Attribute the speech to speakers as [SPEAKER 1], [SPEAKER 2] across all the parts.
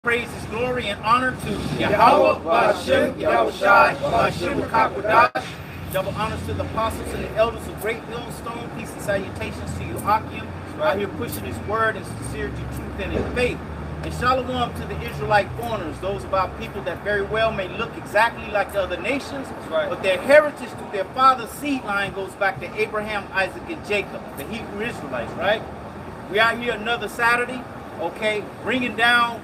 [SPEAKER 1] praises, glory, and honor to Yahweh, Ba'ashem, Yahushai, Ba'ashem, Rakakwadash. Double honors to the apostles and the elders of Great Millstone. Peace and salutations to you, Akim. Out here pushing his word and sincerity, truth, and in faith. And shalom to the Israelite foreigners, those of our people that very well may look exactly like the other nations, but their heritage through their father's seed line goes back to Abraham, Isaac, and Jacob, the Hebrew Israelites, right? We are here another Saturday, okay, bringing down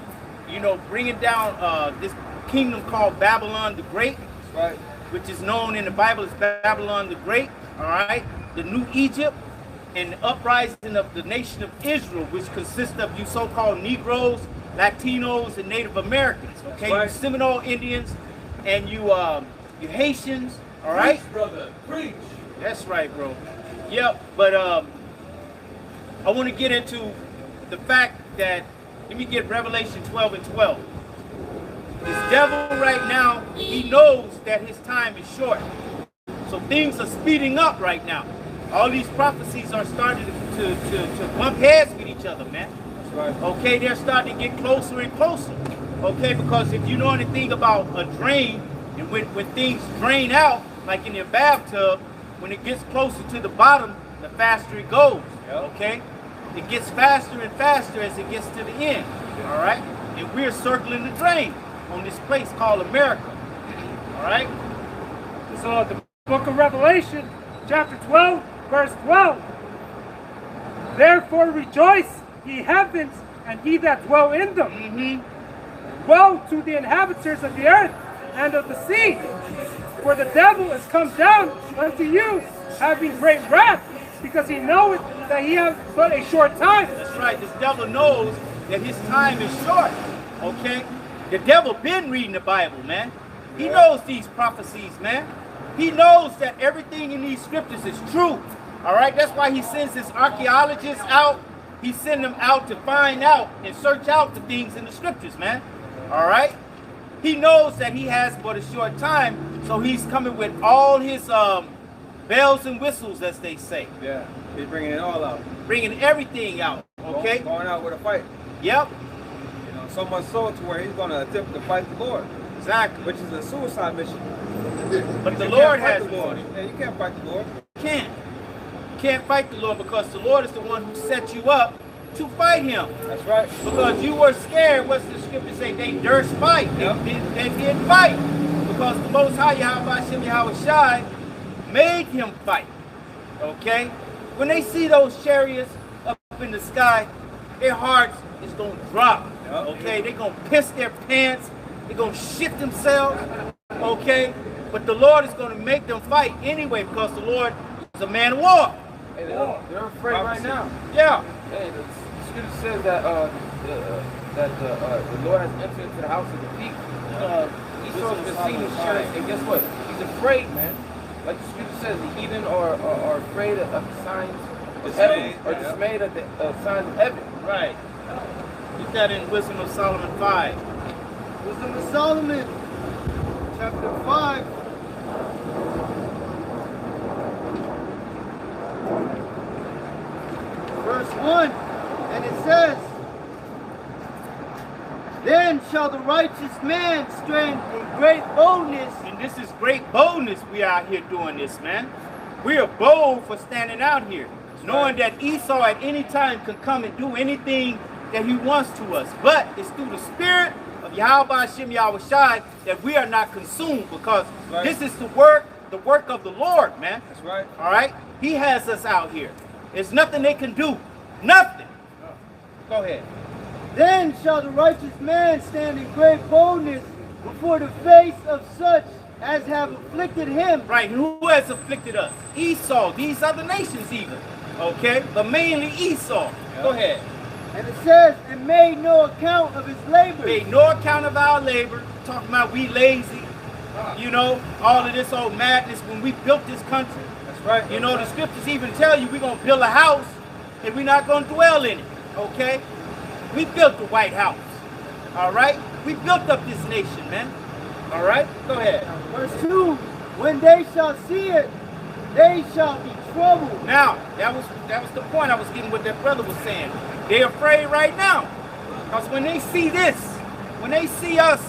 [SPEAKER 1] this kingdom called Babylon the Great, which is known in the Bible as Babylon the Great, all right? The New Egypt, and the uprising of the nation of Israel, which consists of you so-called Negroes, Latinos, and Native Americans, okay? You Seminole Indians and you Haitians, all right?
[SPEAKER 2] Preach, brother, preach.
[SPEAKER 1] That's right, bro. Yep, but I want to get into the fact that, let me get Revelation 12 and 12. This devil right now, he knows that his time is short. So things are speeding up right now. All these prophecies are starting to bump heads with each other, man.
[SPEAKER 2] That's right.
[SPEAKER 1] Okay, they're starting to get closer and closer. Okay, because if you know anything about a drain, and when things drain out, like in your bathtub, when it gets closer to the bottom, the faster it goes. Okay? It gets faster and faster as it gets to the end. All right? And we're circling the drain on this place called America. All right?
[SPEAKER 3] So the book of Revelation, chapter 12, verse 12. Therefore rejoice, ye heavens, and ye that dwell in them. Woe to the inhabitants of the earth and of the sea, for the devil is come down unto you, having great wrath, because he knoweth that he hath but a short time.
[SPEAKER 1] That's right. This devil knows that his time is short. Okay? The devil been reading the Bible, man. He knows these prophecies, man. He knows that everything in these scriptures is true. All right? That's why he sends his archaeologists out. He sends them out to find out and search out the things in the scriptures, man. All right? He knows that he has but a short time, so he's coming with all his bells and whistles, as they say.
[SPEAKER 2] Yeah, he's bringing it all out.
[SPEAKER 1] Bringing everything out, okay?
[SPEAKER 2] Going out with a fight.
[SPEAKER 1] Yep.
[SPEAKER 2] You know, so much so to where he's going to attempt to fight the Lord.
[SPEAKER 1] Exactly.
[SPEAKER 2] Which is a suicide mission.
[SPEAKER 1] But the Lord has
[SPEAKER 2] the Lord. Yeah, you can't fight the Lord.
[SPEAKER 1] You can't. You can't fight the Lord because the Lord is the one who set you up to fight him.
[SPEAKER 2] That's right.
[SPEAKER 1] Because you were scared. What's the scripture say? They durst fight. They didn't fight. Because the Most High Yahushai made him fight. Okay? When they see those chariots up in the sky, their hearts is going to drop. Okay? They're going to piss their pants. They're going to shit themselves. Okay? But the Lord is going to make them fight anyway because the Lord is a man of war.
[SPEAKER 4] Hey, they're afraid right now.
[SPEAKER 1] Yeah.
[SPEAKER 4] Hey, the scripture says that the Lord has entered into the house of the people. He shows the scene of sheriff, and guess what? He's afraid, man. Like the scripture says, the heathen are afraid of the signs of heaven, or dismayed at the signs of heaven.
[SPEAKER 1] Right. Get that in Wisdom of Solomon 5.
[SPEAKER 5] Wisdom of Solomon, chapter 5. Verse 1, and it says, then shall the righteous man stand in great boldness.
[SPEAKER 1] And this is great boldness we out here doing this, man. We are bold for standing out here, knowing that Esau at any time can come and do anything that he wants to us. But it's through the spirit of Yahweh Hashem Yahushai that we are not consumed because this is the work of the Lord, man.
[SPEAKER 2] That's right.
[SPEAKER 1] All right? He has us out here. There's nothing they can do. Nothing. Go ahead.
[SPEAKER 5] Then shall the righteous man stand in great boldness before the face of such as have afflicted him.
[SPEAKER 1] Right. Who has afflicted us? Esau. These other nations even. Okay? But mainly Esau. Go ahead.
[SPEAKER 5] And it says, and made no account of his labor.
[SPEAKER 1] Made no account of our labor. Talking about we lazy. You know, all of this old madness when we built this country.
[SPEAKER 2] That's right.
[SPEAKER 1] You know, the scriptures even tell you we're going to build a house and we're not going to dwell in it. Okay? We built the White House. All right? We built up this nation, man. All right? Go ahead.
[SPEAKER 5] Verse 2, when they shall see it, they shall be troubled.
[SPEAKER 1] Now, that was the point I was getting what that brother was saying. They're afraid right now. Because when they see this, when they see us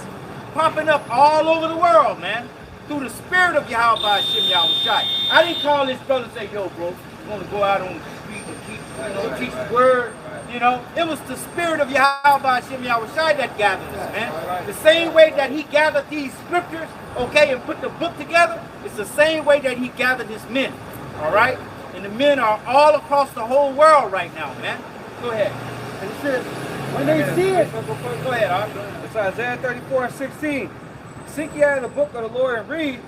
[SPEAKER 1] popping up all over the world, man, through the spirit of Yahweh Hashem Yahushai. I didn't call this brother and say, yo, bro, you want to go out on the street and teach the word. You know, it was the spirit of Yahweh Hashem Yahushai that gathered us, man. The same way that he gathered these scriptures, okay, and put the book together, it's the same way that he gathered his men, all right? And the men are all across the whole world right now, man. Go ahead.
[SPEAKER 5] And it says, when they see it,
[SPEAKER 1] Go ahead, Arthur.
[SPEAKER 2] It's Isaiah 34:16. Seek ye out of the book of the Lord and read.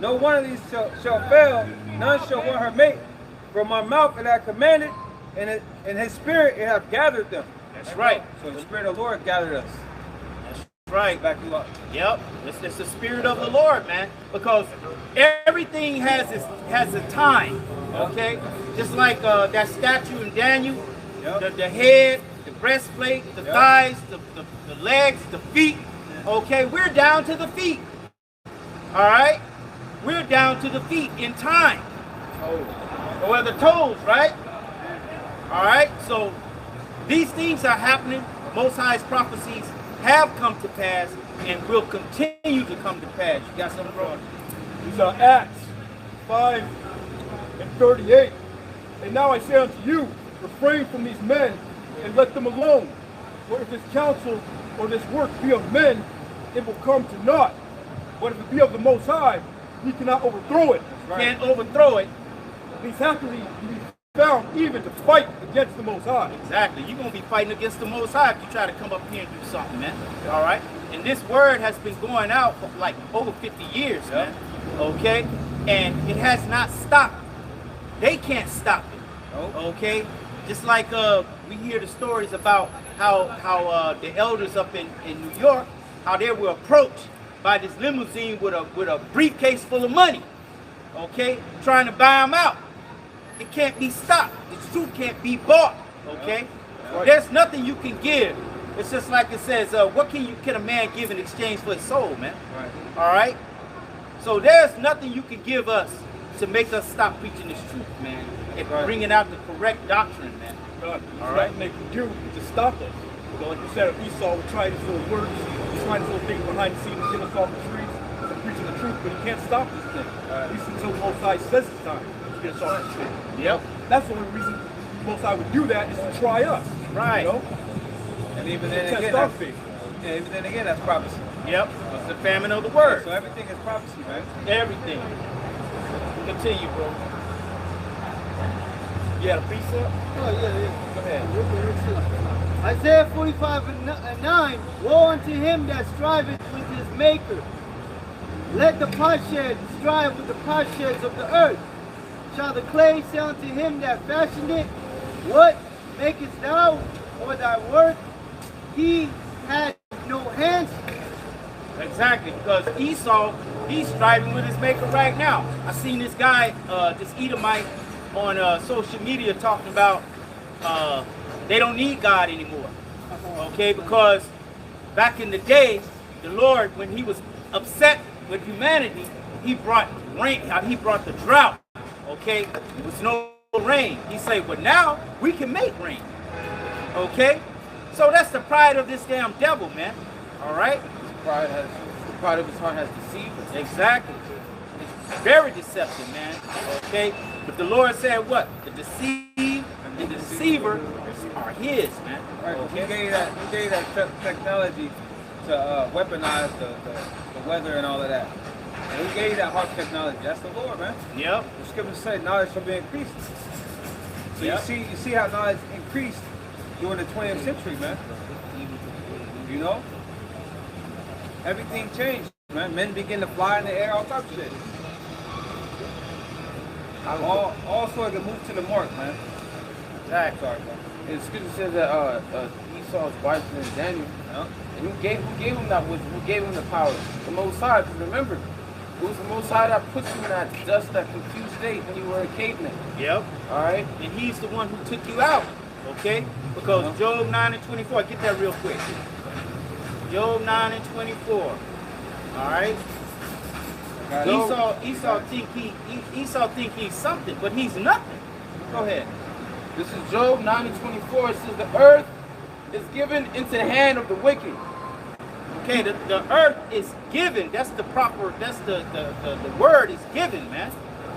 [SPEAKER 2] No one of these shall fail. None shall want her mate. From my mouth it hath commanded, and in his spirit it hath gathered them.
[SPEAKER 1] That's right.
[SPEAKER 2] So the spirit of the Lord gathered us.
[SPEAKER 1] That's right.
[SPEAKER 2] Back you up.
[SPEAKER 1] Yep. It's the spirit of the Lord, man. Because everything has a time. Okay? Just like that statue in Daniel, the head, the breastplate, the thighs, the legs, the feet. Okay, we're down to the feet. All right? We're down to the feet in time. Or the toes, right? All right? So these things are happening. Most High's prophecies have come to pass and will continue to come to pass. You got something wrong?
[SPEAKER 6] These are Acts 5:38. And now I say unto you, refrain from these men and let them alone. For if this counsel or this work be of men, it will come to naught. But if it be of the Most High, he cannot overthrow it.
[SPEAKER 1] Can't overthrow it.
[SPEAKER 6] He's happily to be found even to fight against the Most High.
[SPEAKER 1] Exactly. You're going to be fighting against the Most High if you try to come up here and do something, man. All right? And this word has been going out for like over 50 years, man. Okay? And it has not stopped. They can't stop it. Okay? Just like we hear the stories about how the elders up in New York, how they were approached by this limousine with a briefcase full of money. Okay? Trying to buy them out. It can't be stopped. The truth can't be bought. Okay? There's nothing you can give. It's just like it says, what can a man give in exchange for his soul, man?
[SPEAKER 2] Right.
[SPEAKER 1] All right? So there's nothing you can give us to make us stop preaching this truth, man. And bringing out the correct doctrine, man.
[SPEAKER 6] All right, and they can do to stop us. You know, like you said, Esau would try his little works, he's trying his little things behind the scenes, get us off the streets, and preaching the truth, but he can't stop this thing. At least until the Most High says it's time to get us off the street.
[SPEAKER 1] Yep.
[SPEAKER 6] That's the only reason the Most High would do that is to try us.
[SPEAKER 1] Right.
[SPEAKER 6] You know?
[SPEAKER 2] And even then
[SPEAKER 6] Test
[SPEAKER 2] again,
[SPEAKER 6] our
[SPEAKER 2] that's,
[SPEAKER 6] faith.
[SPEAKER 2] yeah, even then again, that's prophecy.
[SPEAKER 1] Yep. It's the famine of the word.
[SPEAKER 2] So everything is prophecy, man.
[SPEAKER 1] Everything. Continue, bro. You had a precept?
[SPEAKER 5] oh yeah.
[SPEAKER 1] Go ahead.
[SPEAKER 5] Isaiah 45:9, woe unto him that striveth with his maker. Let the potsherd strive with the potsherds of the earth. Shall the clay say unto him that fashioned it, what makest thou, or thy work? He had no hands.
[SPEAKER 1] Exactly, because Esau, he's striving with his maker right now. I seen this guy, this Edomite, on social media talking about they don't need God anymore. Okay, because back in the day, the Lord, when he was upset with humanity, he brought rain, he brought the drought. Okay, there was no rain. He said, well, now we can make rain. Okay, so that's the pride of this damn devil, man. All right.
[SPEAKER 4] The pride of his heart has deceived us.
[SPEAKER 1] Exactly. It's very deceptive, man. Okay? But the Lord said what? The deceived and the deceiver are his, man.
[SPEAKER 2] Right, he gave that technology to weaponize the weather and all of that. And he gave you that harsh technology. That's the Lord, man.
[SPEAKER 1] Yep.
[SPEAKER 2] The scriptures say knowledge shall be increased. So
[SPEAKER 1] Yep.
[SPEAKER 2] you see how knowledge increased during the 20th century, man. You know? Everything changed, man. Men begin to fly in the air, all types of shit. All sorts of move to the mark, man.
[SPEAKER 1] Exactly.
[SPEAKER 2] Sorry, bro.
[SPEAKER 4] And the scripture says that Esau's wife and Daniel.
[SPEAKER 2] Yeah.
[SPEAKER 4] And who gave him that wisdom? Who gave him the power? The Most High. Because remember, it was the Most High that put you in that dust, that confused state when you were a caveman.
[SPEAKER 1] Yep.
[SPEAKER 4] All right.
[SPEAKER 1] And he's the one who took you out. Okay? Because Job 9:24, get that real quick. Job 9:24. All right. Esau think he's something, but he's nothing. Go ahead.
[SPEAKER 4] This is Job 9:24. It says the earth is given into the hand of the wicked.
[SPEAKER 1] Okay, the earth is given. That's the proper, that's the word is given, man.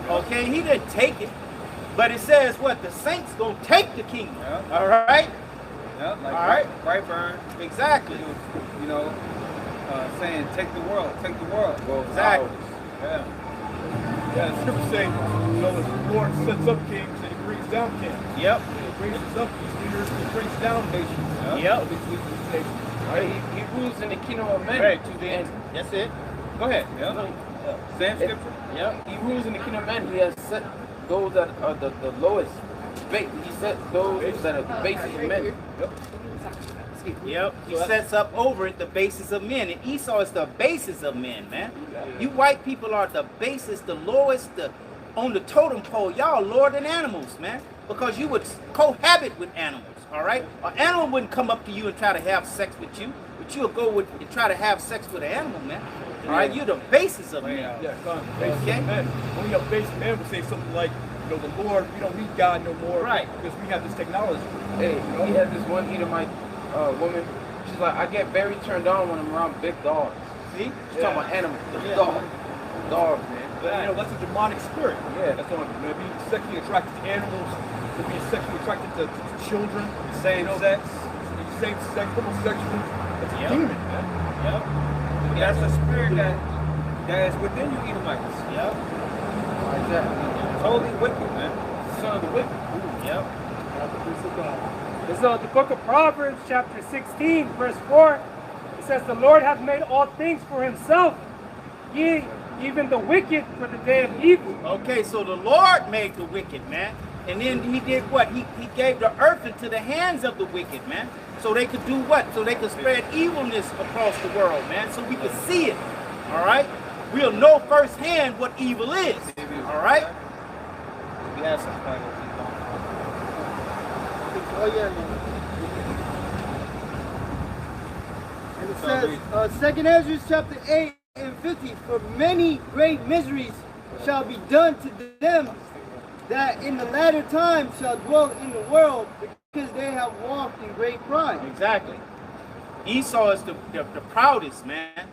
[SPEAKER 1] Okay, he didn't take it. But it says what? The saints gonna take the kingdom.
[SPEAKER 2] Yeah.
[SPEAKER 1] All right?
[SPEAKER 2] Yeah, like
[SPEAKER 1] All right.
[SPEAKER 2] Brightburn,
[SPEAKER 1] Exactly.
[SPEAKER 2] you know, saying, take the world, take the world. Well,
[SPEAKER 1] Exactly.
[SPEAKER 2] Yeah.
[SPEAKER 6] Yeah, the scripture say, you know, the Lord sets up kings and he brings down kings.
[SPEAKER 1] Yep.
[SPEAKER 6] He raises up these leaders and he brings down nations.
[SPEAKER 1] Yep.
[SPEAKER 6] These nations.
[SPEAKER 4] Right? He rules in the kingdom of men.
[SPEAKER 1] Right.
[SPEAKER 4] And
[SPEAKER 1] That's it.
[SPEAKER 4] go ahead.
[SPEAKER 2] Yeah. Same scripture.
[SPEAKER 4] Yeah. He rules in the kingdom of men. He has set those that are the lowest. He set those that are the basis of men.
[SPEAKER 1] Yep. He sets up over it the basis of men. And Esau is the basis of men, man. You white people are the basis, the lowest, on the totem pole. Y'all lower than animals, man. Because you would cohabit with animals, all right? An animal wouldn't come up to you and try to have sex with you. But you'll go with and try to have sex with an animal, man. All right? You're the basis of men.
[SPEAKER 6] Yeah, son, the basis
[SPEAKER 1] Okay.
[SPEAKER 6] of men. Only a base man would say something like, you know, the Lord, we don't need God no more.
[SPEAKER 1] Right.
[SPEAKER 6] Because we have this technology.
[SPEAKER 4] Hey, he had this one Edomite woman. She's like, I get very turned on when I'm around big dogs.
[SPEAKER 1] See?
[SPEAKER 4] She's talking about animals.
[SPEAKER 1] Yeah.
[SPEAKER 4] Dogs, man.
[SPEAKER 6] But, you know, that's a demonic spirit.
[SPEAKER 4] Yeah.
[SPEAKER 6] That's on being sexually attracted to animals, to being sexually attracted to children.
[SPEAKER 2] Same sex.
[SPEAKER 6] Same sex, homosexual. It's a
[SPEAKER 1] Yep.
[SPEAKER 6] demon, man.
[SPEAKER 1] Yep.
[SPEAKER 2] That's a spirit that is within you, Edomites.
[SPEAKER 1] Yep.
[SPEAKER 4] Exactly.
[SPEAKER 2] Totally wicked, man.
[SPEAKER 4] Son of the wicked.
[SPEAKER 1] Yep.
[SPEAKER 3] So the book of Proverbs, chapter 16, verse 4, it says, the Lord hath made all things for himself, yea, even the wicked for the day of evil.
[SPEAKER 1] Okay, so the Lord made the wicked, man. And then he did what? He gave the earth into the hands of the wicked, man. So they could do what? So they could spread evilness across the world, man. So we could see it. All right? We'll know firsthand what evil is. All right? We have some kind of
[SPEAKER 5] Oh, yeah, man. And it says, 2nd Ezra chapter 8 and 50, for many great miseries shall be done to them that in the latter time shall dwell in the world, because they have walked in great pride.
[SPEAKER 1] Exactly. Esau is the proudest, man.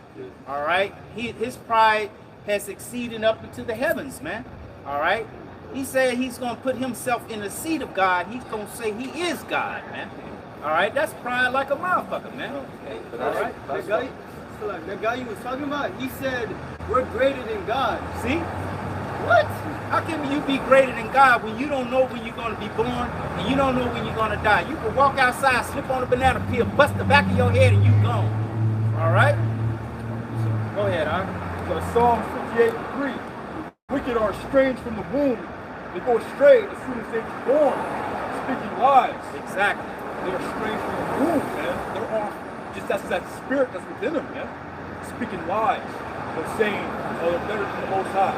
[SPEAKER 1] All right? His pride has exceeded up into the heavens, man. All right? He said he's going to put himself in the seat of God. He's going to say he is God, man. All right? That's pride like a motherfucker, man.
[SPEAKER 5] Okay?
[SPEAKER 1] All right?
[SPEAKER 5] The guy you was talking about, he said, we're greater than God.
[SPEAKER 1] See? What? How can you be greater than God when you don't know when you're going to be born and you don't know when you're going to die? You can walk outside, slip on a banana peel, bust the back of your head, and you gone. All right? Go ahead, huh?
[SPEAKER 6] So Psalm 58:3, the wicked are estranged from the womb. They go astray as soon as they're born, speaking lies.
[SPEAKER 1] Exactly.
[SPEAKER 6] They're estranged from the womb, man. They're off. Just that's that spirit that's within them, man. Speaking lies. They're saying, oh, they're better than the Most High.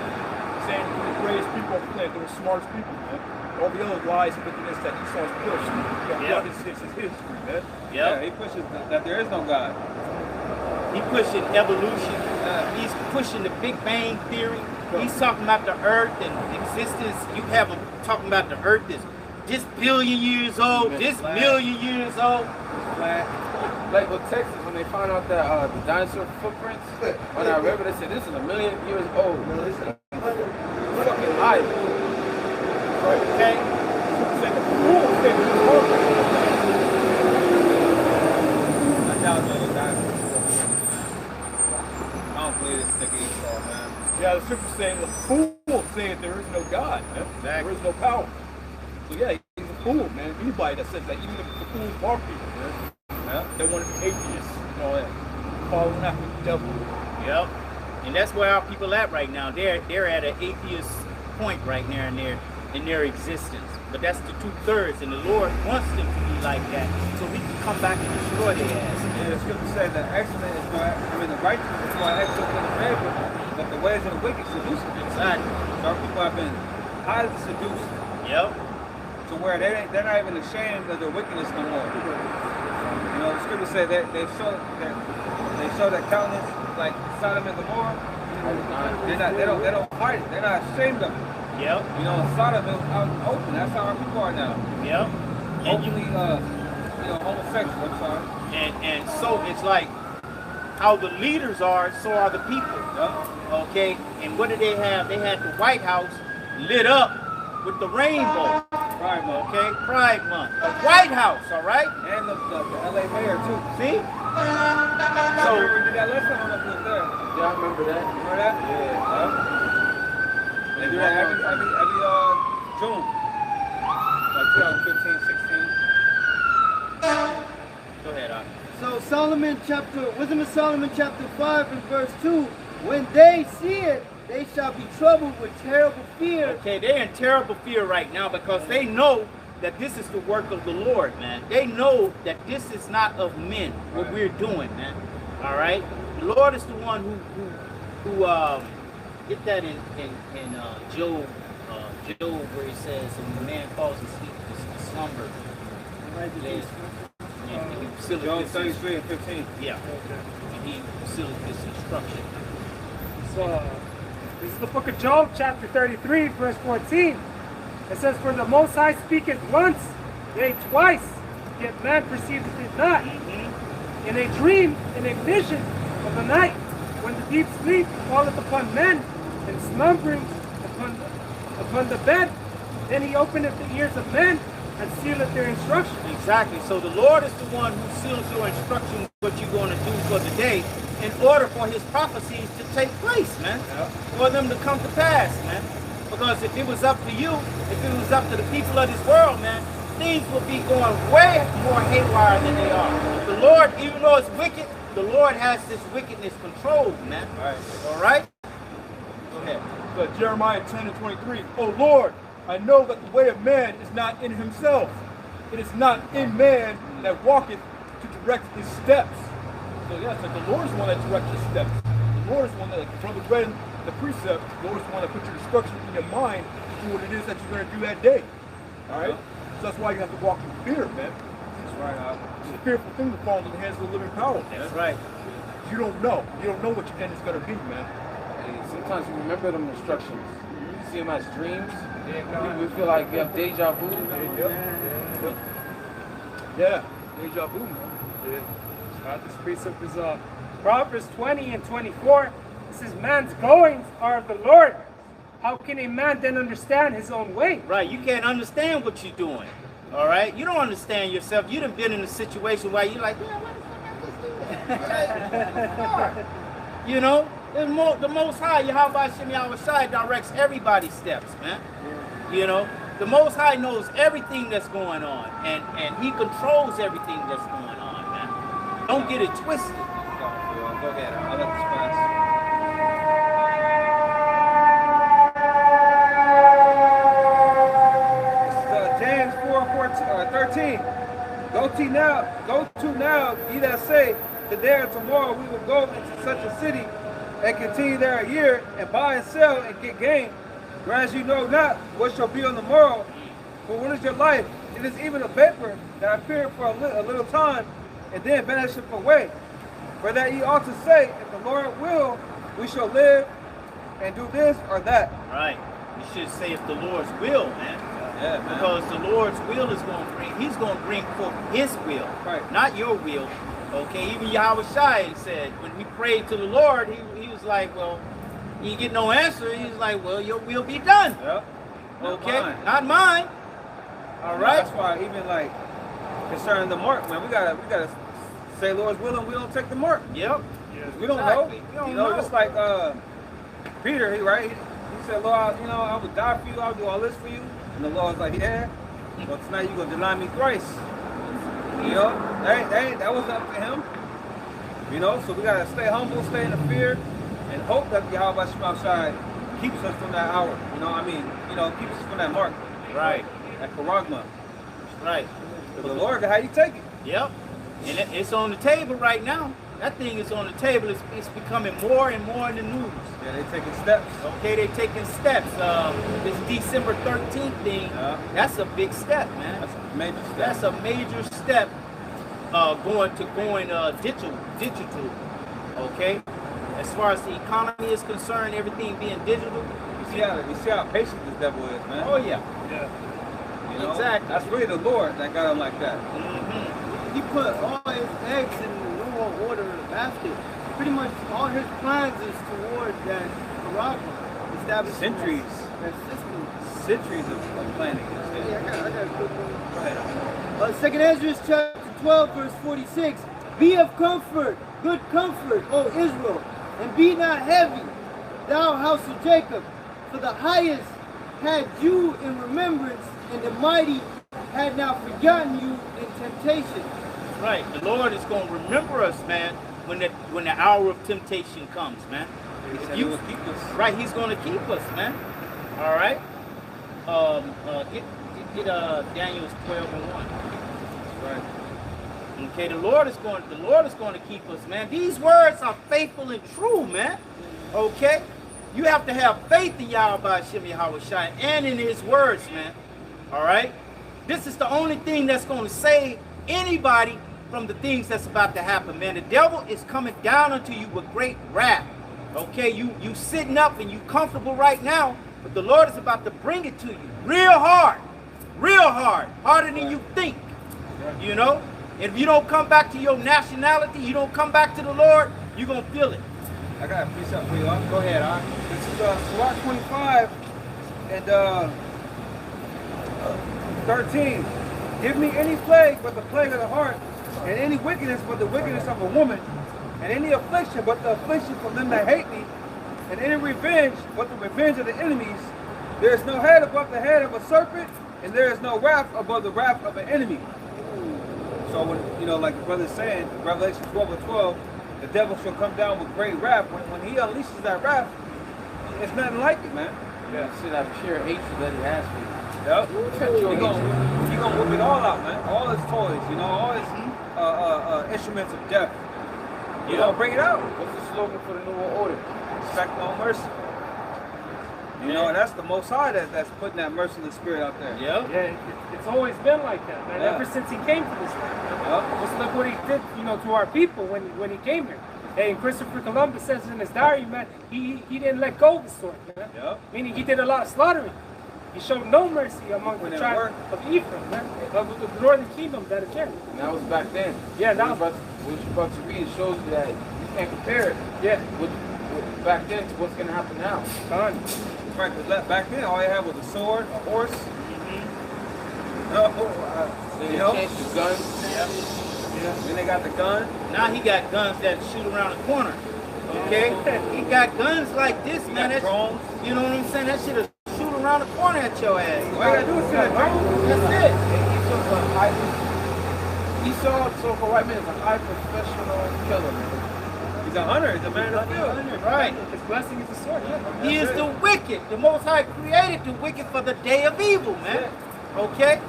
[SPEAKER 6] Saying they're the greatest people on the planet. They're the smartest people, man. All the other lies and wickedness that Esau's pushed. Yeah, this is history, man.
[SPEAKER 2] Yeah, he pushes that there is no God.
[SPEAKER 1] He pushing evolution. He's pushing the Big Bang Theory. He's talking about the Earth and existence. You have him talking about the Earth is this billion years old, this million years old.
[SPEAKER 4] Like with Texas, when they found out that the dinosaur footprints on our river, they said this is 1 million years old. Fucking lie.
[SPEAKER 1] Okay?
[SPEAKER 2] I don't believe this nigga Esau, man.
[SPEAKER 6] Yeah, the scripture saying the fool saying there is no God, man. There is no power. So yeah, he's a fool, man. Anybody that says that, even the fools are people, man. Yeah? They want to be atheists and all that. Following after the devil.
[SPEAKER 1] Yep. And that's where our people at right now. They're at an atheist point right now in their existence. But that's the 2/3, and the Lord wants them to be like that, so we can come back and destroy their ass.
[SPEAKER 2] Yeah, the scripture says that excellent is why, the righteous is why excellent in the favor, but the ways of the wicked seduce them.
[SPEAKER 1] Exactly.
[SPEAKER 2] So our people have been highly seduced
[SPEAKER 1] Yep.
[SPEAKER 2] to where they're not even ashamed of their wickedness no more. You know, the scripture says that they show that countenance like Sodom and Gomorrah. They don't hide it. They're not ashamed of it.
[SPEAKER 1] Yep.
[SPEAKER 2] You know, Sodom is out open. That's how our people are now.
[SPEAKER 1] Yep.
[SPEAKER 2] Openly, homosexual. I'm sorry.
[SPEAKER 1] And so it's like how the leaders are, so are the people. Okay? And what did they have? They had the White House lit up with the rainbow.
[SPEAKER 2] Pride Month.
[SPEAKER 1] Okay? Pride Month. The White House, all right?
[SPEAKER 2] And the LA mayor too.
[SPEAKER 1] See?
[SPEAKER 2] So we did that last time I was there.
[SPEAKER 4] Yeah, I remember that.
[SPEAKER 2] Remember that?
[SPEAKER 4] Yeah.
[SPEAKER 2] They do that every June. Like 2015, 16.
[SPEAKER 1] Go ahead, Ak.
[SPEAKER 5] So Solomon Wisdom of Solomon chapter 5 and verse 2, when they see it, they shall be troubled with terrible fear.
[SPEAKER 1] Okay, they're in terrible fear right now because they know that this is the work of the Lord, man. They know that this is not of men, what we're doing, man. All right? The Lord is the one who get that in Job, where he says, when man falls asleep, to slumber. And he
[SPEAKER 2] John
[SPEAKER 1] facilitates
[SPEAKER 2] 33 and 15.
[SPEAKER 1] Yeah. And he facilitates instruction.
[SPEAKER 3] So, this is the book of Job, chapter 33, verse 14. It says, for the Most High speaketh once, yea, twice, yet man perceiveth it not. In a dream, in a vision of the night, when the deep sleep falleth upon men, and slumbering upon the bed, then he openeth the ears of men, and sealeth their instruction.
[SPEAKER 1] Exactly. So the Lord is the one who seals your instruction, what you're going to do for the day, in order for his prophecies to take place, man. For them to come to pass, man. Because if it was up to you, if it was up to the people of this world, man, things would be going way more haywire than they are. The Lord, even though it's wicked, the Lord has this wickedness controlled, man. All right? Go ahead.
[SPEAKER 6] So Jeremiah 10 and 23. Oh Lord, I know that the way of man is not in himself. It is not in man that walketh to direct his steps. So yes, like the Lord is the one that directs your steps. The Lord is the one that, like Brother read the precept, the Lord is the one that puts your instruction in your mind to do what it is that you're going to do that day. All right? So that's why you have to walk in fear, man.
[SPEAKER 2] That's right.
[SPEAKER 6] It's a fearful thing to fall into the hands of the living power.
[SPEAKER 1] That's right.
[SPEAKER 6] You don't know. You don't know what your end is going to be, man.
[SPEAKER 4] Hey, sometimes you remember them instructions. You see them as dreams. We feel like you have deja vu.
[SPEAKER 6] Yeah. Deja vu, man.
[SPEAKER 3] This precept is Proverbs 20 and 24. It says, man's goings are of the Lord. How can a man then understand his own way?
[SPEAKER 1] Right. You can't understand what you're doing. All right? You don't understand yourself. You done been in a situation where you're like, yeah, what the fuck is this? You know? The Most High, Yahweh Shem Yahweh directs everybody's steps, man. You know? The Most High knows everything that's going on. And he controls everything that's going on, man. Don't get it twisted.
[SPEAKER 2] Go ahead. I'll let this pass. James 4:13. Go to now, ye that say, today or tomorrow we will go into such a city and continue there a year and buy and sell and get gain. Whereas you know not what shall be on the morrow. For what is your life? It is even a vapor that appeareth for a little time and then vanisheth away. For that ye ought to say, if the Lord will, we shall live and do this or that.
[SPEAKER 1] Right. You should say if the Lord's will, man.
[SPEAKER 2] Yeah, man.
[SPEAKER 1] Because the Lord's will is going to bring, he's going to bring forth his will,
[SPEAKER 2] Right.
[SPEAKER 1] not your will. Okay, even Yahweh Shai said, when we prayed to the Lord, he was like, well, you get no answer. He's like, well, your will be done.
[SPEAKER 2] Yep.
[SPEAKER 1] Okay,
[SPEAKER 2] Mine.
[SPEAKER 1] not mine. All right.
[SPEAKER 2] That's why even like concerning the mark, man, we gotta say Lord's will and we don't take the mark.
[SPEAKER 1] Yep.
[SPEAKER 2] We don't
[SPEAKER 1] Exactly.
[SPEAKER 2] know.
[SPEAKER 1] We don't
[SPEAKER 2] You know,
[SPEAKER 1] know.
[SPEAKER 2] just like Peter, he said, Lord, I would die for you, I'll do all this for you. And the Lord's like, yeah, well tonight you're gonna deny me thrice. You know, that was up to him. You know, so we gotta stay humble, stay in the fear, and hope that Yahweh Shai keeps us from that hour. You know, keeps us from that mark.
[SPEAKER 1] Right.
[SPEAKER 2] That charagma.
[SPEAKER 1] Right.
[SPEAKER 2] Because the Lord, how you take it.
[SPEAKER 1] Yep. And it's on the table right now. That thing is on the table. It's becoming more and more in the news.
[SPEAKER 2] Yeah, they taking steps.
[SPEAKER 1] Okay, they're taking steps. This December 13th thing, that's a big step, man.
[SPEAKER 2] That's a major step.
[SPEAKER 1] That's a major step going digital. Okay? As far as the economy is concerned, everything being digital.
[SPEAKER 2] You see how patient this devil is, man.
[SPEAKER 1] Oh, yeah.
[SPEAKER 2] You know?
[SPEAKER 1] Exactly.
[SPEAKER 2] That's really the Lord that got him like that.
[SPEAKER 1] Mm-hmm.
[SPEAKER 5] He put all his eggs in the wrong order in the basket. pretty much all his plans is toward that Morocco, establishing
[SPEAKER 2] Centuries.
[SPEAKER 5] that system.
[SPEAKER 2] Centuries of planning.
[SPEAKER 5] Yeah, I got a good one.
[SPEAKER 2] Go ahead.
[SPEAKER 5] 2nd Ezra chapter 12, verse 46. Be of comfort, good comfort, O Israel, and be not heavy, thou house of Jacob, for the highest had you in remembrance, and the mighty had not forgotten you in temptation.
[SPEAKER 1] Right. The Lord is going to remember us, man, when the hour of temptation comes, man.
[SPEAKER 2] He said
[SPEAKER 1] You-
[SPEAKER 2] he will keep us.
[SPEAKER 1] Right, he's going to keep us, man. All right. Get Daniel's 12 and 1.
[SPEAKER 2] Right.
[SPEAKER 1] Okay, the Lord is going to keep us, man. These words are faithful and true, man. Okay? You have to have faith in Yahweh Shem Yahweh Shai and in his words, man. All right? This is the only thing that's going to save anybody from the things that's about to happen, man. The devil is coming down unto you with great wrath. Okay, you sitting up and you comfortable right now, but the Lord is about to bring it to you real hard, harder than you think. You know, and if you don't come back to your nationality, you don't come back to the Lord, you're gonna feel it.
[SPEAKER 2] I got a precept for you. Go
[SPEAKER 1] ahead, huh?
[SPEAKER 2] This is Sirach 25 and 13. Give me any plague but the plague of the heart, and any wickedness but the wickedness of a woman, and any affliction but the affliction from them that hate me, and any revenge but the revenge of the enemies. There is no head above the head of a serpent, and there is no wrath above the wrath of an enemy. So when, you know, like the brother's saying, Revelation 12 and 12, the devil shall come down with great wrath. When he unleashes that wrath, it's nothing like it, man.
[SPEAKER 4] Yeah, see that pure hatred that he has for you.
[SPEAKER 2] Yep. He gonna whip it all out, man. All his toys, you know, all his instruments of death. You gonna bring it out.
[SPEAKER 4] What's the slogan for the New World Order?
[SPEAKER 2] Expect no mercy. You know, and that's the Most High that's putting that merciless spirit out there.
[SPEAKER 1] Yeah.
[SPEAKER 3] Yeah, it's always been like that, man.
[SPEAKER 2] Yeah.
[SPEAKER 3] Ever since he came to this land.
[SPEAKER 2] Yep.
[SPEAKER 3] Just look what he did, you know, to our people when he came here. Hey, and Christopher Columbus says in his diary, man, he didn't let go of the sword, man.
[SPEAKER 2] Yep.
[SPEAKER 3] Meaning he did a lot of slaughtering. He showed no mercy among
[SPEAKER 2] When
[SPEAKER 3] the
[SPEAKER 2] it
[SPEAKER 3] tribe
[SPEAKER 2] worked.
[SPEAKER 3] of Ephraim, man, of the northern kingdom that is here.
[SPEAKER 4] And that was back then.
[SPEAKER 3] Yeah, now-
[SPEAKER 4] What you're about to read shows you that you can't compare it
[SPEAKER 3] Yeah,
[SPEAKER 4] with back then to what's gonna happen now.
[SPEAKER 3] done.
[SPEAKER 2] Right, because back then all they had was a sword, a horse.
[SPEAKER 4] Then
[SPEAKER 2] You
[SPEAKER 4] they
[SPEAKER 2] know?
[SPEAKER 4] changed the guns.
[SPEAKER 2] Then they got the gun.
[SPEAKER 1] Now he got guns that shoot around the corner. Okay? He got guns like this,
[SPEAKER 2] He
[SPEAKER 1] man.
[SPEAKER 2] got drones.
[SPEAKER 1] You know what I'm saying? That shit'll shoot around the corner at your ass.
[SPEAKER 2] All you gotta do is see that drone.
[SPEAKER 1] That's it.
[SPEAKER 4] Esau, so-called white man, is a high professional killer, man.
[SPEAKER 2] He's a hunter. He's a man of the field.
[SPEAKER 1] Right.
[SPEAKER 3] His blessing is the sword, yeah.
[SPEAKER 1] He is the wicked. The Most High created the wicked for the day of evil, man. Okay?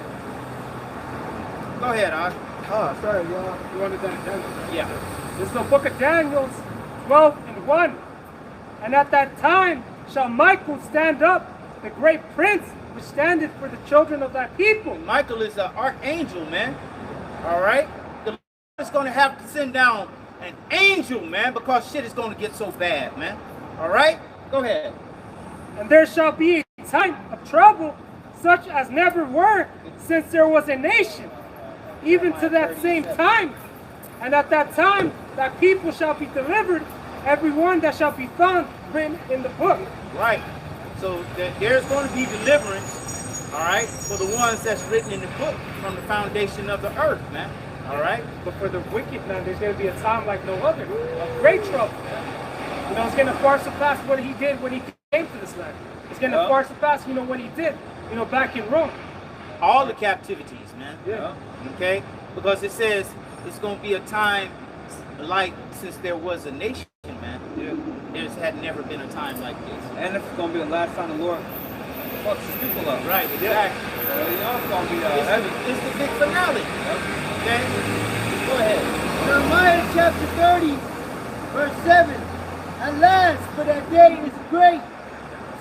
[SPEAKER 1] Go ahead, Oz.
[SPEAKER 5] Oh, sorry, y'all.
[SPEAKER 3] You wanted that done?
[SPEAKER 1] Yeah.
[SPEAKER 3] This is the book of Daniel 12 and 1. And at that time shall Michael stand up, the great prince, which standeth for the children of thy people.
[SPEAKER 1] Michael is an archangel, man. All right? The Lord is going to have to send down an angel, man, because shit is going to get so bad, man. All right? Go ahead.
[SPEAKER 3] And there shall be a time of trouble, such as never were since there was a nation, even to that same time. And at that time, that people shall be delivered, every one that shall be found written in the book.
[SPEAKER 1] Right. So there's going to be deliverance, all right, for the ones that's written in the book from the foundation of the earth, man. All right?
[SPEAKER 3] But for the wicked, man, there's going to be a time like no other, of great trouble. You know, it's going to far surpass what he did when he came to this land. It's going to far surpass, you know, what he did, you know, back in Rome.
[SPEAKER 1] All the captivities, man.
[SPEAKER 3] Yeah.
[SPEAKER 1] Okay? Because it says it's going to be a time like since there was a nation, man.
[SPEAKER 2] Yeah.
[SPEAKER 1] There's had never been a time like this.
[SPEAKER 2] And this is gonna be the last time the Lord fucks his people up.
[SPEAKER 1] Right, exactly.
[SPEAKER 2] So, you know, it's gonna be heavy.
[SPEAKER 1] It's the big finale. Okay? Go ahead.
[SPEAKER 5] Jeremiah chapter 30, verse 7. At last, for that day is great,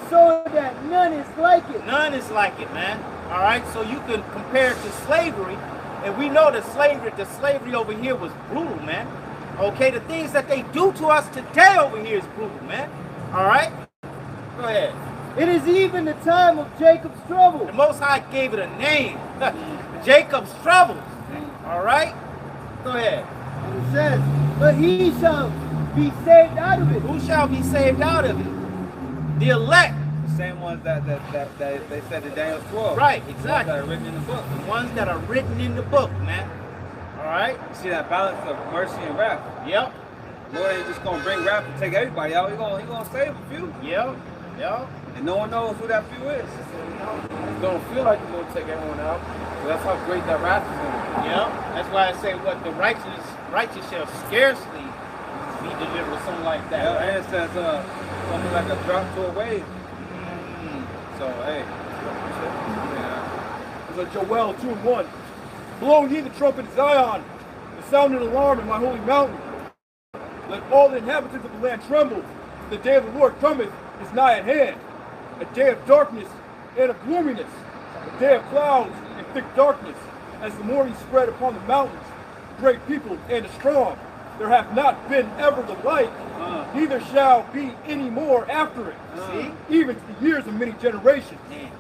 [SPEAKER 5] so that none is like it.
[SPEAKER 1] None is like it, man. All right, so you can compare it to slavery, and we know that slavery over here was brutal, man. Okay, the things that they do to us today over here is brutal, man. All right, go ahead.
[SPEAKER 5] It is even the time of Jacob's trouble.
[SPEAKER 1] The Most High gave it a name, Jacob's troubles. All right, go ahead.
[SPEAKER 5] And it says, but he shall be saved out of it.
[SPEAKER 1] Who shall be saved out of it? The elect.
[SPEAKER 2] The same ones that they said in Daniel 12.
[SPEAKER 1] Right,
[SPEAKER 2] The ones
[SPEAKER 1] exactly.
[SPEAKER 2] that are written in the book.
[SPEAKER 1] The ones that are written in the book, man. All right?
[SPEAKER 2] You see that balance of mercy and wrath.
[SPEAKER 1] Yep.
[SPEAKER 2] The Lord ain't just gonna bring wrath and take everybody out. He gonna save a few.
[SPEAKER 1] Yep. Yep.
[SPEAKER 2] And no one knows who that few is.
[SPEAKER 4] It don't feel like you're gonna take everyone out. So that's how great that wrath is gonna be.
[SPEAKER 1] Yep. That's why I say what the righteous shall scarcely be delivered, or something like that.
[SPEAKER 2] Yeah,
[SPEAKER 1] Right?
[SPEAKER 2] and it says something like a drop to a wave. So hey. Yeah.
[SPEAKER 6] It's like Joel 2:1. Blow ye the trumpet of Zion, the sound an alarm in my holy mountain. Let all the inhabitants of the land tremble. The day of the Lord cometh is nigh at hand. A day of darkness and of gloominess. A day of clouds and thick darkness. As the morning spread upon the mountains, great people and strong. There hath not been ever the like, neither shall be any more after it.
[SPEAKER 1] See?
[SPEAKER 6] Even to the years of many generations.
[SPEAKER 1] Man.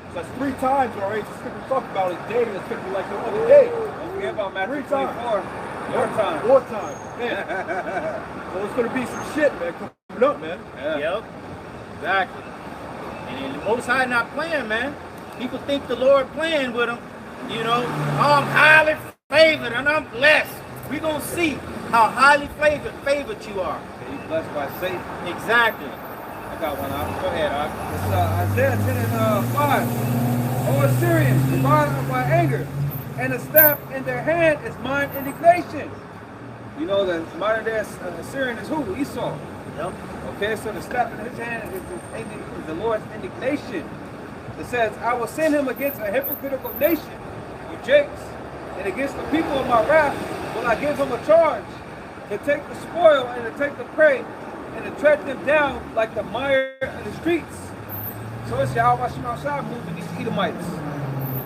[SPEAKER 6] So that's 3 times our ancient scripture talk about a day that's going to be like no other day.
[SPEAKER 2] Don't forget about Matthew
[SPEAKER 6] 3 times.
[SPEAKER 2] 24. More time.
[SPEAKER 6] More time. Man. So it's going to be some shit, man, coming up, man.
[SPEAKER 2] Yeah.
[SPEAKER 1] Yep. Exactly. And the Most High not playing, man. People think the Lord playing with them. You know, I'm highly favored and I'm blessed. We're going to see how highly favored you are.
[SPEAKER 2] He's blessed by Satan.
[SPEAKER 1] Exactly.
[SPEAKER 2] I got one out. Go ahead, It's Isaiah 10 and 5. O Assyrians, the rod of my anger, and the staff in their hand is mine indignation. You know the modern day Assyrian is who? Esau.
[SPEAKER 1] Yep.
[SPEAKER 2] Okay, so the staff in his hand is the Lord's indignation. It says, I will send him against a hypocritical nation, you jakes, and against the people of my wrath will I give him a charge to take the spoil and to take the prey and to tread them down like the mire of the streets. So it's Yahweh Shemashah moving these Edomites,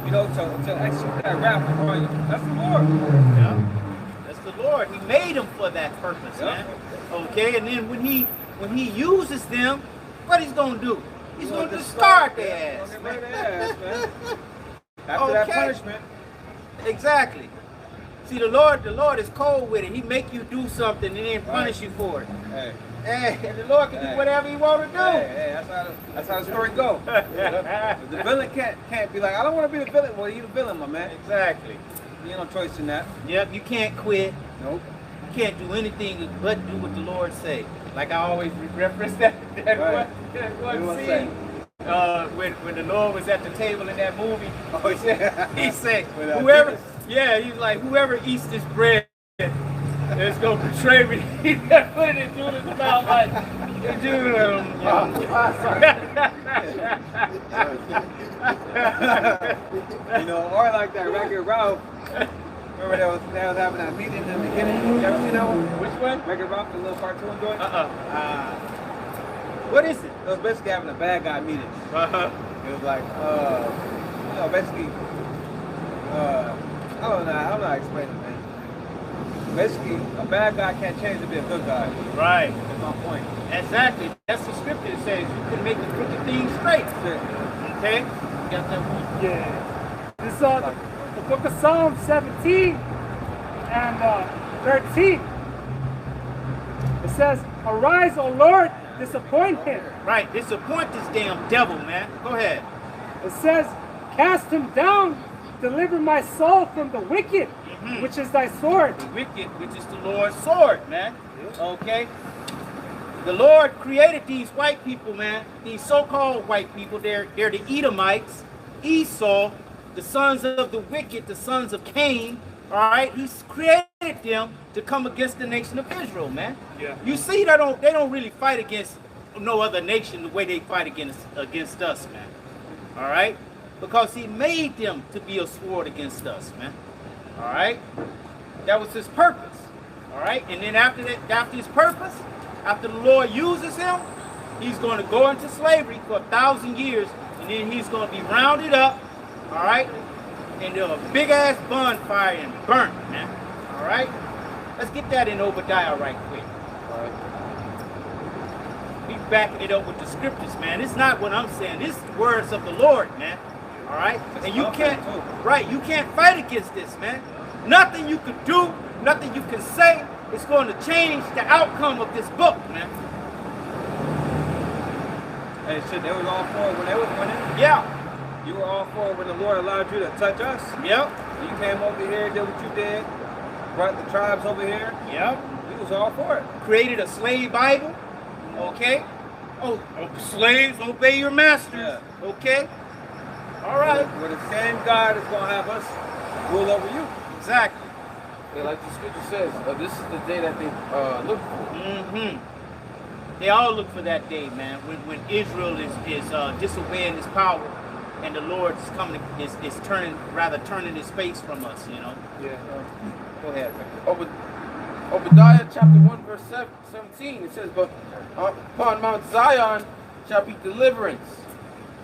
[SPEAKER 2] you know, to execute that wrath upon you. That's the Lord.
[SPEAKER 1] Yeah. That's the Lord. He made them for that purpose, man. Okay, and then when he uses them, what he's gonna do? He's gonna discard their ass.
[SPEAKER 2] Man. After that punishment.
[SPEAKER 1] Exactly. See, the Lord is cold with it. He make you do something and then punish you for it.
[SPEAKER 2] Hey.
[SPEAKER 1] Hey, the Lord can do whatever he want to do.
[SPEAKER 2] Hey, that's how the story goes. The villain can't be like, I don't want to be the villain. Well, you the villain, my man.
[SPEAKER 1] Exactly.
[SPEAKER 2] You ain't no choice in that.
[SPEAKER 1] Yep, you can't quit.
[SPEAKER 2] Nope.
[SPEAKER 1] You can't do anything but do what the Lord say. Like I always reference that one scene. When the Lord was at the table in that movie, he said, whoever eats this bread is gonna betray me. He put it in Judas' mouth like,
[SPEAKER 2] You know, or like that Wreck-It Ralph. Remember they was having that meeting in the beginning? You ever seen that one?
[SPEAKER 1] Which one?
[SPEAKER 2] Wreck-It Ralph, the little cartoon joint?
[SPEAKER 1] What is it?
[SPEAKER 2] It was basically having a bad guy meeting. It was like, you know, basically, I don't know how to explain it, man. Basically, a bad guy can't change to be a good guy.
[SPEAKER 1] Right.
[SPEAKER 2] That's my point.
[SPEAKER 1] Exactly. That's the scripture that says you can make the crooked things straight. Okay? You got that one?
[SPEAKER 3] Yeah. This is the book of Psalms 17 and 13. It says, arise, O Lord, disappoint him.
[SPEAKER 1] Right. Disappoint this damn devil, man. Go ahead.
[SPEAKER 3] It says, cast him down, deliver my soul from the wicked, which is thy sword.
[SPEAKER 1] The wicked, which is the Lord's sword, man. Okay? The Lord created these white people, man. These so-called white people. They're the Edomites, Esau, the sons of the wicked, the sons of Cain. All right? He's created them to come against the nation of Israel, man.
[SPEAKER 6] Yeah.
[SPEAKER 1] You see, they don't really fight against no other nation the way they fight against us, man. All right? Because he made them to be a sword against us, man. All right? That was his purpose. All right? And then after his purpose, after the Lord uses him, he's going to go into slavery for 1,000 years, and then he's going to be rounded up, all right, into a big-ass bonfire and burnt, man. All right? Let's get that in Obadiah right quick. All right? We backing it up with the scriptures, man. It's not what I'm saying. This is words of the Lord, man. All right? And you can't fight against this, man. Nothing you can do, nothing you can say it's going to change the outcome of this book, man.
[SPEAKER 2] Hey, shit, they was all for it when they was winning.
[SPEAKER 1] Yeah.
[SPEAKER 2] You were all for it when the Lord allowed you to touch us.
[SPEAKER 1] Yep.
[SPEAKER 2] You came over here, did what you did, brought the tribes over here.
[SPEAKER 1] Yep.
[SPEAKER 2] We was all for it.
[SPEAKER 1] Created a slave Bible. Okay. Oh, slaves, obey your masters.
[SPEAKER 2] Yeah.
[SPEAKER 1] Okay. All right.
[SPEAKER 2] Where the same God is gonna have us rule over you.
[SPEAKER 1] Exactly.
[SPEAKER 4] Yeah, like the scripture says, this is the day that they look for.
[SPEAKER 1] Mm-hmm. They all look for that day, man, when Israel is disobeying his power, and the Lord is coming, is turning his face from us, you know.
[SPEAKER 4] Yeah.
[SPEAKER 1] Go ahead.
[SPEAKER 4] Obadiah chapter 1 verse 17, it says, but upon Mount Zion shall be deliverance,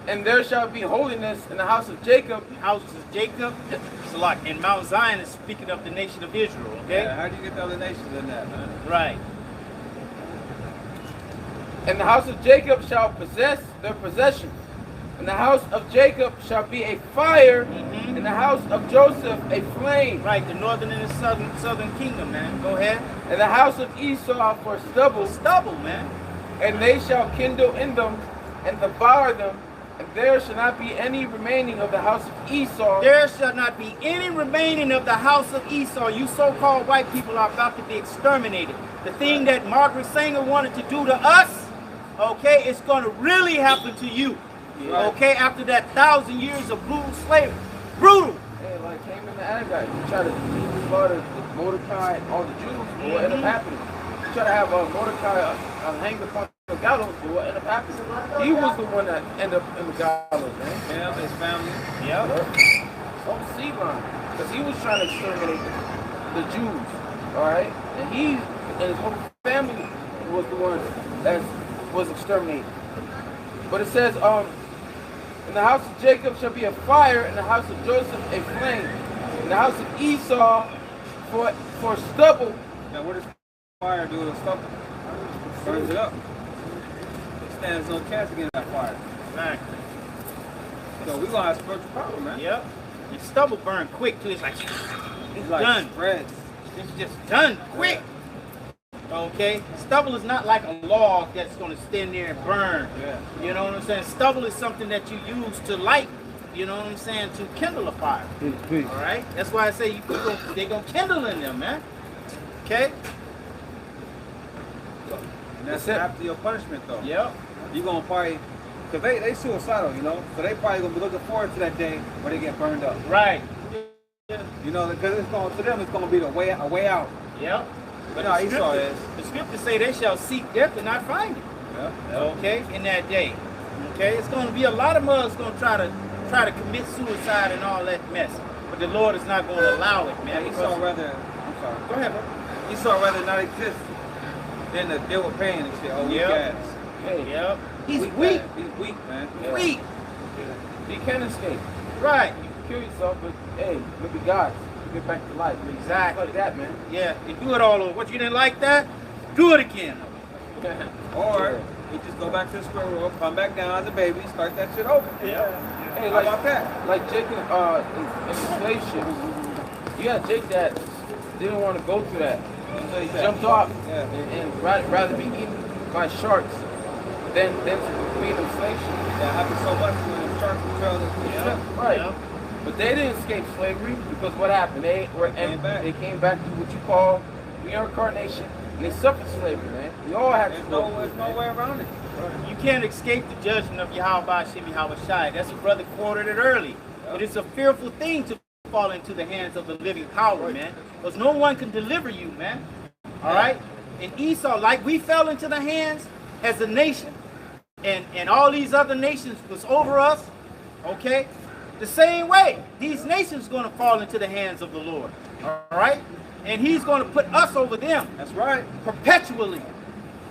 [SPEAKER 4] and there shall be holiness in the house of Jacob.
[SPEAKER 1] House of Jacob. So like, and Mount Zion is speaking of the nation of Israel, okay?
[SPEAKER 2] Yeah, how do you get the other nations in that, man?
[SPEAKER 1] Right.
[SPEAKER 4] And the house of Jacob shall possess their possessions. And the house of Jacob shall be a fire, and the house of Joseph a flame.
[SPEAKER 1] Right, the northern and the southern kingdom, man. Go ahead.
[SPEAKER 4] And the house of Esau for stubble.
[SPEAKER 1] Stubble, man.
[SPEAKER 4] And they shall kindle in them and devour them. And there shall not be any remaining of the house of Esau.
[SPEAKER 1] There shall not be any remaining of the house of Esau. You so-called white people are about to be exterminated. The thing that Margaret Sanger wanted to do to us, okay, it's going to really happen to you.
[SPEAKER 4] Yeah.
[SPEAKER 1] Okay, after that 1,000 years of brutal slavery. Brutal.
[SPEAKER 4] Hey, like came in the Agagite. You try to slaughter Mordecai and all the Jews, what ended up happening? You try to have Mordecai hanged upon the gallows, what ended up happening? He was the one that ended up in the gallows, man.
[SPEAKER 2] Yeah, his family.
[SPEAKER 1] Yep.
[SPEAKER 4] On the sea line. Because he was trying to exterminate the Jews. Alright? And he and his whole family was the one that was exterminated. But it says, in the house of Jacob shall be a fire, in the house of Joseph a flame, in the house of Esau for stubble.
[SPEAKER 2] Now what does fire do to the stubble? Burns it up. It stands no chance against that fire.
[SPEAKER 1] Exactly.
[SPEAKER 2] So we gonna have spiritual power, man.
[SPEAKER 1] Yep. And stubble burn quick too. It's like
[SPEAKER 2] It's like
[SPEAKER 1] done.
[SPEAKER 2] spreads.
[SPEAKER 1] It's just done quick. Okay? Stubble is not like a log that's going to stand there and burn.
[SPEAKER 2] Yeah.
[SPEAKER 1] You know what I'm saying? Stubble is something that you use to light, you know what I'm saying, to kindle a fire. All right? That's why I say they're going to kindle in them, man. Okay?
[SPEAKER 2] And that's after your punishment, though.
[SPEAKER 1] Yep.
[SPEAKER 2] You're going to probably, because they suicidal, you know? So they probably going to be looking forward to that day where they get burned up.
[SPEAKER 1] Right.
[SPEAKER 2] You know, because to them, it's going to be a way out.
[SPEAKER 1] Yep.
[SPEAKER 2] But no, Esau is.
[SPEAKER 1] The scriptures say they shall seek death and not find it.
[SPEAKER 2] Yeah.
[SPEAKER 1] Okay, in that day. Okay, it's going to be a lot of mugs going to try to commit suicide and all that mess, but the Lord is not going to allow it, man.
[SPEAKER 2] Esau rather, I'm sorry.
[SPEAKER 1] Go ahead, bro.
[SPEAKER 2] Esau rather not exist than to deal with pain and shit. Oh, weak
[SPEAKER 1] Yep.
[SPEAKER 2] ass.
[SPEAKER 1] Hey, yep. He's weak.
[SPEAKER 2] Man. He's weak, man.
[SPEAKER 4] Yeah.
[SPEAKER 1] Weak.
[SPEAKER 4] He can escape.
[SPEAKER 1] Right.
[SPEAKER 4] You can kill yourself, but hey, maybe God. Get back to life.
[SPEAKER 1] Exactly.
[SPEAKER 4] Like that, man.
[SPEAKER 1] Yeah. You do it all over. What, you didn't like that? Do it again.
[SPEAKER 2] Or we just go back to the square root, come back down as a baby, start that shit over.
[SPEAKER 1] Yeah.
[SPEAKER 4] Hey,
[SPEAKER 2] How
[SPEAKER 4] like
[SPEAKER 2] about that?
[SPEAKER 4] Like Jacob in the slave ship. You got Jake that didn't want to go through that. So he jumped off and rather be eaten by sharks than to be in the slave ship.
[SPEAKER 2] That happens so much when the sharks control the ship.
[SPEAKER 4] Right.
[SPEAKER 1] Yeah.
[SPEAKER 4] But they didn't escape slavery because what happened? They came back to what you call reincarnation, and they suffered slavery, man. We all had to go.
[SPEAKER 2] There's no way around it.
[SPEAKER 1] You can't escape the judgment of Yahweh Shem Yahweh Shai. That's what brother quoted it early. But it's a fearful thing to fall into the hands of the living power, man. Because no one can deliver you, man. All right? And Esau, like we fell into the hands as a nation, and all these other nations was over us, okay? The same way, these nations are going to fall into the hands of the Lord, all right? And he's going to put us over them.
[SPEAKER 2] That's right.
[SPEAKER 1] Perpetually,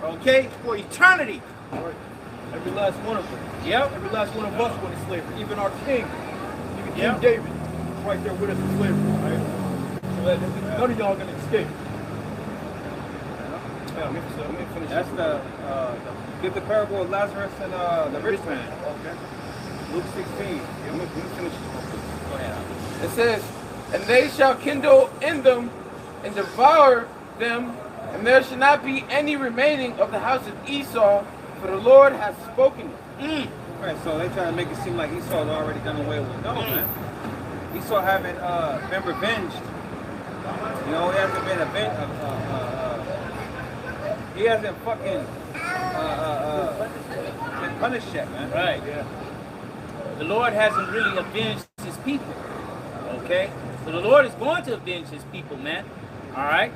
[SPEAKER 1] okay? For eternity.
[SPEAKER 6] Right. Every last one of them.
[SPEAKER 1] Yep.
[SPEAKER 6] Every last one of us went in slavery. Even our king, even
[SPEAKER 1] Yep.
[SPEAKER 6] King David, was right there with us in slavery. Right? So none of y'all gonna escape. Yeah, let me finish.
[SPEAKER 2] That's give the parable of Lazarus and the rich man.
[SPEAKER 6] Okay.
[SPEAKER 2] Luke 16.
[SPEAKER 4] Let me finish this real quick.
[SPEAKER 2] Go ahead.
[SPEAKER 4] It says, and they shall kindle in them and devour them, And there shall not be any remaining of the house of Esau, for the Lord has spoken it.
[SPEAKER 2] Right, so they try to make it seem like Esau's already done away with. No, man. Esau haven't been revenged. You know, he hasn't been he hasn't fucking been punished yet, man.
[SPEAKER 1] Right. Yeah. The Lord hasn't really avenged his people. Okay? So the Lord is going to avenge his people, man. All right?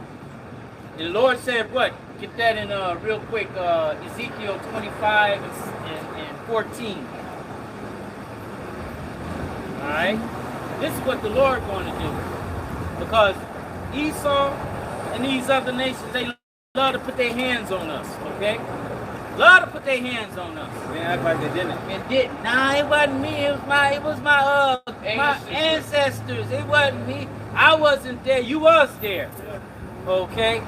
[SPEAKER 1] And the Lord said what? Get that in real quick. Ezekiel 25 and 14. All right? This is what the Lord going to do. Because Esau and these other nations, they love to put their hands on us, okay? Love to put their hands on us.
[SPEAKER 2] They act like they didn't.
[SPEAKER 1] And didn't. Nah, it wasn't me. It was my ancestors. It wasn't me. I wasn't there. You was there. Okay?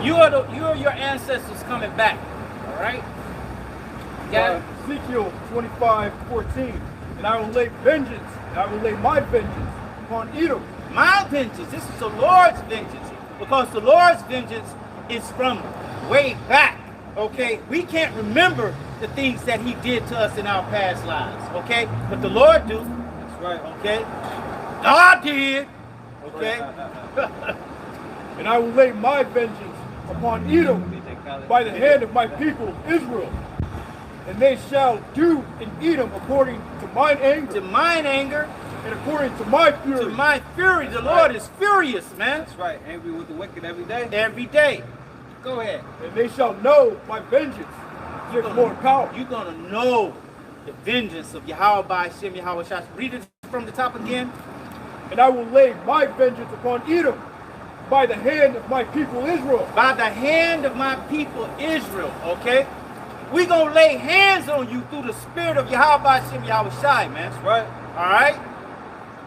[SPEAKER 1] You are your ancestors coming back. All right? Got it?
[SPEAKER 6] Ezekiel 25:14. And I will lay vengeance, and I will lay my vengeance upon Edom.
[SPEAKER 1] My vengeance. This is the Lord's vengeance. Because the Lord's vengeance is from way back. Okay? We can't remember the things that he did to us in our past lives. Okay? But the Lord do.
[SPEAKER 2] That's right.
[SPEAKER 1] Okay? God did. Okay?
[SPEAKER 6] And I will lay my vengeance upon Edom by the hand of my people Israel. And they shall do in Edom according to mine anger.
[SPEAKER 1] To mine anger.
[SPEAKER 6] And according to my fury.
[SPEAKER 1] To my fury. The Lord is furious, man.
[SPEAKER 2] That's right. Angry with the wicked every day.
[SPEAKER 1] Every day. Go ahead.
[SPEAKER 6] And they shall know my vengeance. Give Lord power.
[SPEAKER 1] You're going to know the vengeance of Yahweh by Shem Yahweh Shah. Read it from the top again.
[SPEAKER 6] And I will lay my vengeance upon Edom by the hand of my people Israel.
[SPEAKER 1] By the hand of my people Israel, okay? We're going to lay hands on you through the spirit of Yahweh by Shem Yahweh Shai, man.
[SPEAKER 2] That's right.
[SPEAKER 1] All right?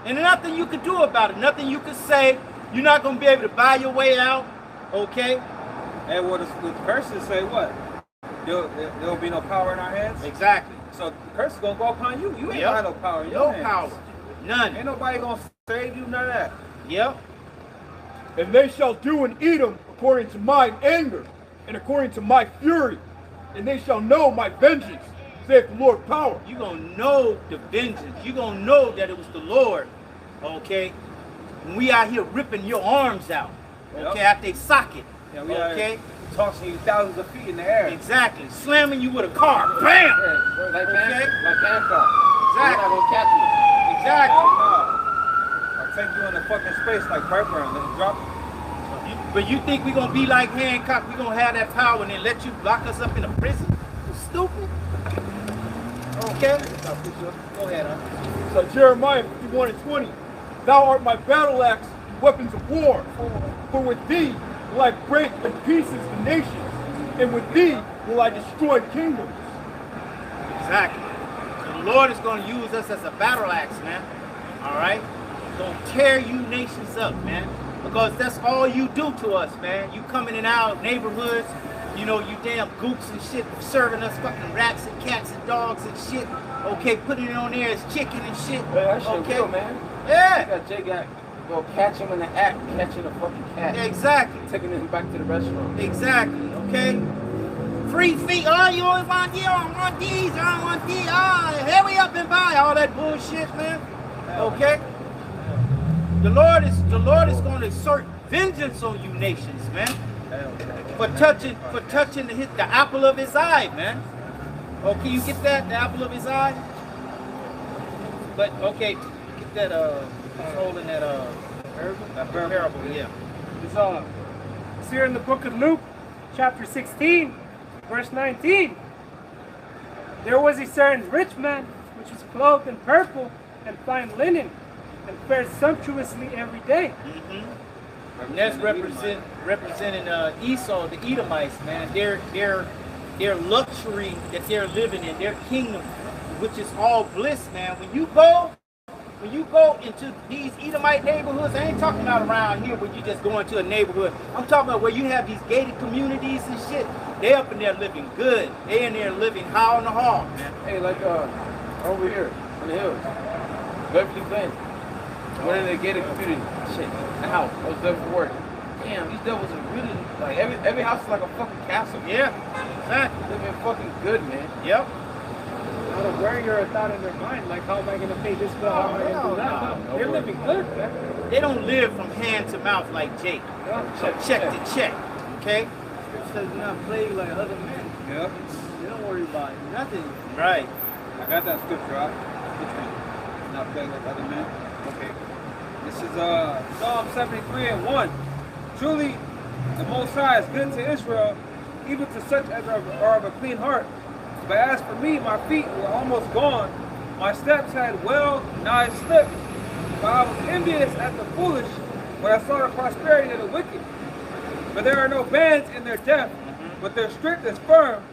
[SPEAKER 1] And nothing you can do about it. Nothing you can say. You're not going to be able to buy your way out, okay?
[SPEAKER 2] And what the curses say what? There'll be no power in our hands?
[SPEAKER 1] Exactly.
[SPEAKER 2] So the curse is going to go upon you. You ain't got no power in your
[SPEAKER 1] No
[SPEAKER 2] hands.
[SPEAKER 1] power. None.
[SPEAKER 2] Ain't nobody going to save you, none of that.
[SPEAKER 1] Yep.
[SPEAKER 6] And they shall do in Edom according to mine anger and according to my fury. And they shall know my vengeance, saith the Lord power.
[SPEAKER 1] You're going to know the vengeance. You're going to know that it was the Lord, okay? When we out here ripping your arms out, okay, at their socket,
[SPEAKER 2] Yeah, we
[SPEAKER 1] okay?
[SPEAKER 2] Tossing you thousands of feet in the air.
[SPEAKER 1] Exactly. Slamming you with a car. Bam!
[SPEAKER 4] Like
[SPEAKER 1] Okay.
[SPEAKER 4] Bangkok.
[SPEAKER 1] Exactly.
[SPEAKER 4] You're not going to catch me.
[SPEAKER 1] Exactly.
[SPEAKER 2] I'll take you into fucking space like Piper and let you drop you.
[SPEAKER 1] But you think we're going to be like Hancock, we're going to have that power and then let you lock us up in a prison? You stupid. Okay? Go ahead, huh?
[SPEAKER 6] So Jeremiah 51:20. Thou art my battle axe and weapons of war. For with thee will I break in pieces the nations, and with thee will I destroy kingdoms.
[SPEAKER 1] Exactly. So the Lord is going to use us as a battle axe, man. All right? He's going to tear you nations up, man. Because that's all you do to us, man. You coming in our neighborhoods, you know, you damn gooks and shit, serving us fucking rats and cats and dogs and shit. Okay, putting it on there as chicken and shit.
[SPEAKER 4] Man, that shit
[SPEAKER 1] okay,
[SPEAKER 4] real, man.
[SPEAKER 1] Yeah.
[SPEAKER 4] Jay got go catch him in the act, catching a fucking cat.
[SPEAKER 1] Exactly.
[SPEAKER 4] Taking him back to the restaurant.
[SPEAKER 1] Exactly. Okay. Free feet. Oh, you only want these. I don't want these. I don't want these. Ah, hurry up and buy all that bullshit, man. Okay. The Lord is going to exert vengeance on you nations, man. For touching the apple of his eye, man. Okay, you get that? The apple of his eye? But okay, get that control in that parable, yeah.
[SPEAKER 3] It's here in the book of Luke, chapter 16, verse 19. There was a certain rich man which was clothed in purple and fine linen, and fared sumptuously every day.
[SPEAKER 1] And that's representing Esau, the Edomites, man. Their luxury that they're living in, their kingdom, which is all bliss, man. When you go into these Edomite neighborhoods, I ain't talking about around here where you just go into a neighborhood. I'm talking about where you have these gated communities and shit. They up in there living good. They in there living high on the hog, man.
[SPEAKER 4] Hey, like over here on the hills, Beverly Glen. One of the gated community. Shit, the house. I was there for work. damn, these devils are really like every house is like a fucking castle.
[SPEAKER 1] Yeah, exactly.
[SPEAKER 4] They've been fucking good, man.
[SPEAKER 1] Yep.
[SPEAKER 3] Out of where you're a thought in their mind, like how am I gonna pay this bill? How am I gonna do that? No, they're living good, man.
[SPEAKER 1] They don't live from hand to mouth like Jake. So check to check. Okay?
[SPEAKER 5] Scripture says do not play like other men.
[SPEAKER 2] Yep.
[SPEAKER 5] They don't worry about nothing.
[SPEAKER 1] Right.
[SPEAKER 2] I got that scripture out. Which one? Not playing like other men. Okay. This is Psalm 73 and 1. Truly, the Most High is good to Israel, even to such as are of a clean heart. But as for me, my feet were almost gone. My steps had well nigh slipped. For I was envious at the foolish when I saw the prosperity of the wicked. For there are no bands in their death, but their strength is firm.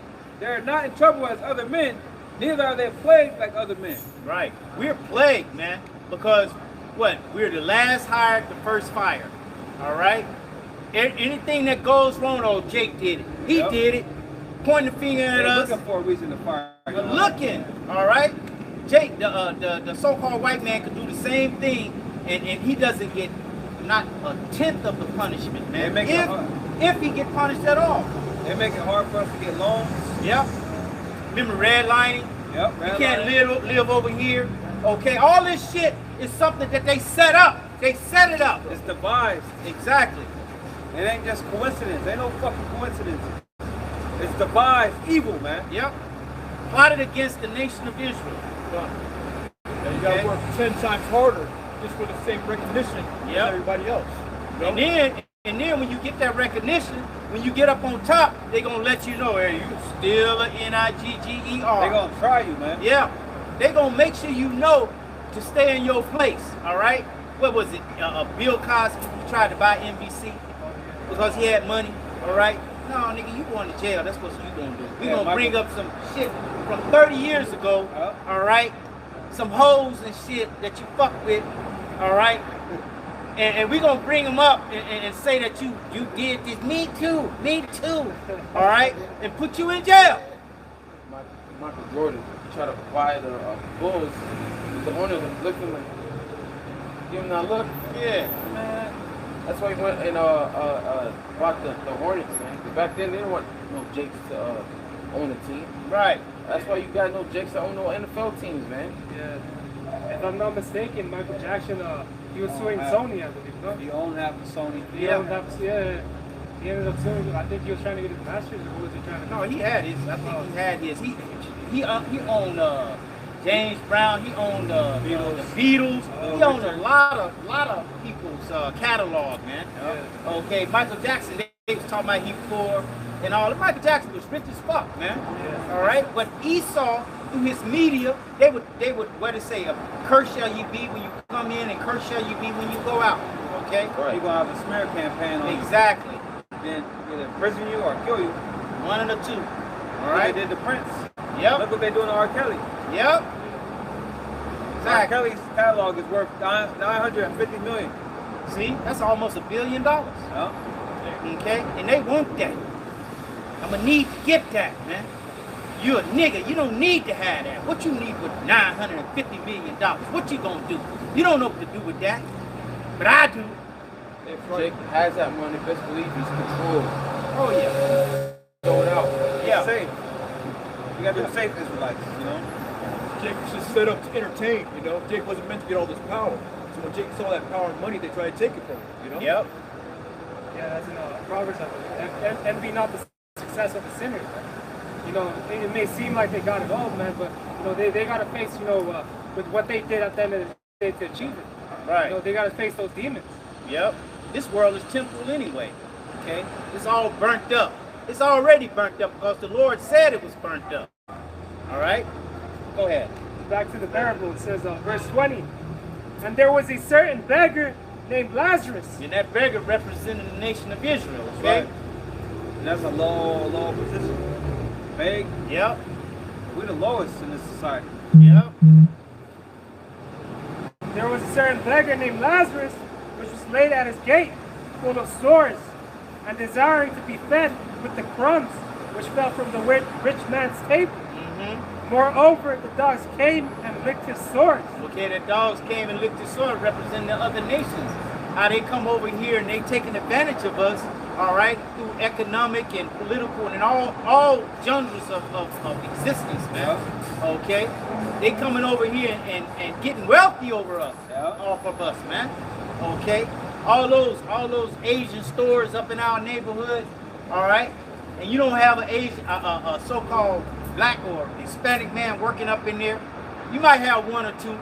[SPEAKER 2] They are not in trouble as other men, neither are they plagued like other men.
[SPEAKER 1] Right. We're plagued, man, because what? We're the last hired, the first fired. All right? Anything that goes wrong, oh, Jake did it. He did it. Pointing the finger at
[SPEAKER 2] They're
[SPEAKER 1] us.
[SPEAKER 2] looking for a reason to fire.
[SPEAKER 1] We're looking, all right? Jake, the so-called white man could do the same thing, and he doesn't get not a tenth of the punishment, man.
[SPEAKER 2] They make it hard.
[SPEAKER 1] If he get punished at all.
[SPEAKER 2] They make it hard for us to get loans.
[SPEAKER 1] Yep. Remember redlining?
[SPEAKER 2] Yep.
[SPEAKER 1] You can't live over here. Okay, all this shit is something that they set up. They set it up.
[SPEAKER 2] It's devised.
[SPEAKER 1] Exactly.
[SPEAKER 2] It ain't just coincidence. Ain't no fucking coincidence. It's devised evil, man.
[SPEAKER 1] Yep. Plotted against the nation of Israel.
[SPEAKER 6] And you gotta work 10 times harder just for the same recognition as everybody else. You know?
[SPEAKER 1] And then when you get that recognition, when you get up on top, they gonna let you know, hey, you still a N-I-G-G-E-R.
[SPEAKER 2] They gonna try you, man.
[SPEAKER 1] Yeah. They gonna make sure you know to stay in your place, all right? What was it? Bill Cosby, who tried to buy NBC because he had money, all right? No, nigga, you going to jail. That's what you gonna do. We gonna bring up some shit from 30 years ago, all right? Some hoes and shit that you fuck with, all right? And we gonna bring them up and say that you did this. Me too, all right? And put you in jail.
[SPEAKER 4] Michael Jordan tried to buy the Bulls. The owner looked at him like, give him that look.
[SPEAKER 1] Yeah.
[SPEAKER 4] Man. That's why he went and bought the Hornets, man. Back then, they didn't want no Jakes to own a team.
[SPEAKER 1] Right.
[SPEAKER 4] That's why you got no Jakes to own no NFL teams, man.
[SPEAKER 3] Yeah. If I'm not mistaken, Michael Jackson, he was suing Sony, I believe, no?
[SPEAKER 2] He owned half of Sony.
[SPEAKER 3] He owned half, yeah. He ended up suing, I think he was trying to get his master's, or what was he trying to do?
[SPEAKER 1] No, he had his. I think he had his. He owned James Brown. He owned the Beatles. He owned a lot of people's catalog, man.
[SPEAKER 2] Yeah.
[SPEAKER 1] Okay, Michael Jackson. They was talking about he poor and all. Michael Jackson was rich as fuck, man.
[SPEAKER 3] Yeah.
[SPEAKER 1] All right, but Esau through his media, they would what to say? Curse shall you be when you come in, and curse shall you be when you go out. Okay.
[SPEAKER 2] Right. He gonna have a smear campaign on
[SPEAKER 1] Exactly.
[SPEAKER 2] you. Then either prison you or kill you.
[SPEAKER 1] One of the two.
[SPEAKER 2] All right. They did the Prince.
[SPEAKER 1] Yep.
[SPEAKER 2] Look what they doing to R. Kelly.
[SPEAKER 1] Yep.
[SPEAKER 2] R.
[SPEAKER 1] Exactly.
[SPEAKER 2] Kelly's catalog is worth $950 million.
[SPEAKER 1] See, that's almost $1 billion.
[SPEAKER 2] Yeah.
[SPEAKER 1] Okay? And they want that. I'm gonna need to get that, man. You're a nigga, you don't need to have that. What you need with $950 million? What you gonna do? You don't know what to do with that. But I do.
[SPEAKER 4] If Jake has that money, best believe he's controlled.
[SPEAKER 1] Oh yeah.
[SPEAKER 4] Throw it out.
[SPEAKER 1] Yeah.
[SPEAKER 2] Safe. You gotta be safe Israelites, you know?
[SPEAKER 6] Jake was just set up to entertain, you know? Jake wasn't meant to get all this power. So when Jake saw that power and money, they tried to take it from him, you know?
[SPEAKER 1] Yep.
[SPEAKER 3] Yeah, that's in Proverbs, I believe. Envy not the success of the sinners, man. You know, it may seem like they got it all, man, but, you know, they got to face, you know, with what they did at the end of the day to achieve it.
[SPEAKER 1] Right.
[SPEAKER 3] You know, they got to face those demons.
[SPEAKER 1] Yep. This world is temporal anyway. Okay? It's all burnt up. It's already burnt up because the Lord said it was burnt up. All right? Go ahead.
[SPEAKER 3] Back to the parable, it says, verse 20, and there was a certain beggar named Lazarus.
[SPEAKER 1] And that beggar represented the nation of Israel. Okay?
[SPEAKER 2] Right. And that's a low position. Beg.
[SPEAKER 1] Yep.
[SPEAKER 2] We're the lowest in this society.
[SPEAKER 1] Yep.
[SPEAKER 3] There was a certain beggar named Lazarus, which was laid at his gate, full of sores, and desiring to be fed with the crumbs which fell from the rich man's table. Moreover, the dogs came and licked his sores.
[SPEAKER 1] Okay, the dogs came and licked his sword, representing the other nations. how they come over here and they taking advantage of us, all right, through economic and political and all genres of existence, man. Okay? They coming over here and getting wealthy over us, off of us, man. Okay? All those Asian stores up in our neighborhood, all right? And you don't have a so-called black or Hispanic man working up in there. You might have one or two,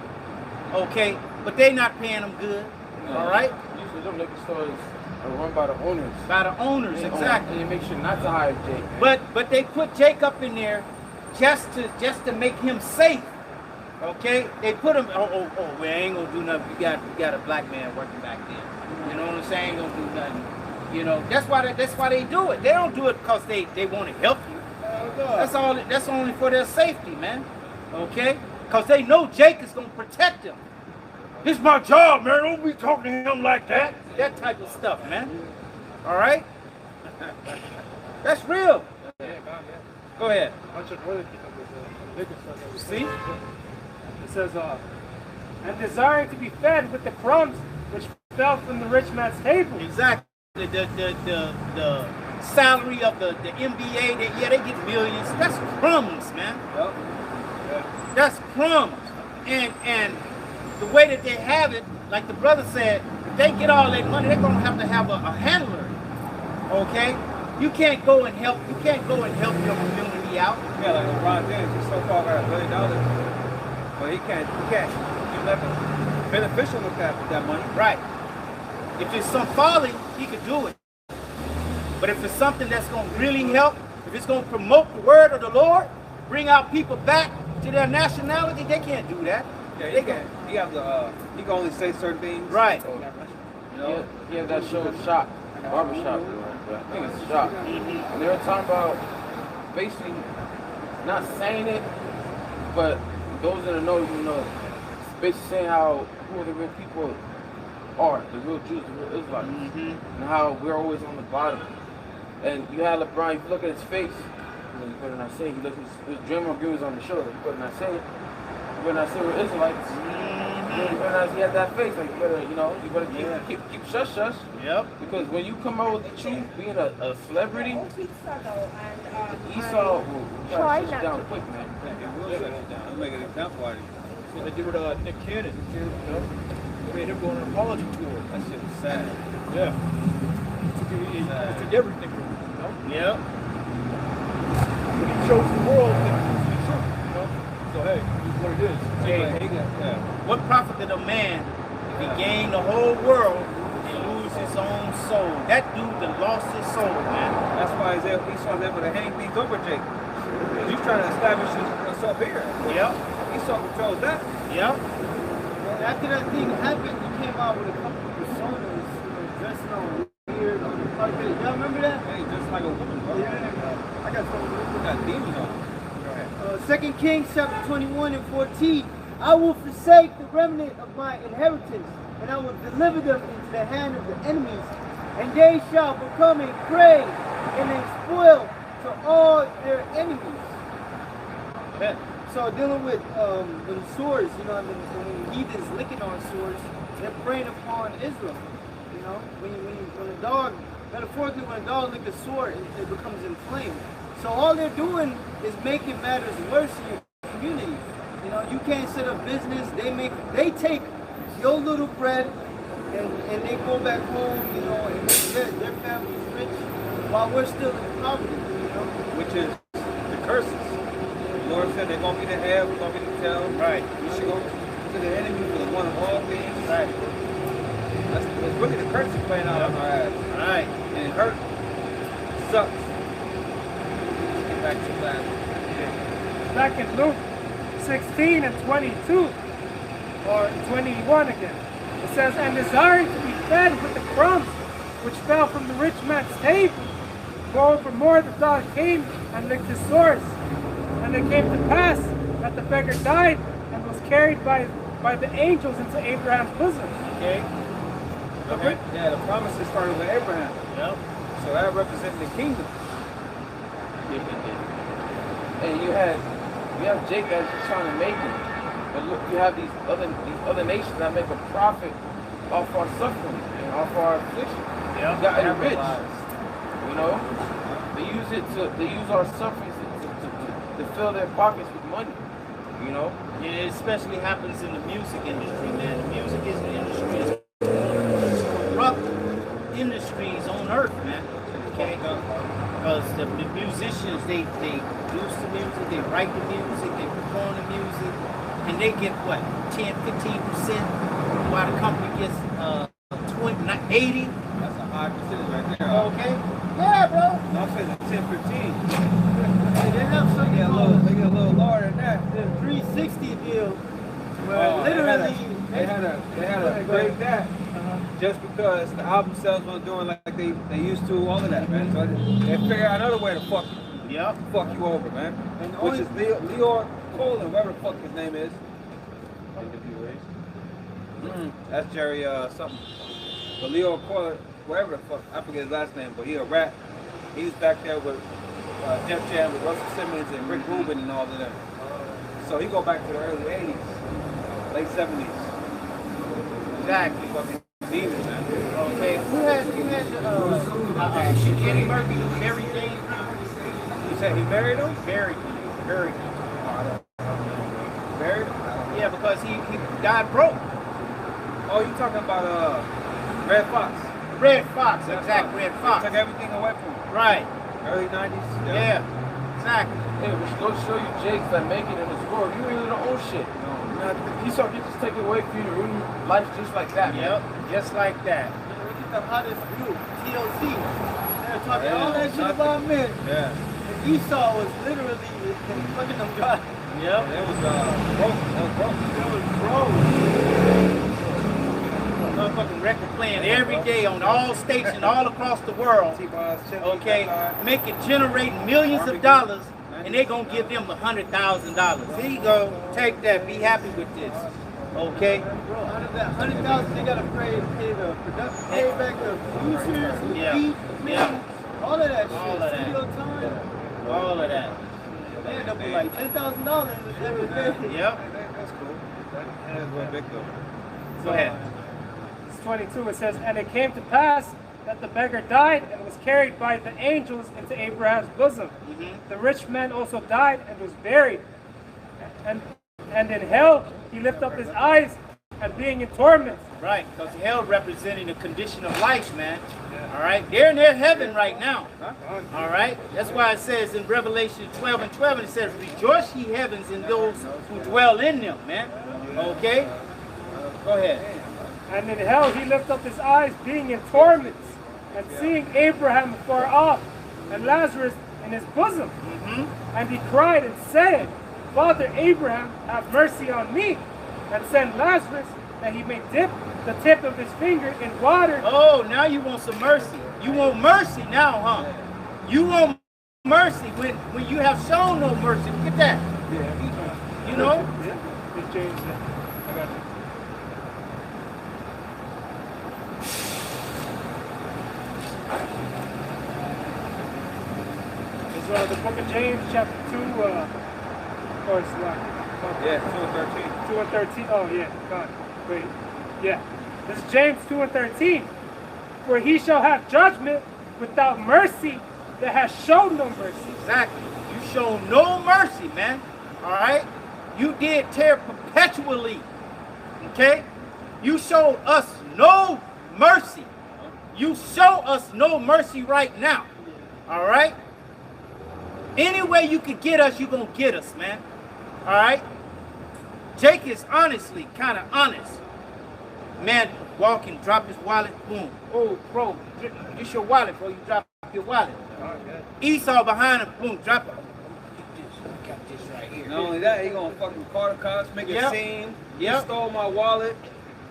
[SPEAKER 1] okay, but they not paying them good, all right?
[SPEAKER 4] Usually them liquor stores are run by the owners.
[SPEAKER 1] By the owners, exactly.
[SPEAKER 4] And they make sure not to hire Jake. Man.
[SPEAKER 1] But they put Jake up in there just to make him safe, okay? They put him. Oh, we ain't gonna do nothing. You got a black man working back there. You know what I'm saying? Ain't gonna do nothing. You know, that's why they do it. They don't do it because they want to help you. That's only for their safety, man. Okay? Because they know Jake is gonna protect them. This is my job, man. Don't be talking to him like that. That type of stuff, man. All right? That's real. Go ahead. See?
[SPEAKER 3] It says, and desiring to be fed with the crumbs which fell from the rich man's table.
[SPEAKER 1] Exactly. The salary of the NBA, they get millions. That's crumbs, man. That's crumbs. And the way that they have it, like the brother said, if they get all that money, they're gonna have to have a handler. Okay? You can't go and help your community out.
[SPEAKER 2] Yeah, like LeBron James, he so-called got $1 billion, but he can't do nothing beneficial with that money.
[SPEAKER 1] Right. If it's some folly, he could do it. But if it's something that's going to really help, if it's going to promote the word of the Lord, bring our people back to their nationality, they can't do that.
[SPEAKER 2] Yeah, he can. He can only say certain things.
[SPEAKER 1] Right.
[SPEAKER 2] You know?
[SPEAKER 4] Yeah, that show Shop, Barbershop. I think it's Shop. And they were talking about basically not saying it, but those that know, you know, basically saying who the real people are, the real Jews, the real Israelites, and how we're always on the bottom. And you had LeBron, if you look at his face, you better not say, his Draymond Green was on the show, you better not say it. You better not say we're Israelites. You better not, he had that face, like you better keep shush.
[SPEAKER 1] Yep.
[SPEAKER 4] Because when you come out with the truth, being a celebrity, Esau will try to shut you down quick, man.
[SPEAKER 2] I'll make an example out of it.
[SPEAKER 6] So they did with Nick Cannon. They made him go on an apology tour.
[SPEAKER 2] That shit was sad.
[SPEAKER 6] Yeah. He took everything from him, you know?
[SPEAKER 1] Yep.
[SPEAKER 6] But he shows the world that it's the truth, you know? So hey, this is what it is.
[SPEAKER 1] What profited a man if he gained the whole world and lose his own soul? That dude that lost his soul, man.
[SPEAKER 2] That's why Esau's able to hang things over Jacob. He's trying to establish himself here.
[SPEAKER 1] Yep.
[SPEAKER 2] Esau controls that.
[SPEAKER 1] Yep.
[SPEAKER 5] After that thing happened, he came out with a couple of personas, dressing all weird on the carpet. Y'all remember that?
[SPEAKER 2] Hey, just like a woman, bro.
[SPEAKER 5] Yeah.
[SPEAKER 2] I got some got demons on.
[SPEAKER 5] 2 Kings chapter 21 and 14. I will forsake the remnant of my inheritance, and I will deliver them into the hand of the enemies, and they shall become a prey and a spoil to all their enemies.
[SPEAKER 1] Yeah.
[SPEAKER 5] So dealing with the swords, you know, when heathens licking on swords, they're preying upon Israel. You know, when a dog, metaphorically, when a dog licks a sword, it becomes inflamed. So all they're doing is making matters worse in your community. You know, you can't set up business. They take your little bread and they go back home, you know, and make their families rich while we're still in poverty. You know,
[SPEAKER 2] Which is the curses. The Lord said they're going to be the head, we're going to be the tail.
[SPEAKER 1] Right.
[SPEAKER 2] We should go to the enemy for the one of all things.
[SPEAKER 1] Right.
[SPEAKER 2] That's really the curses playing out on our ass.
[SPEAKER 1] Right.
[SPEAKER 2] And it hurts. It sucks. Let's get back to that.
[SPEAKER 3] Back in Luke 16 and 22, or 21 again, it says, and desiring to be fed with the crumbs which fell from the rich man's table. Moreover, the dog came and licked his sores. And it came to pass that the beggar died and was carried by the angels into Abraham's bosom.
[SPEAKER 1] Okay.
[SPEAKER 2] Yeah, the promises started with Abraham.
[SPEAKER 1] Yep.
[SPEAKER 2] So that represented the kingdom.
[SPEAKER 4] And you have Jacob that's trying to make it. But look, you have these other nations that make a profit off our suffering. off our affliction.
[SPEAKER 1] Yeah.
[SPEAKER 4] We got rich. You know, they use our sufferings to fill their pockets with money. You know,
[SPEAKER 1] and it especially happens in the music industry, man. The music industry is one of the most corrupt industries on earth, man. Okay, because the musicians they produce the music, they write the music, they perform the music, and they get what 10-15%, while the company gets 80.
[SPEAKER 2] That's a high percentage right there.
[SPEAKER 1] Okay. Yeah, bro.
[SPEAKER 2] I'm saying 10-15.
[SPEAKER 5] They have
[SPEAKER 2] They
[SPEAKER 5] something
[SPEAKER 2] get a little lower than that.
[SPEAKER 5] the 360 deal, where literally
[SPEAKER 2] they had to break that just because the album sales weren't doing like they used to, all of that, man. So they figure out another way to fuck you over, man. And which is Leo Colin, whatever the fuck his name is. That's Jerry something. But Leo Colin, whatever the fuck, I forget his last name, but he a rap. He was back there with Def Jam, with Russell Simmons and Rick Rubin and all of them. So he go back to the early 80s, late 70s.
[SPEAKER 1] Exactly.
[SPEAKER 2] Fucking demons, man.
[SPEAKER 1] Okay. Who had Eddie Murphy married James?
[SPEAKER 2] You said he married him?
[SPEAKER 1] Buried.
[SPEAKER 2] Buried him?
[SPEAKER 1] Yeah, because he died broke.
[SPEAKER 2] Oh, you talking about Red Fox?
[SPEAKER 1] Red Fox, exactly. Red Fox.
[SPEAKER 2] Took everything away from him.
[SPEAKER 1] Right.
[SPEAKER 2] Early 90s?
[SPEAKER 1] Yeah. Exactly.
[SPEAKER 4] yeah, which goes to show you Jake's that make it in this world. You really don't own shit. He just take it away for you to ruin life just like that.
[SPEAKER 1] Yep.
[SPEAKER 4] Man.
[SPEAKER 1] Just like that.
[SPEAKER 5] look at the hottest group, TLC. They're talking all that shit about men.
[SPEAKER 2] Yeah.
[SPEAKER 5] And Esau was literally fucking them guys.
[SPEAKER 1] Yep.
[SPEAKER 2] It was broke.
[SPEAKER 5] It was broke.
[SPEAKER 1] Motherfucking record playing every day on all stations all across the world. Okay, make it generate millions of dollars, and they're gonna give them $100,000. Here you go, take that, be happy with this. Okay?
[SPEAKER 5] Bro, out of that 100,000, they gotta pay the production, pay back the producers, the
[SPEAKER 1] Yeah.
[SPEAKER 5] beat,
[SPEAKER 1] Yeah.
[SPEAKER 5] all of that
[SPEAKER 1] All
[SPEAKER 5] shit.
[SPEAKER 1] of that.
[SPEAKER 5] Studio time.
[SPEAKER 1] All of that.
[SPEAKER 5] They end up with like $10,000 every day.
[SPEAKER 1] Yep.
[SPEAKER 2] That's cool. That is real big though.
[SPEAKER 1] Go ahead.
[SPEAKER 3] 22, it says, and it came to pass that the beggar died and was carried by the angels into Abraham's bosom. The rich man also died and was buried. And in hell he lifted up his eyes and being in torment.
[SPEAKER 1] Right, because hell representing the condition of life, man. All right, they're in their heaven right now. All right, that's why it says in Revelation 12:12, it says, rejoice ye heavens in those who dwell in them, man. Okay? Go ahead.
[SPEAKER 3] And in hell he lifted up his eyes, being in torments, and seeing Abraham far off, and Lazarus in his bosom. And he cried and said, Father Abraham, have mercy on me, and send Lazarus, that he may dip the tip of his finger in water.
[SPEAKER 1] Oh, now you want some mercy. You want mercy now, huh? You want mercy when you have shown no mercy. Look at that. You know?
[SPEAKER 3] It's Gmsla. I got you. It's the book of James, chapter 2, or it's like,
[SPEAKER 2] Yeah, 2 and 13.
[SPEAKER 3] 2 and 13. Oh, yeah, God, great. Yeah, this is James 2 and 13. For he shall have judgment without mercy that has shown no mercy.
[SPEAKER 1] Exactly. You show no mercy, man. All right? You did tear perpetually. Okay? You showed us no mercy. You show us no mercy right now. All right? Any way you could get us, you're going to get us, man. All right? Jake is honestly kind of honest. Man, walk and drop his wallet, boom. Oh, bro, it's your wallet, bro. You drop your wallet. Esau behind him, boom, drop it. Got this right here.
[SPEAKER 2] Not only that, he gonna fucking call the cops, make a scene. He stole my wallet.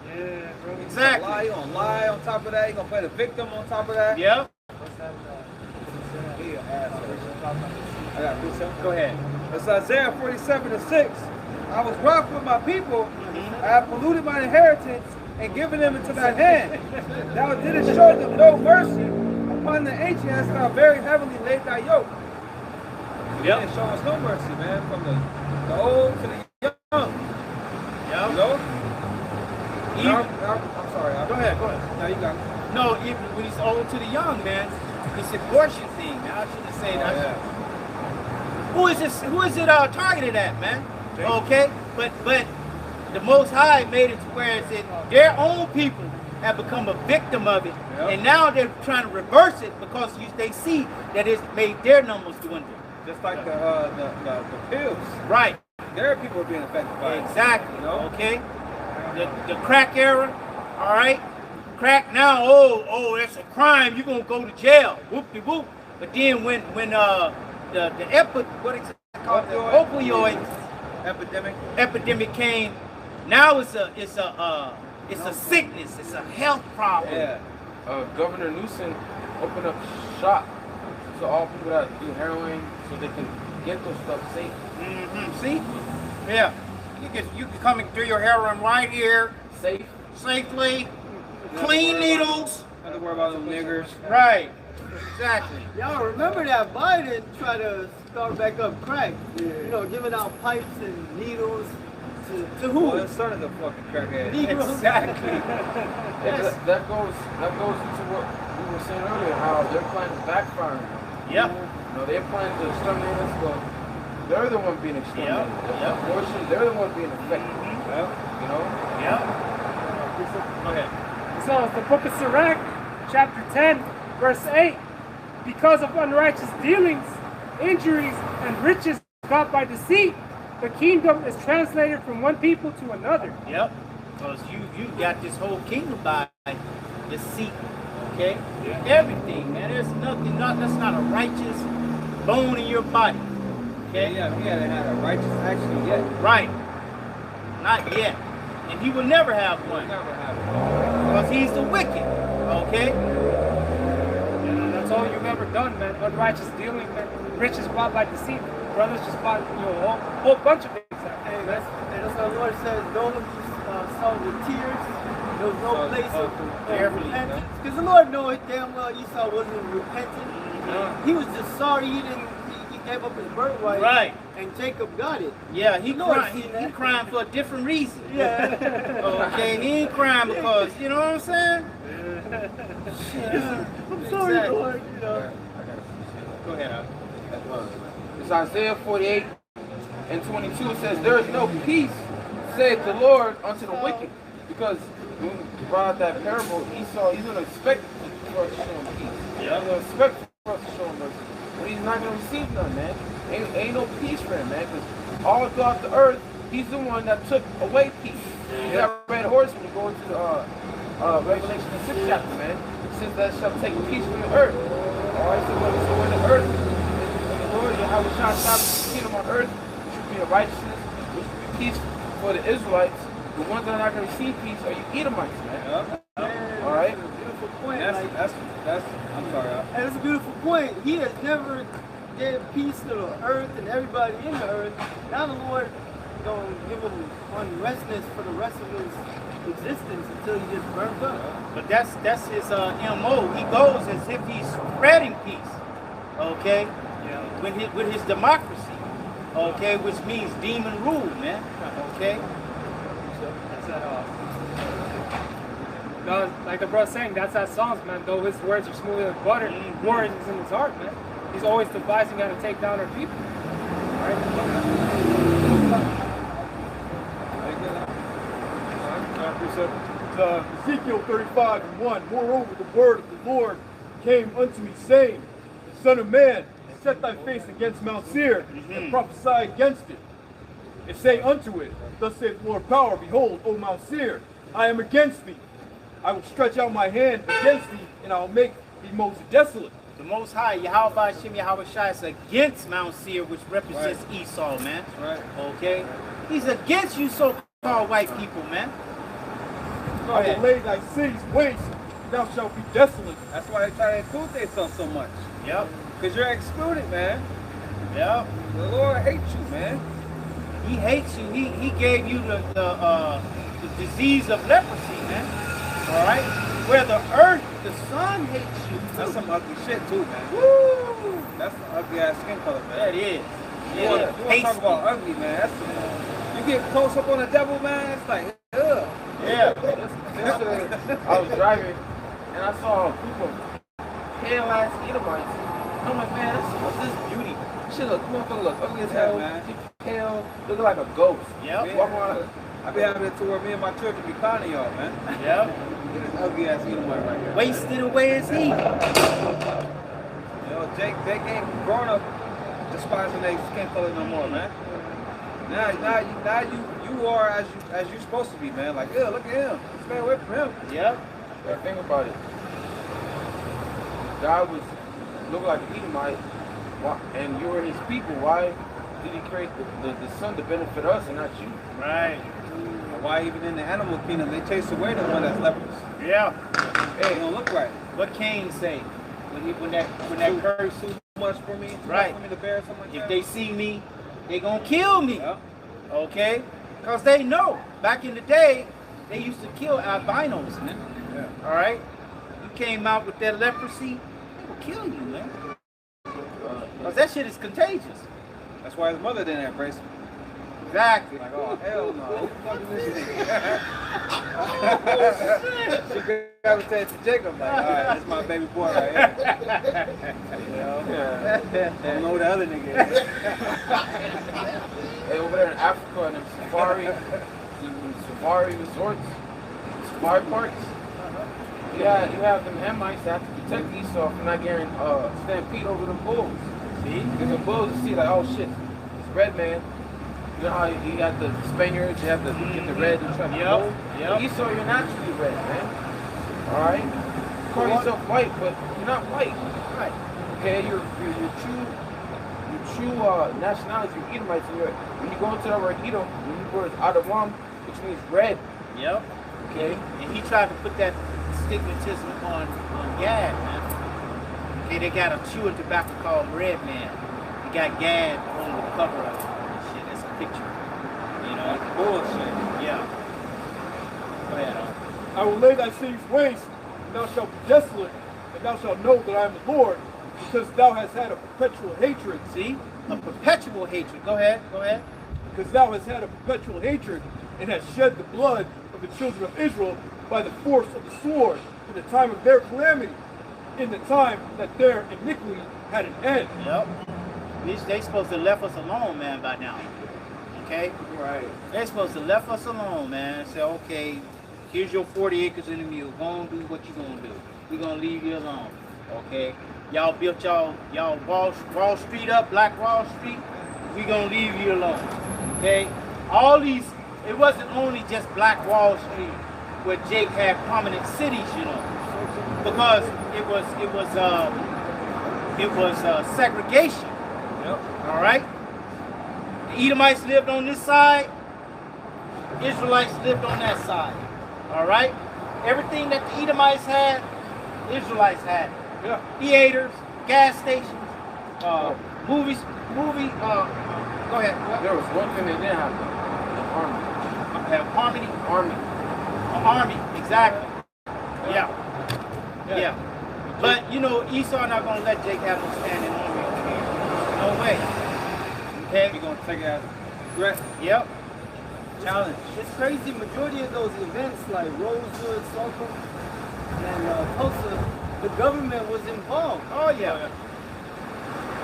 [SPEAKER 3] Yeah, bro.
[SPEAKER 1] Exactly.
[SPEAKER 2] He gonna lie on top of that. He gonna play the victim on top of that.
[SPEAKER 1] Yep.
[SPEAKER 2] He an asshole. I got this one.
[SPEAKER 1] Go ahead.
[SPEAKER 2] It's Isaiah 47:6. I was wroth with my people. I have polluted my inheritance and given them into thy hand. Thou didst show them no mercy. Upon the ancient hast thou very heavily laid thy yoke. You didn't show us no mercy, man, from the old to the young.
[SPEAKER 1] Yep.
[SPEAKER 2] You know? I'm sorry.
[SPEAKER 1] Go ahead.
[SPEAKER 2] No, you got it.
[SPEAKER 1] No, when he's old to the young, man, it's abortion thing, man. I shouldn't say that.
[SPEAKER 2] Yeah.
[SPEAKER 1] Who is this? Who is it targeted at, man? Okay, but the Most High made it to where it's that their own people have become a victim of it, and now they're trying to reverse it because they see that it's made their numbers dwindle.
[SPEAKER 2] Just like the pills.
[SPEAKER 1] Right.
[SPEAKER 2] Their people are being affected by it.
[SPEAKER 1] Exactly.
[SPEAKER 2] You know?
[SPEAKER 1] Okay. The crack era. All right. Crack now. Oh, it's a crime. You're gonna go to jail. Whoop de whoop. But then when the opioid epidemic came, now it's a sickness. It's a health problem.
[SPEAKER 2] Yeah.
[SPEAKER 4] Governor Newsom opened up shop to all people that do heroin so they can get those stuff safe.
[SPEAKER 1] See? Yeah. You can come and do your heroin right here, safely, clean needles.
[SPEAKER 2] Not to worry about those niggers.
[SPEAKER 1] Right. Exactly.
[SPEAKER 5] Y'all remember that Biden tried to start back up crack? You know, giving out pipes and needles to who?
[SPEAKER 2] Well, the son of the fucking crackhead.
[SPEAKER 5] Negroes.
[SPEAKER 1] Exactly.
[SPEAKER 4] Yes. That goes into what we were saying earlier, how their plan is backfiring.
[SPEAKER 1] Yep.
[SPEAKER 4] You know, they're planning to exterminate us, but they're the ones being exterminated.
[SPEAKER 1] Yep.
[SPEAKER 4] Abortion, they're the ones being affected. You know?
[SPEAKER 1] Yep. Go ahead.
[SPEAKER 3] So it's the book of Sirach, chapter 10, verse 8. Because of unrighteous dealings, injuries, and riches got by deceit, the kingdom is translated from one people to another.
[SPEAKER 1] Yep. Because you got this whole kingdom by deceit. Okay? Everything, man. There's nothing, that's not a righteous bone in your body. Okay?
[SPEAKER 2] Yeah, he hasn't had a righteous action yet.
[SPEAKER 1] Right. Not yet. And he will never have one.
[SPEAKER 2] Never have it.
[SPEAKER 1] Because he's the wicked. Okay?
[SPEAKER 3] And that's all you've ever done, man. Unrighteous dealing, man. Riches bought by deceit. Brothers just bought a whole bunch of things.
[SPEAKER 5] Hey, that's what the Lord says. Those who saw with tears, there was no place of repentance. Because the Lord knew it damn well Esau wasn't repentant. He was just sorry he gave up his birthright.
[SPEAKER 1] Right.
[SPEAKER 5] And Jacob got it.
[SPEAKER 1] Yeah, he crying for a different reason.
[SPEAKER 5] Yeah.
[SPEAKER 1] Okay, he ain't crying because, you know what I'm saying?
[SPEAKER 5] I'm sorry,
[SPEAKER 1] Exactly.
[SPEAKER 5] Lord. You know.
[SPEAKER 1] Go ahead.
[SPEAKER 4] It's Isaiah 48 and 22. It says, there is no peace, saith the Lord, unto the wicked. Because when we brought out that parable, Esau, he's going to expect for us to show him peace. He's going to expect for us to show him mercy. But he's not going to receive none, man. Ain't no peace for him, man. Because all throughout the earth, he's the one that took away peace. He's that red horse when you go into the Revelation, the 6th chapter, man. It says that shall take peace from the earth. All right, so when the earth, when the Lord, Yahweh shall establish the kingdom on earth, which will be a righteousness, which will be peace for the Israelites. The ones that are not going to receive peace are you Edomites, man. All right?
[SPEAKER 5] That's a beautiful point.
[SPEAKER 2] That's I'm sorry.
[SPEAKER 5] And it's a beautiful point. He has never gave peace to the earth and everybody in the earth. Now the Lord gonna give him unrestness for the rest of his existence until he gets burnt up.
[SPEAKER 1] But that's his MO. He goes as if he's spreading peace. Okay? With his democracy. Okay, which means demon rule, man. Okay?
[SPEAKER 3] No, like the brother's saying, that's that Psalms, man. Though his words are smoother than butter, war is in his heart, man. He's always devising how to take down our people. Right?
[SPEAKER 6] Ezekiel 35:1. Moreover, the word of the Lord came unto me, saying, Son of man, set thy face against Mount Seir, and prophesy against it. And say unto it, Thus saith the Lord power, Behold, O Mount Seir, I am against thee. I will stretch out my hand against thee, and I will make thee most desolate.
[SPEAKER 1] The Most High, Yahweh Shem Yahweh Shai, is against Mount Seir, which represents Esau, man.
[SPEAKER 2] Right.
[SPEAKER 1] Okay? He's against you so-called white people, man. Go
[SPEAKER 6] I
[SPEAKER 1] ahead.
[SPEAKER 6] will lay thy cities waste, thou shalt be desolate.
[SPEAKER 2] That's why they try to include themselves so much.
[SPEAKER 1] Yep.
[SPEAKER 2] Because you're excluded, man.
[SPEAKER 1] Yep.
[SPEAKER 2] The Lord hates you, man.
[SPEAKER 1] He hates you. He gave you the disease of leprosy, man. All right? Where the earth, the sun hates you.
[SPEAKER 2] That's some ugly shit, too, man.
[SPEAKER 1] Woo!
[SPEAKER 2] That's some ugly ass skin color, man.
[SPEAKER 1] That is.
[SPEAKER 2] You want to talk about ugly, man. That's you get close up on the devil, man. It's like, ugh.
[SPEAKER 1] Yeah.
[SPEAKER 4] This yesterday I was driving and I saw a group of pale ass Edomites. I'm like, man, what's this beauty? Shit, look, motherfucker, look ugly as hell,
[SPEAKER 2] man.
[SPEAKER 4] Pale, looking like a ghost.
[SPEAKER 1] Yep.
[SPEAKER 4] Walking around.
[SPEAKER 2] I be having it to where me and my children be kind of y'all, man.
[SPEAKER 1] Yep.
[SPEAKER 2] Get this ugly ass Edomite right here.
[SPEAKER 1] Wasted away as he.
[SPEAKER 2] You know, Jake ain't grown up despising their skin color no more, man. Now you are as you supposed to be, man. Like, yeah, look at him. Stay away from him.
[SPEAKER 1] Yep.
[SPEAKER 4] But think about it. God was looking like an Edomite, and you were his people. Why did he create the son to benefit us and not you?
[SPEAKER 1] Right.
[SPEAKER 2] And why even in the animal kingdom they chase away the one that's leprous?
[SPEAKER 1] Yeah.
[SPEAKER 2] Hey, it don't look right.
[SPEAKER 1] What Cain say when that curse?
[SPEAKER 2] Too much for me. Too
[SPEAKER 1] Right.
[SPEAKER 2] much for me to bear, something like
[SPEAKER 1] If
[SPEAKER 2] that.
[SPEAKER 1] they see me, they gonna kill me.
[SPEAKER 2] Yep.
[SPEAKER 1] Okay? Because they know. Back in the day, they used to kill albinos, man.
[SPEAKER 2] Yeah.
[SPEAKER 1] All right? You came out with that leprosy, they will kill you, man. Because that shit is contagious.
[SPEAKER 2] That's why his mother didn't embrace him.
[SPEAKER 1] Exactly.
[SPEAKER 2] Like, oh, hell no. Who the fuck is this nigga? She gravitated to Jacob, like, all right, this is my baby boy right here. You know? I don't know who the other nigga is.
[SPEAKER 4] Hey, over there in Africa, in them safari resorts, safari parks, you have them Hamites that have to protect Esau from not getting stampede over the bulls. See? Because the bulls see like, oh shit, it's red man. You know how you got the Spaniards, you have to get the red and try to bull?
[SPEAKER 1] Yep.
[SPEAKER 4] Esau, you're naturally red, man. Alright? You call yourself white, but you're not white.
[SPEAKER 1] Right.
[SPEAKER 4] Okay, your true nationality, you're Edomites. When you go into the word Edom, when you go to Adamam, which means red.
[SPEAKER 1] Yep.
[SPEAKER 4] Okay?
[SPEAKER 1] And he tried to put that stigmatism on Gad, man. Okay, they got a chewing tobacco called Red Man. He got Gad on the cover of it. Shit, that's a picture. You know?
[SPEAKER 2] That's bullshit.
[SPEAKER 1] Yeah. Go ahead,
[SPEAKER 6] I will lay thy cities waste, and thou shalt be desolate, and thou shalt know that I am the Lord, because thou hast had a perpetual hatred.
[SPEAKER 1] See? A perpetual hatred. Go ahead.
[SPEAKER 6] Because thou hast had a perpetual hatred, and hast shed the blood of the children of Israel by the force of the sword in the time of their calamity, in the time that their iniquity had an end.
[SPEAKER 1] Yep. They supposed to left us alone, man, by now. Okay?
[SPEAKER 2] Right.
[SPEAKER 1] They supposed to left us alone, man. Say, okay, here's your 40 acres in the mule. Go on, do what you gonna do. We gonna leave you alone. Okay? Y'all built y'all Wall Street up, Black Wall Street. We gonna leave you alone. Okay? All these, it wasn't only just Black Wall Street where Jake had prominent cities, you know, because it was segregation.
[SPEAKER 2] Yep.
[SPEAKER 1] All right. The Edomites lived on this side. Israelites lived on that side. All right. Everything that the Edomites had, Israelites had.
[SPEAKER 6] Yeah.
[SPEAKER 1] Theaters, gas stations, movies. Go ahead.
[SPEAKER 4] There was one thing they didn't have,
[SPEAKER 1] Harmony.
[SPEAKER 4] army.
[SPEAKER 1] Army. Exactly. Yeah. But you know, Esau not gonna let Jake have no standing army over here. No way. Okay.
[SPEAKER 2] We're going to take it as a threat.
[SPEAKER 1] Yep.
[SPEAKER 2] Challenge.
[SPEAKER 5] It's crazy. Majority of those events like Rosewood, Salcombe, and Tulsa, the government was involved.
[SPEAKER 1] Oh yeah.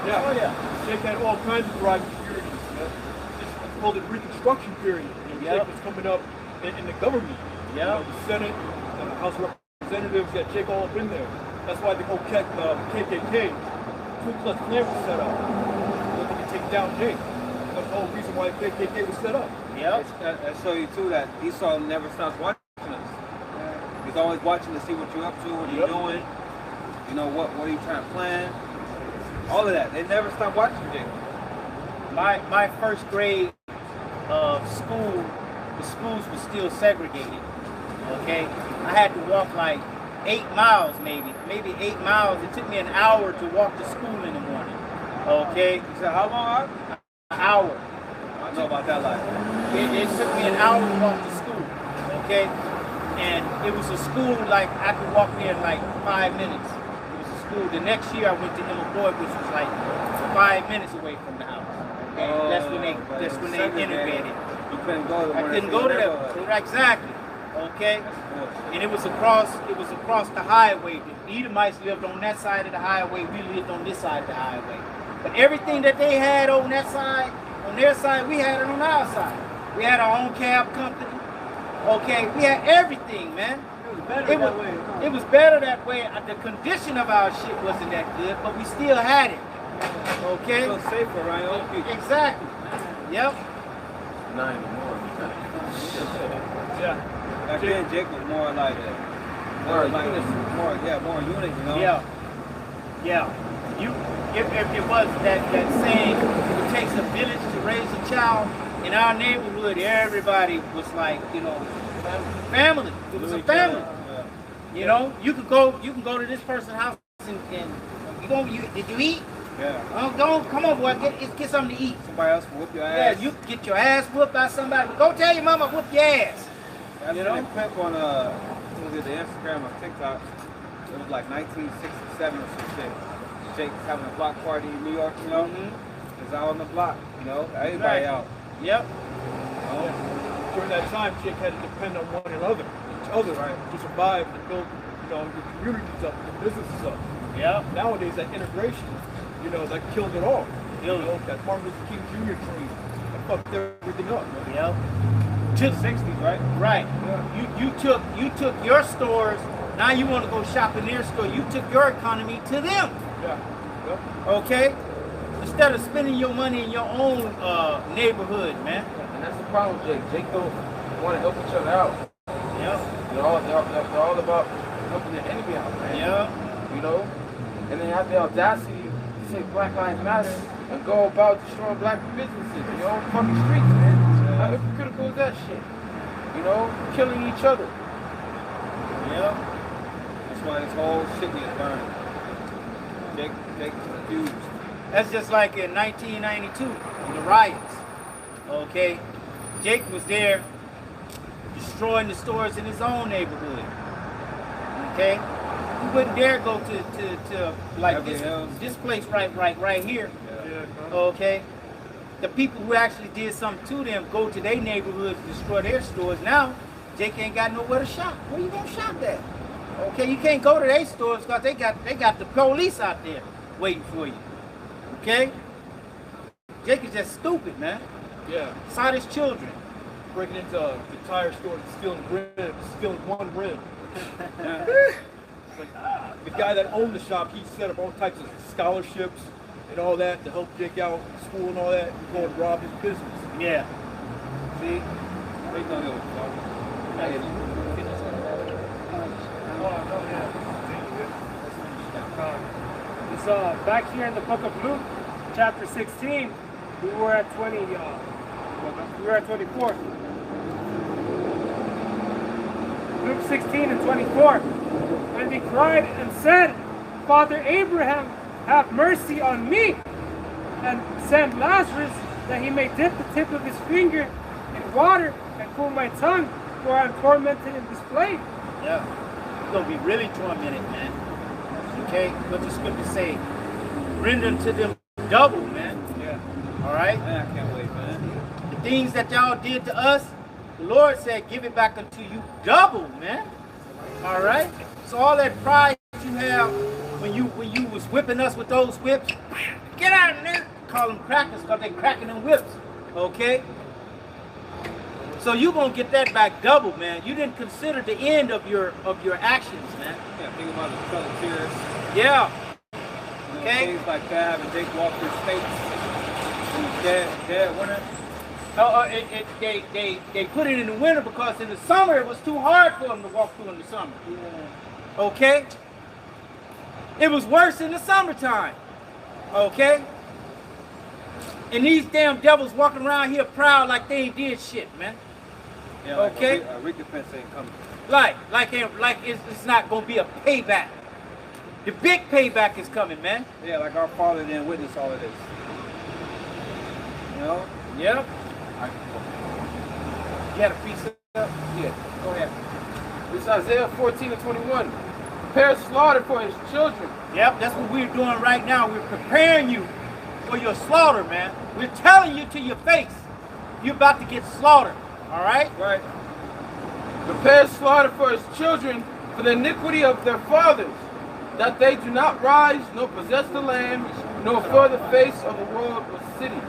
[SPEAKER 6] Yeah.
[SPEAKER 1] Oh yeah.
[SPEAKER 6] Jake had all kinds of thriving communities. It's called the Reconstruction period.
[SPEAKER 1] Yep.
[SPEAKER 6] Jake was coming up in the government.
[SPEAKER 1] Yep.
[SPEAKER 6] You know, the Senate, the House of Representatives got Jake all up in there. That's why the whole KKK, Ku Klux Klan was set up. Looking to take down Jake. That's the whole reason why the KKK was set up.
[SPEAKER 1] Yep.
[SPEAKER 2] That show you too that Esau never stops watching us. He's always watching to see what you're up to, what you're doing. You know what are you trying to plan? All of that. They never stop watching Jake.
[SPEAKER 1] My first grade of school, the schools were still segregated. Okay, I had to walk like 8 miles, maybe 8 miles. It took me an hour to walk to school in the morning. Okay,
[SPEAKER 2] You said how long?
[SPEAKER 1] an hour.
[SPEAKER 2] I know about that life.
[SPEAKER 1] It took me an hour to walk to school. Okay, and it was a school like I could walk there in like 5 minutes. It was a school. The next year I went to Illinois, which was like 5 minutes away from the house. Okay, that's when they integrated.
[SPEAKER 2] You couldn't go to
[SPEAKER 1] I couldn't go to that. Exactly. Okay? And it was across the highway. The Edomites lived on that side of the highway. We lived on this side of the highway. But everything that they had on that side, on their side, we had it on our side. We had our own cab company. Okay, we had everything, man. It was better that way. The condition of our shit wasn't that good, but we still had it. Okay?
[SPEAKER 2] It was safer, right?
[SPEAKER 1] Exactly. Yep.
[SPEAKER 4] 9 in the morning.
[SPEAKER 2] Yeah. Back then, Jake was more like more unit, you know?
[SPEAKER 1] Yeah. Yeah. If it was that saying, it takes a village to raise a child, in our neighborhood, everybody was like, you know, family. It was a family. You know, you can go to this person's house and did you eat?
[SPEAKER 2] Yeah.
[SPEAKER 1] Don't come on, boy. Get something to eat.
[SPEAKER 2] Somebody else will whoop your ass.
[SPEAKER 1] Yeah, you get your ass whooped by somebody. Go tell your mama whoop your ass.
[SPEAKER 2] You know, clip on the Instagram or TikTok. It was like 1967 or some shit. Jake's having a block party in New York, you know. It's out on the block, you know. Everybody out.
[SPEAKER 1] Yep.
[SPEAKER 6] During that time, Jake had to depend on one another, each other, right, to survive, to build, you know, the communities up, the businesses up.
[SPEAKER 1] Yep.
[SPEAKER 6] Nowadays, that integration, you know, that killed it all.
[SPEAKER 1] Killed it.
[SPEAKER 6] That Martin Luther King Jr. train, that fucked everything up. Man.
[SPEAKER 1] Yep.
[SPEAKER 2] To the 60s, right?
[SPEAKER 1] Right.
[SPEAKER 6] Yeah.
[SPEAKER 1] You took your stores. Now you want to go shop in their store. You took your economy to them.
[SPEAKER 6] Yeah. Yep.
[SPEAKER 1] Okay. Instead of spending your money in your own neighborhood, man.
[SPEAKER 4] And that's the problem, Jake. Jake don't want to help each other out.
[SPEAKER 1] Yep.
[SPEAKER 4] They're all about helping the enemy out, man.
[SPEAKER 1] Yep.
[SPEAKER 4] You know? And they have the audacity to say Black Lives Matter and go about destroying black businesses in your own fucking streets, man. How hypocritical is that shit? You know? Killing each other.
[SPEAKER 1] Yep.
[SPEAKER 2] That's why this whole shit gets burned. Jake is confused.
[SPEAKER 1] That's just like in 1992, in the riots. Okay? Jake was there destroying the stores in his own neighborhood. Okay? He wouldn't dare go to like this place right here.
[SPEAKER 6] Yeah.
[SPEAKER 1] Okay? The people who actually did something to them go to their neighborhoods to destroy their stores. Now, Jake ain't got nowhere to shop. Where you gonna shop at? Okay, you can't go to their stores because they got the police out there waiting for you. Okay? Jake is just stupid, man.
[SPEAKER 6] Yeah.
[SPEAKER 1] Saw his children.
[SPEAKER 6] Breaking into the tire store and stealing one rim. Like, the guy that owned the shop, he set up all types of scholarships and all that to help Jake out in school and all that, and go and rob his business.
[SPEAKER 1] Yeah. See?
[SPEAKER 3] It's back here in the book of Luke, chapter 16. We were at 20. We were at 24. Luke 16 and 24. And he cried and said, Father Abraham, have mercy on me, and send Lazarus that he may dip the tip of his finger in water and cool my tongue, for I am tormented in this flame.
[SPEAKER 1] Yeah. You're going to be really tormented, man. Okay? What the scripture say? Render to them double, man.
[SPEAKER 2] Yeah.
[SPEAKER 1] All right?
[SPEAKER 2] Man, I can't wait, man.
[SPEAKER 1] The things that y'all did to us, the Lord said, give it back unto you double, man. All right? So all that pride you have when you was whipping us with those whips, get out of there. Call them crackers because they cracking them whips. Okay? So you gonna get that back double, man. You didn't consider the end of your actions, man.
[SPEAKER 2] Yeah, think about the color tears.
[SPEAKER 1] Yeah.
[SPEAKER 2] You know,
[SPEAKER 1] Okay.
[SPEAKER 2] things like that, having Jake walk through states. Dead winter.
[SPEAKER 1] They put it in the winter because in the summer it was too hard for them to walk through in the summer.
[SPEAKER 2] Yeah.
[SPEAKER 1] Okay? It was worse in the summertime. Okay? And these damn devils walking around here proud like they ain't did shit, man.
[SPEAKER 2] Yeah, like
[SPEAKER 1] Okay.
[SPEAKER 2] A recompense ain't coming.
[SPEAKER 1] Like it's not gonna be a payback. The big payback is coming, man.
[SPEAKER 2] Yeah, like our father didn't witness all of this. You know?
[SPEAKER 1] Yep. You had a piece up?
[SPEAKER 4] Yeah.
[SPEAKER 1] Go ahead.
[SPEAKER 4] This is Isaiah 14 and 21. Prepare slaughter for his children.
[SPEAKER 1] Yep, that's what we're doing right now. We're preparing you for your slaughter, man. We're telling you to your face, you're about to get slaughtered. All right?
[SPEAKER 2] Right.
[SPEAKER 4] prepares slaughter for his children for the iniquity of their fathers, that they do not rise nor possess the land, nor fill the face of the world with cities.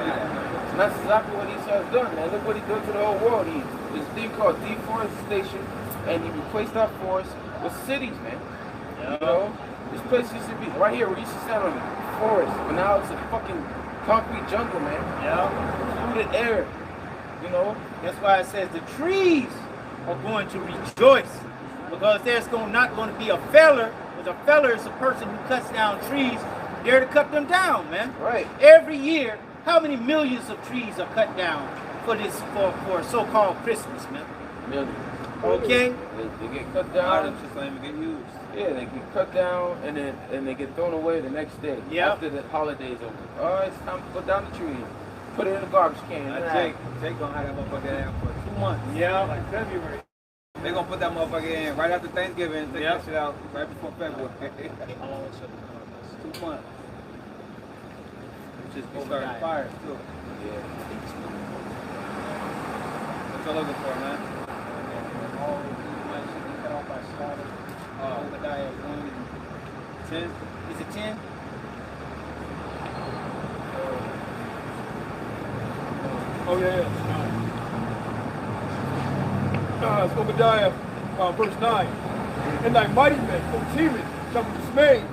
[SPEAKER 4] And that's exactly what Esau has done, man. Look what he did to the whole world. This thing called deforestation, and he replaced that forest with cities, man. You know, this place used to be right here. We used to stand on the forest, but now it's a fucking concrete jungle, man. Polluted air. You know,
[SPEAKER 1] that's why it says the trees are going to rejoice, because there's not going to be a feller. Because a feller is a person who cuts down trees. They're to cut them down, man.
[SPEAKER 4] Right.
[SPEAKER 1] Every year, how many millions of trees are cut down for this for so-called Christmas, man?
[SPEAKER 4] Millions.
[SPEAKER 1] Okay.
[SPEAKER 4] They get cut down.
[SPEAKER 2] Just don't even get used.
[SPEAKER 4] Yeah, they get cut down and they get thrown away the next day. After the holiday's over. Oh, it's time to put down the tree. Put it in the garbage can.
[SPEAKER 2] Jake gonna have that motherfucker in for 2 months.
[SPEAKER 1] Yeah.
[SPEAKER 3] Like February.
[SPEAKER 2] They gonna put that motherfucker in right after Thanksgiving and take that shit out right before February. 2 months. Just be starting fires too.
[SPEAKER 4] Yeah.
[SPEAKER 2] What you looking for, man?
[SPEAKER 5] All my shit be cut off by slaughter. Obadiah 1 and
[SPEAKER 1] 10. Is it 10?
[SPEAKER 6] Oh, yeah. It's Obadiah, verse 9. And thy mighty men, O Timon, shall be dismayed,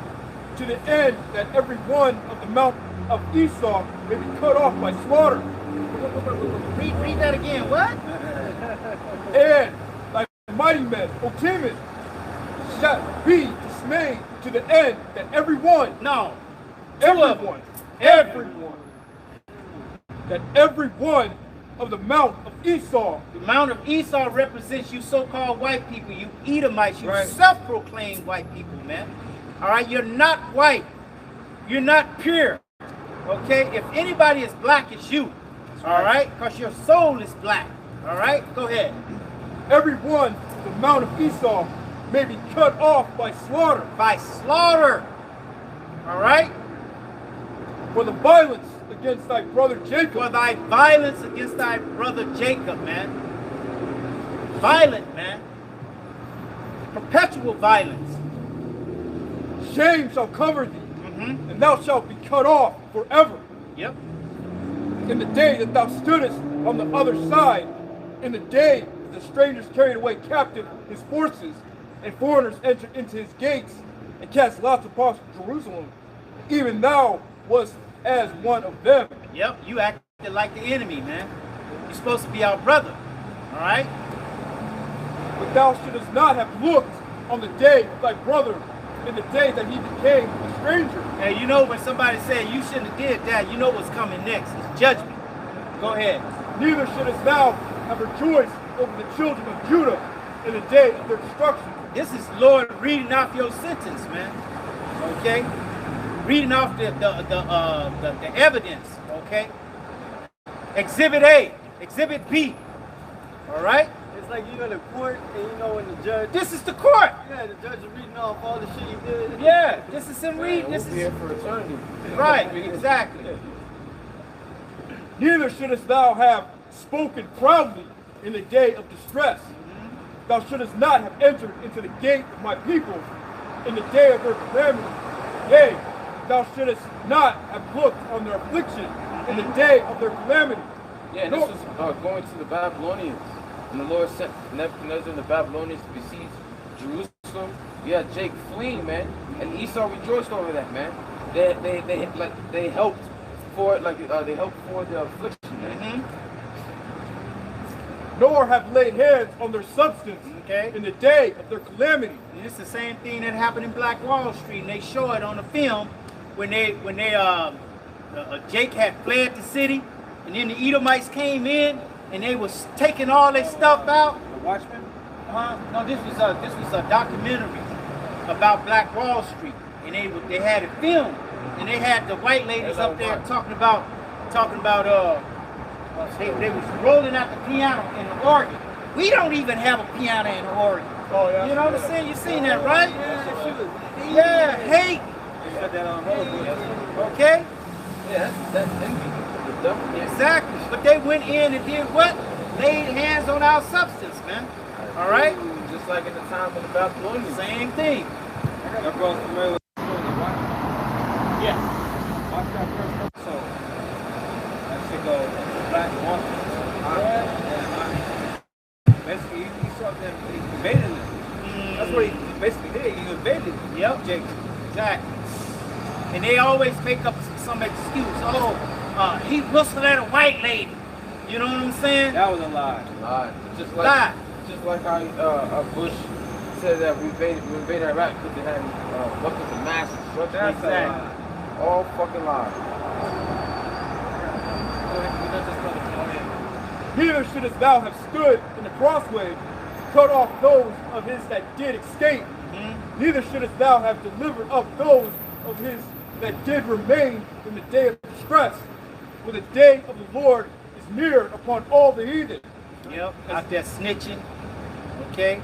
[SPEAKER 6] to the end that every one of the mount of Esau may be cut off by slaughter.
[SPEAKER 1] Read that again. What?
[SPEAKER 6] And thy mighty men, O Timon, shall be dismayed, to the end that everyone,
[SPEAKER 1] No.
[SPEAKER 6] everyone, that every one of the mount of Esau.
[SPEAKER 1] The mount of Esau represents you so-called white people, you Edomites, you
[SPEAKER 6] Right.
[SPEAKER 1] self-proclaimed white people, man. All right, you're not white. You're not pure. Okay, if anybody is black, it's you. All right, because your soul is black. All right, go ahead.
[SPEAKER 6] Every one of the mount of Esau may be cut off by slaughter.
[SPEAKER 1] By slaughter. All right,
[SPEAKER 6] For the violence against thy brother Jacob.
[SPEAKER 1] for thy violence against thy brother Jacob, man. Violent, man. Perpetual violence.
[SPEAKER 6] Shame shall cover thee,
[SPEAKER 1] Mm-hmm.
[SPEAKER 6] and thou shalt be cut off forever.
[SPEAKER 1] Yep.
[SPEAKER 6] In the day that thou stoodest on the other side, in the day that the strangers carried away captive his forces, and foreigners entered into his gates, and cast lots upon Jerusalem, even thou wast as one of them.
[SPEAKER 1] Yep, you acted like the enemy, man. You're supposed to be our brother. All right?
[SPEAKER 6] But thou shouldest not have looked on the day of thy brother, in the day that he became a stranger.
[SPEAKER 1] Hey, you know when somebody said you shouldn't have did that, you know what's coming next. It's judgment. Go ahead.
[SPEAKER 6] Neither shouldest thou have rejoiced over the children of Judah in the day of their destruction.
[SPEAKER 1] This is Lord reading off your sentence, man. Okay? Reading off the evidence, okay? Exhibit A, Exhibit B. All right?
[SPEAKER 5] It's like you in a court and you know when the judge,
[SPEAKER 1] This is the court.
[SPEAKER 5] yeah, the judge is reading off all the shit you did.
[SPEAKER 1] Yeah, this is him reading.
[SPEAKER 4] We'll
[SPEAKER 1] This
[SPEAKER 4] be here
[SPEAKER 1] is
[SPEAKER 4] for eternity.
[SPEAKER 1] right, exactly.
[SPEAKER 6] Neither shouldest thou have spoken proudly in the day of distress. Thou shouldest not have entered into the gate of my people in the day of their calamity. Yea, thou shouldest not have looked on their affliction in the day of their calamity.
[SPEAKER 4] Yeah, and this was going to the Babylonians. And the Lord sent Nebuchadnezzar and the Babylonians to besiege Jerusalem. You had Jake fleeing, man. And Esau rejoiced over that, man. They helped for it, they helped for the affliction, man.
[SPEAKER 6] Nor have laid hands on their substance
[SPEAKER 1] Okay.
[SPEAKER 6] in the day of their calamity.
[SPEAKER 1] And it's the same thing that happened in Black Wall Street, and they show it on the film when Jake had fled the city, and then the Edomites came in and they was taking all their stuff out.
[SPEAKER 2] The Watchmen?
[SPEAKER 1] No, this was a documentary about Black Wall Street, and they had it filmed, and they had the white ladies up there talking about they was rolling out the piano and the organ. We don't even have a piano and an organ.
[SPEAKER 6] Oh, yeah.
[SPEAKER 1] You know what I'm saying? You seen that, right?
[SPEAKER 5] Yeah, she was
[SPEAKER 1] Yeah, hate.
[SPEAKER 2] They got that on hold.
[SPEAKER 1] Okay?
[SPEAKER 4] Yeah, that's envy. The dumb, yeah.
[SPEAKER 1] Exactly. But they went in and did what? Laid hands on our substance, man. All right?
[SPEAKER 4] Just like in the time of the Babylonians.
[SPEAKER 1] Same thing.
[SPEAKER 2] That bro's familiar with the watch.
[SPEAKER 1] Yeah.
[SPEAKER 2] Watch that first episode. That shit goes back and forth. Basically, he saw them, he invaded them. That's what he basically did. He invaded them.
[SPEAKER 1] Yep.
[SPEAKER 2] Jake.
[SPEAKER 1] Exactly. And they always make up some excuse. Oh, he whistled at a white lady. You know what I'm saying?
[SPEAKER 2] That was a lie.
[SPEAKER 4] Lie. Just
[SPEAKER 1] Lie.
[SPEAKER 4] like how Bush said that we invaded Iraq because they had weapons of mass destruction.
[SPEAKER 2] That's a lie.
[SPEAKER 4] All fucking lies.
[SPEAKER 6] Neither shouldest thou have stood in the crossway to cut off those of his that did escape. Neither shouldest thou have delivered up those of his that did remain in the day of distress. For the day of the Lord is near upon all the heathen.
[SPEAKER 1] Yep. Out there snitching. Okay.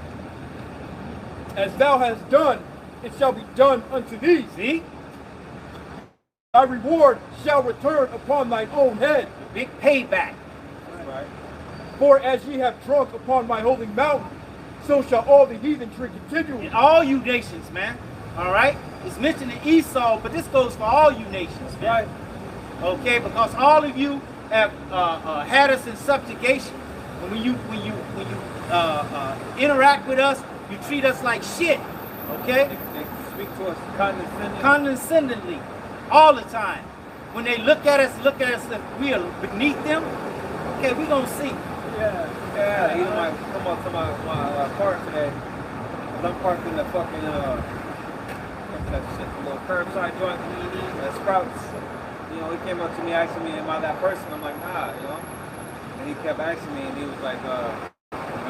[SPEAKER 6] As thou hast done, it shall be done unto thee.
[SPEAKER 1] See?
[SPEAKER 6] Thy reward shall return upon thine own head.
[SPEAKER 1] Big payback.
[SPEAKER 2] Right.
[SPEAKER 6] For as ye have drunk upon my holy mountain, so shall all the heathen drink continually.
[SPEAKER 1] And all you nations, man. All right? It's mentioned in Esau, but this goes for all you nations, man.
[SPEAKER 6] Right.
[SPEAKER 1] Okay? Because all of you have had us in subjugation. And when you interact with us, you treat us like shit. Okay?
[SPEAKER 2] They speak to us condescendingly.
[SPEAKER 1] Condescendingly. All the time. When they look at us as we are beneath them. Okay, we're going to see.
[SPEAKER 2] Yeah, he might come up to my park today. I'm parked in the fucking, what's that shit, the little curbside joint, that Sprouts. You know, he came up to me asking me, am I that person? I'm like, nah, you know. And he kept asking me, and he was like, are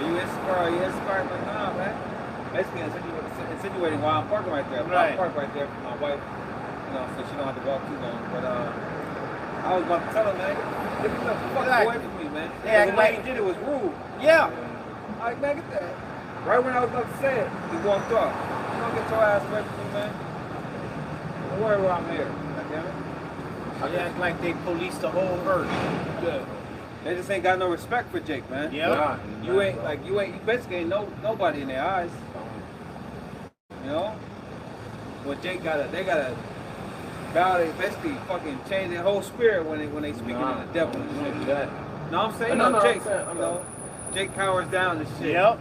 [SPEAKER 2] you Instacart? Are you Instacart? I'm like, nah, man. Basically insinuating while I'm parking right there.
[SPEAKER 1] Right.
[SPEAKER 2] I'm parked right there for my wife, you know, so she don't have to walk too long. But I was about to tell him, man, get the fuck away from me, man.
[SPEAKER 1] Yeah,
[SPEAKER 2] the way he did it was rude.
[SPEAKER 1] Yeah.
[SPEAKER 2] Like, man, get that. Right when I was about to say it, he walked off. You don't get your ass away from me, man. Don't worry why I'm here. God damn it.
[SPEAKER 1] They act like they police the whole earth.
[SPEAKER 6] Yeah.
[SPEAKER 2] They just ain't got no respect for Jake, man.
[SPEAKER 1] Yeah.
[SPEAKER 2] You basically ain't nobody in their eyes. You know? Well, they gotta bow, they basically fucking change their whole spirit when they speaking to the devil and shit. No, I'm saying, Jake, you know, Jake cowers down and shit.
[SPEAKER 1] Yep.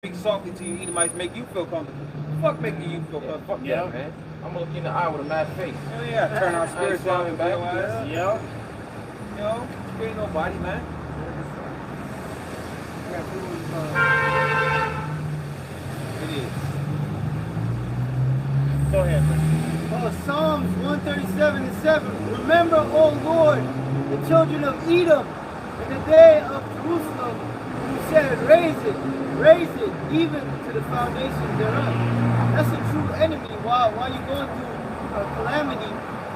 [SPEAKER 2] Speak softly to you, Edomites make you feel comfortable. Fuck making you feel comfortable. Fuck
[SPEAKER 1] Yeah.
[SPEAKER 2] that, man.
[SPEAKER 4] I'm gonna look you in the eye with a mad face.
[SPEAKER 2] Hell yeah, turn our spirits down and back.
[SPEAKER 1] Yep.
[SPEAKER 2] You know, you ain't nobody, man. It is.
[SPEAKER 1] Go ahead, man.
[SPEAKER 5] Psalms 137:7. Remember, O Lord, the children of Edom in the day of Jerusalem, who said, raise it, even to the foundation thereof. That's a true enemy. While you're going through a calamity,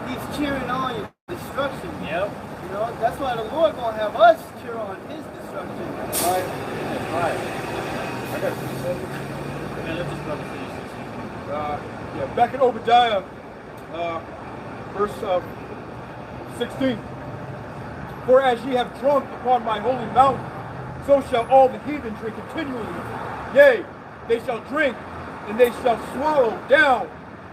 [SPEAKER 5] he's cheering on your destruction.
[SPEAKER 1] Yep.
[SPEAKER 5] You know, that's why the Lord gonna have us cheer on his destruction.
[SPEAKER 4] All right. I got you.
[SPEAKER 1] Man, let this brother finish this.
[SPEAKER 6] Back in Obadiah, verse 16. For as ye have drunk upon my holy mountain, so shall all the heathen drink continually. Yea, they shall drink, and they shall swallow down,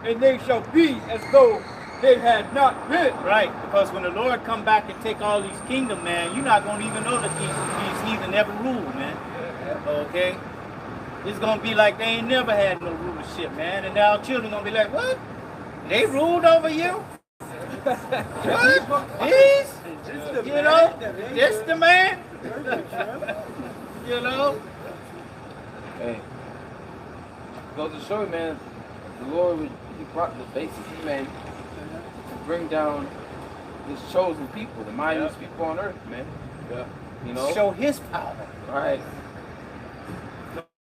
[SPEAKER 6] and they shall be as though they had not been.
[SPEAKER 1] Right, because when the Lord come back and take all these kingdom, man, you're not going to even know that these heathen ever ruled, man. Okay? It's going to be like they ain't never had no rulership, man. And now children going to be like, what? They ruled over you? What? These? You know? This the man? You know?
[SPEAKER 4] Hey, goes to show you, man, the Lord, he brought the basis, man, to bring down his chosen people, the mightiest people on earth, man.
[SPEAKER 6] Yeah.
[SPEAKER 4] You know?
[SPEAKER 1] Show his power.
[SPEAKER 4] Right.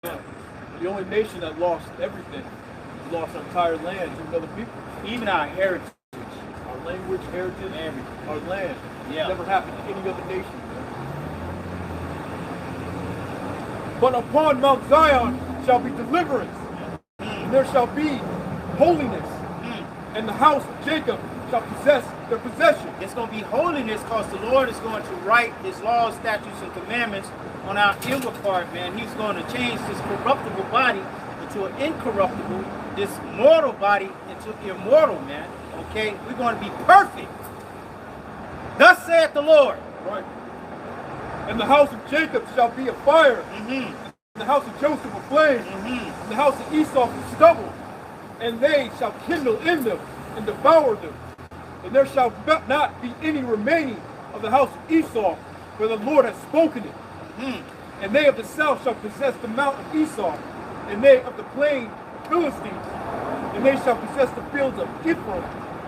[SPEAKER 6] The only nation that lost everything, lost our entire land to another people.
[SPEAKER 1] Even our heritage.
[SPEAKER 6] Our language, heritage,
[SPEAKER 1] Everything.
[SPEAKER 6] our land.
[SPEAKER 1] Yeah.
[SPEAKER 6] Never happened to any other nation. But upon Mount Zion shall be deliverance, and there shall be holiness, and the house of Jacob shall possess their possession.
[SPEAKER 1] It's going to be holiness because the Lord is going to write his laws, statutes, and commandments on our inward part, man. He's going to change this corruptible body into an incorruptible, this mortal body into immortal, man. Okay? We're going to be perfect. Thus saith the Lord.
[SPEAKER 6] Right. And the house of Jacob shall be a fire.
[SPEAKER 1] Mm-hmm.
[SPEAKER 6] The house of Joseph a flame.
[SPEAKER 1] Mm-hmm.
[SPEAKER 6] The house of Esau a stubble. And they shall kindle in them and devour them. And there shall not be any remaining of the house of Esau, for the Lord has spoken it.
[SPEAKER 1] Mm-hmm.
[SPEAKER 6] And they of the south shall possess the mount of Esau, and they of the plain of Philistines. And they shall possess the fields of Ephraim,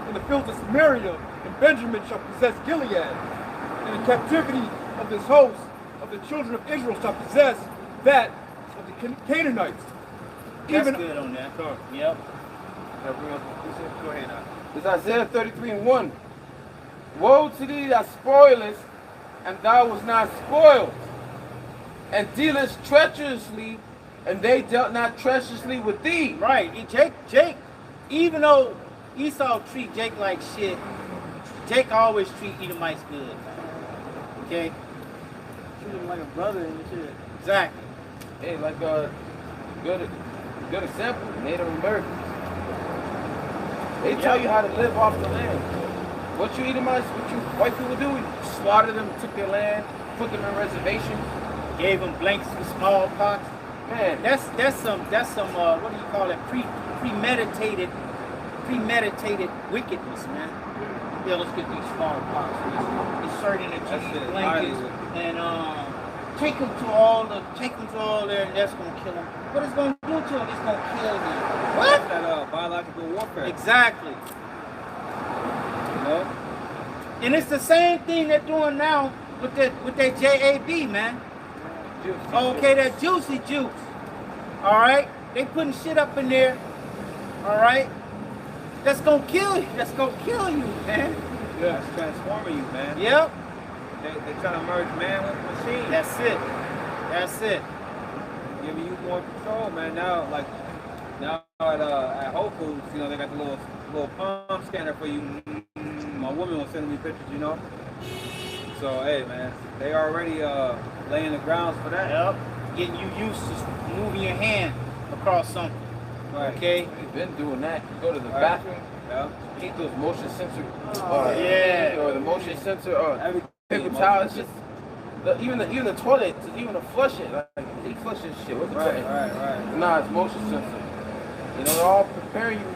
[SPEAKER 6] and the fields of Samaria, and Benjamin shall possess Gilead. And the captivity of this host of the children of Israel shall possess that of the Canaanites.
[SPEAKER 1] That's good on that.
[SPEAKER 6] Sorry.
[SPEAKER 1] Yep.
[SPEAKER 2] Go ahead now.
[SPEAKER 4] It's Isaiah 33:1. Woe to thee that spoilest, and thou was not spoiled, and dealest treacherously, and they dealt not treacherously with thee.
[SPEAKER 1] Right. Jake, even though Esau treat Jake like shit, Jake always treat Edomites good. Okay?
[SPEAKER 5] Treat him like a brother and shit.
[SPEAKER 1] Exactly.
[SPEAKER 4] Hey, like a good example, Native Americans. They tell you how to live off the land. What you Edomites, what you white people do, you slaughtered them, took their land, put them in reservations.
[SPEAKER 1] Gave them blanks for smallpox.
[SPEAKER 4] Man,
[SPEAKER 1] That's some what do you call it? Premeditated wickedness, man. Yeah, let's get these smallpox. Insert in the cheese blankets and take them to all there, and that's gonna kill them. What it's gonna do to them? It's gonna kill them. What?
[SPEAKER 2] That biological warfare.
[SPEAKER 1] Exactly.
[SPEAKER 2] You know?
[SPEAKER 1] And it's the same thing they're doing now with that JAB, man. Okay, that juicy juice. All right, they putting shit up in there. All right, that's gonna kill you. That's gonna kill you, man.
[SPEAKER 2] Yeah, it's transforming you, man.
[SPEAKER 1] Yep.
[SPEAKER 2] They're trying to merge man with machine.
[SPEAKER 1] That's it. That's it.
[SPEAKER 2] Giving you more control, man. Now at Whole Foods, you know, they got the little palm scanner for you. My woman was sending me pictures, you know. So hey, man, they already laying the grounds for that.
[SPEAKER 1] Yep. Getting you used to moving your hand across something.
[SPEAKER 2] Right.
[SPEAKER 1] Okay.
[SPEAKER 4] we've been doing that. You go to the
[SPEAKER 2] Right.
[SPEAKER 4] bathroom,
[SPEAKER 2] Yeah.
[SPEAKER 4] keep those motion sensor,
[SPEAKER 1] Yeah.
[SPEAKER 4] or the motion sensor, or
[SPEAKER 2] Everything
[SPEAKER 4] paper
[SPEAKER 2] motion
[SPEAKER 4] towel. It's just even the toilet, even to flush it. Like they flush this shit. What's the
[SPEAKER 2] Right,
[SPEAKER 4] toilet?
[SPEAKER 2] right.
[SPEAKER 4] Nah, it's motion sensor. You know, they're all preparing you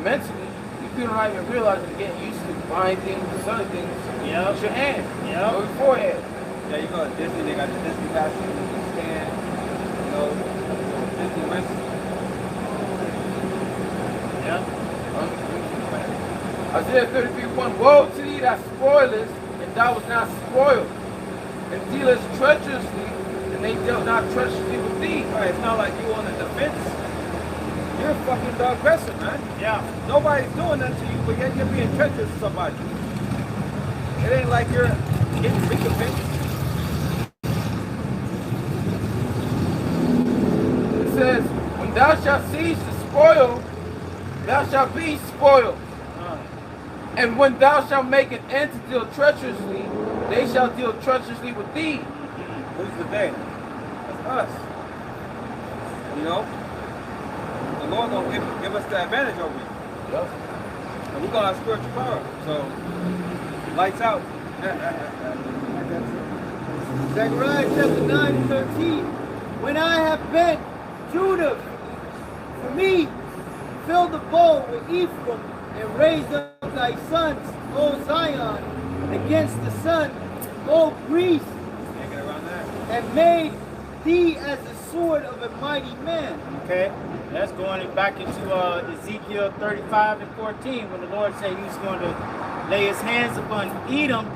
[SPEAKER 4] mentally. You don't even realize you're getting used to buying things, selling things
[SPEAKER 1] Yep.
[SPEAKER 4] with your hand,
[SPEAKER 1] Yep.
[SPEAKER 4] or your forehead.
[SPEAKER 2] Yeah, you go to Disney, they got the Disney costume, you can scan, you know, Disney wrist.
[SPEAKER 1] Yep.
[SPEAKER 4] Isaiah 33:1. Woe to thee that spoilest, and thou was not spoiled, and dealest treacherously, and they dealt not treacherously with thee.
[SPEAKER 2] Right, it's not like you on the defense. You're fucking the aggressor, man.
[SPEAKER 1] Yeah.
[SPEAKER 2] Nobody's doing nothing to you, but yet you're being treacherous to somebody. It ain't like you're getting recompensed.
[SPEAKER 4] It says, when thou shalt cease to spoil, thou shalt be spoiled. And when thou shalt make an end to deal treacherously, they shall deal treacherously with thee.
[SPEAKER 2] Who's the they? That's us. You know? The Lord gonna give us the advantage over you.
[SPEAKER 4] Yep.
[SPEAKER 2] And we're gonna have spiritual power. So, lights out.
[SPEAKER 5] Zechariah chapter 9 and 13. When I have bent Judah for me, fill the bowl with Ephraim, and raise up thy sons, O Zion, against the sun, O Greece,
[SPEAKER 2] Can't get around that.
[SPEAKER 5] and made thee as the sword of a mighty man.
[SPEAKER 1] Okay. That's going back into Ezekiel 35 and 14, when the Lord said he was going to lay his hands upon Edom,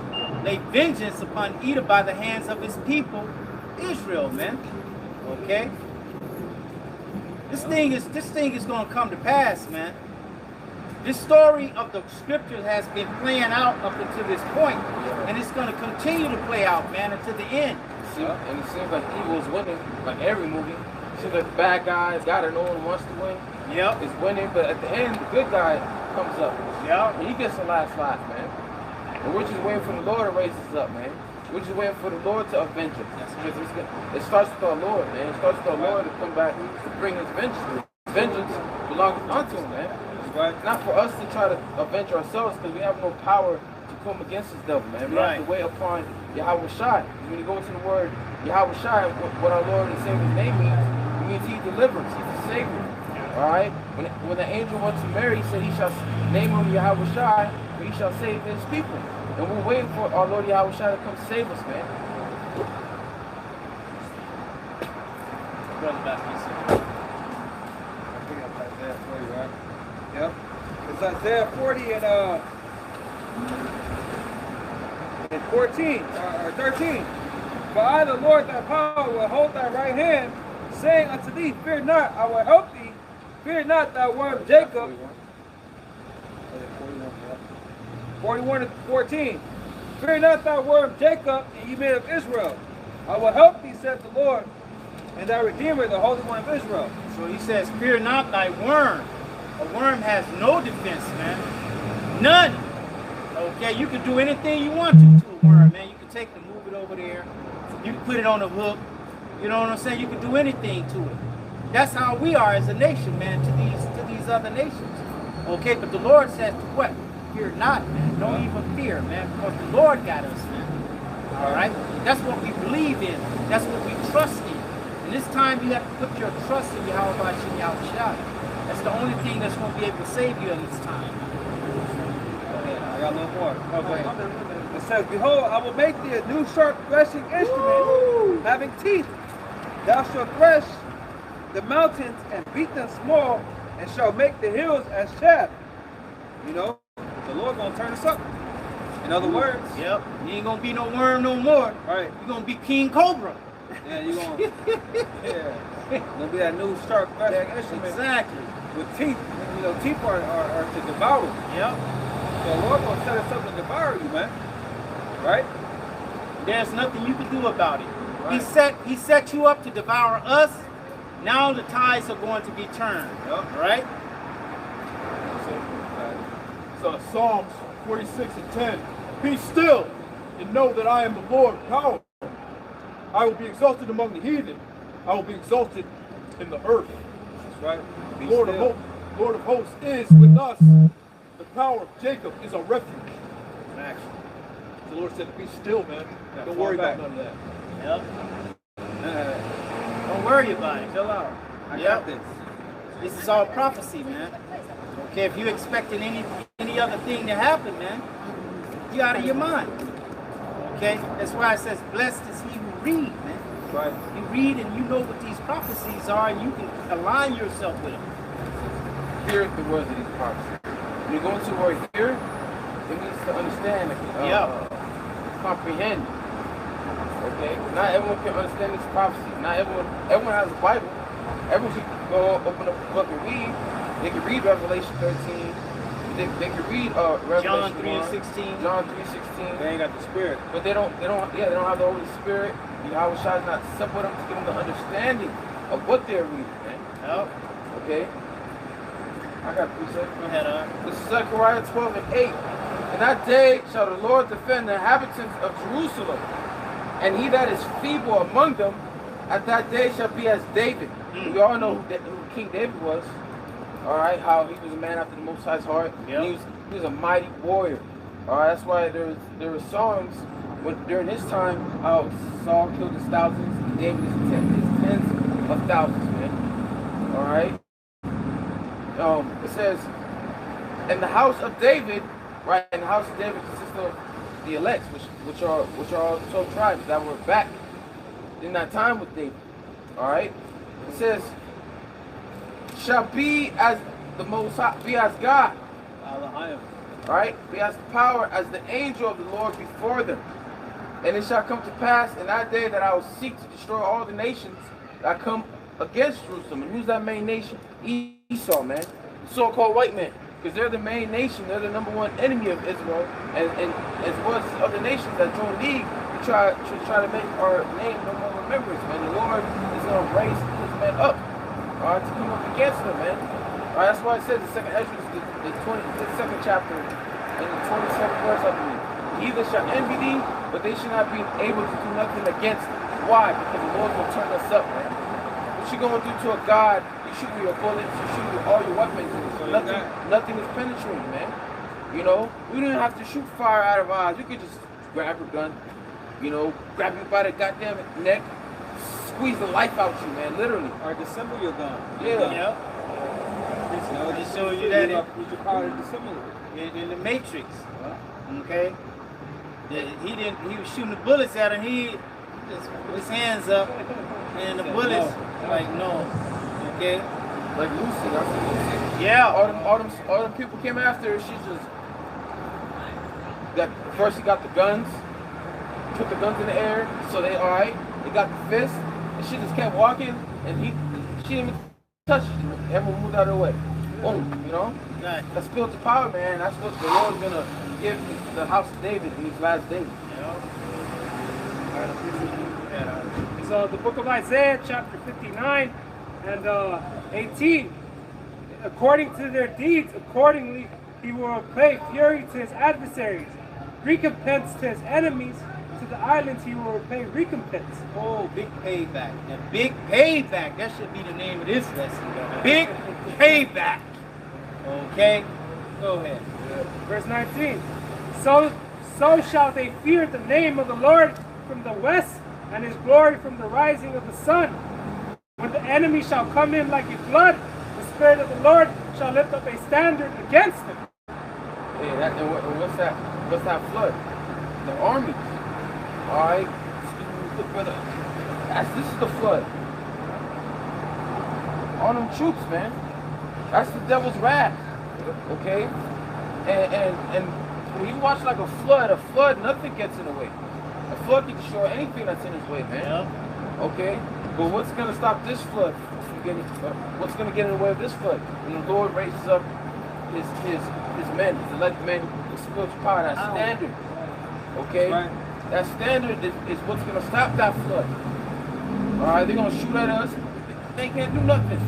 [SPEAKER 1] lay vengeance upon Edom by the hands of his people, Israel, man. Okay? This thing is going to come to pass, man. This story of the scriptures has been playing out up until this point, and it's going to continue to play out, man, until the end.
[SPEAKER 4] See, and it seems like evil is winning, like every movie. It seems like the bad guy, the guy that no one wants to win,
[SPEAKER 1] Yep.
[SPEAKER 4] is winning, but at the end, the good guy comes up.
[SPEAKER 1] Yeah.
[SPEAKER 4] And he gets the last laugh, man. And we're just waiting for the Lord to raise us up, man. We're just waiting for the Lord to avenge us. Because it starts with our Lord, man. It starts with our Lord to come back to bring his vengeance. Vengeance belongs unto him, man.
[SPEAKER 2] Right.
[SPEAKER 4] Not for us to try to avenge ourselves, because we have no power to come against this devil, man. We have to wait upon Yahweh Shai. When you go into the word Yahweh Shai, what our Lord and Savior's name means, it means he delivers, he's a savior. Alright? When the angel went to Mary, he said he shall name him Yahweh Shai, for he shall save his people. And we're waiting for our Lord Yahweh Shai to come save us, man.
[SPEAKER 1] Brother Baptist.
[SPEAKER 2] I think that's Isaiah 40, right? Yep. It's Isaiah 40 and 14 or 13. For I, the Lord thy power, will hold thy right hand, saying unto thee, fear not, I will help thee. Fear not, thou worm Jacob. 41 and 14. Fear not, thou worm Jacob, and ye men of Israel. I will help thee, saith the Lord, and thy Redeemer, the Holy One of Israel.
[SPEAKER 1] So he says, fear not thy worm. A worm has no defense, man. None. Okay, you can do anything you want to a worm, man. You can take it and move it over there. You can put it on a hook. You know what I'm saying? You can do anything to it. That's how we are as a nation, man, to these other nations. Okay, but the Lord says, what? Fear not, man. Don't even fear, man, because the Lord got us, man. All right? That's what we believe in. That's what we trust in. And this time you have to put your trust in Yahweh Shem Yahweh Shai. That's the only thing that's going to be able to save you in this time.
[SPEAKER 2] I got a little more. Okay. It says, behold, I will make thee a new sharp threshing instrument, having teeth. Thou shalt thresh the mountains and beat them small, and shall make the hills as chaff. You know, the Lord gonna turn us up. In other words.
[SPEAKER 1] Yep. You ain't gonna be no worm no more.
[SPEAKER 2] Right.
[SPEAKER 1] You're gonna be King Cobra.
[SPEAKER 2] Yeah, you gonna gonna be that new sharp threshing instrument.
[SPEAKER 1] Exactly.
[SPEAKER 2] With teeth. You know, teeth are to devour.
[SPEAKER 1] Yep.
[SPEAKER 2] So the Lord gonna set us up to devour you, man. Right?
[SPEAKER 1] There's nothing you can do about it.
[SPEAKER 2] Right.
[SPEAKER 1] He set you up to devour us. Now the tides are going to be turned.
[SPEAKER 2] Yep.
[SPEAKER 1] Right?
[SPEAKER 6] So Psalms 46 and 10. Be still and know that I am the Lord power. I will be exalted among the heathen. I will be exalted in the earth.
[SPEAKER 2] That's right. Be
[SPEAKER 6] Lord
[SPEAKER 2] still.
[SPEAKER 6] of hosts is with us. The power of Jacob is our refuge.
[SPEAKER 2] Action.
[SPEAKER 6] The Lord said, be still, man.
[SPEAKER 2] Yeah,
[SPEAKER 6] Don't
[SPEAKER 2] fall
[SPEAKER 6] worry
[SPEAKER 2] back.
[SPEAKER 6] about none of that.
[SPEAKER 1] Yep. Don't worry about it.
[SPEAKER 2] Chill out. I
[SPEAKER 1] Yep.
[SPEAKER 2] got this.
[SPEAKER 1] This is all prophecy, man. Okay, if you're expecting any other thing to happen, man, you're out of your mind. Okay? That's why it says, blessed is he who read, man.
[SPEAKER 2] Right.
[SPEAKER 1] You read and you know what these prophecies are, and you can align yourself with them.
[SPEAKER 4] Hear the words of these prophecies. When you go into the word hear, it means to understand, comprehend. Okay? Not everyone can understand these prophecies. Not everyone has a Bible. Everyone can go open up the book and read. They can read Revelation 13. They can read Revelation
[SPEAKER 1] John 3:16.
[SPEAKER 4] John 3:16.
[SPEAKER 2] They ain't got the spirit.
[SPEAKER 4] But they don't have the Holy Spirit. Yahweh Shai is not simple them to give them the understanding of what they're reading, man.
[SPEAKER 1] Yep.
[SPEAKER 4] Okay? I got a precept.
[SPEAKER 1] Go ahead,
[SPEAKER 4] This is Zechariah 12 and 8. In that day shall the Lord defend the inhabitants of Jerusalem, and he that is feeble among them at that day shall be as David. We all know who King David was. Alright, how he was a man after the Most High's heart.
[SPEAKER 1] Yep.
[SPEAKER 4] He was a mighty warrior. Alright, that's why there were songs during his time how Saul killed his thousands and David his tens of thousands, man. Alright? It says, in the house of David, right, in the house of David consists of the elects, which are all the 12 tribes that were back in that time with David. Alright? It says, shall be as the Most High, be as God. Alright? Be as power as the angel of the Lord before them. And it shall come to pass in that day that I will seek to destroy all the nations that come against Jerusalem. And who's that main nation? Esau, man. The so-called white man. Because they're the main nation. They're the #1 enemy of Israel. And as well as other nations that join league to try to make our name no more remembrance, man. The Lord is going to raise his men up. Alright, to come up against them, man. That's why it says the second Ezra, the second chapter, and the 27th verse, I believe. Either shall envy thee, but they shall not be able to do nothing against thee. Why? Because the Lord will turn us up, man. What you going to do to a God? You shoot with your bullets, you shoot with all your weapons. Nothing is penetrating, man. You know, we don't have to shoot fire out of our eyes. You could just grab a gun, you know, grab you by the goddamn neck, squeeze the life out you, man, literally.
[SPEAKER 2] Or dissemble your gun.
[SPEAKER 4] Yeah.
[SPEAKER 1] They show you that
[SPEAKER 2] Use your power to dissemble it.
[SPEAKER 1] in the Matrix. Okay? He was shooting the bullets at him. He just put his hands up, and the bullets, like, no. Okay?
[SPEAKER 4] Like Lucy, that's Lucy.
[SPEAKER 1] Yeah.
[SPEAKER 4] All them people came after her. She just first he got the guns, put the guns in the air, so they alright. They got the fist, and she just kept walking, and she didn't even touch it. Everyone moved out of the way. Boom, you know?
[SPEAKER 1] Right.
[SPEAKER 4] That's spiritual power, man. That's what the Lord's gonna give the house of David in these last days.
[SPEAKER 3] So the book of Isaiah, chapter 59 and 18. According to their deeds, accordingly he will repay fury to his adversaries, recompense to his enemies. To the islands he will repay recompense.
[SPEAKER 1] Oh, big payback. The big payback. That should be the name of this lesson. Big payback. Okay? Go ahead.
[SPEAKER 3] Verse 19. So shall they fear the name of the Lord from the west, and his glory from the rising of the sun. When the enemy shall come in like a flood, the Spirit of the Lord shall lift up a standard against him.
[SPEAKER 4] Yeah, what's that? What's that flood? The armies. Alright? This is the flood. All them troops, man. That's the devil's wrath. Okay? And when you watch like a flood, nothing gets in the way. A flood can destroy anything that's in its way, man.
[SPEAKER 1] Yeah.
[SPEAKER 4] Okay? But what's going to stop this flood from getting, what's going to get in the way of this flood? When the Lord raises up his men, his elect men with spiritual power, that standard. Okay?
[SPEAKER 2] Right.
[SPEAKER 4] That standard is what's going to stop that flood. Alright? They're going to shoot at us. They can't do nothing.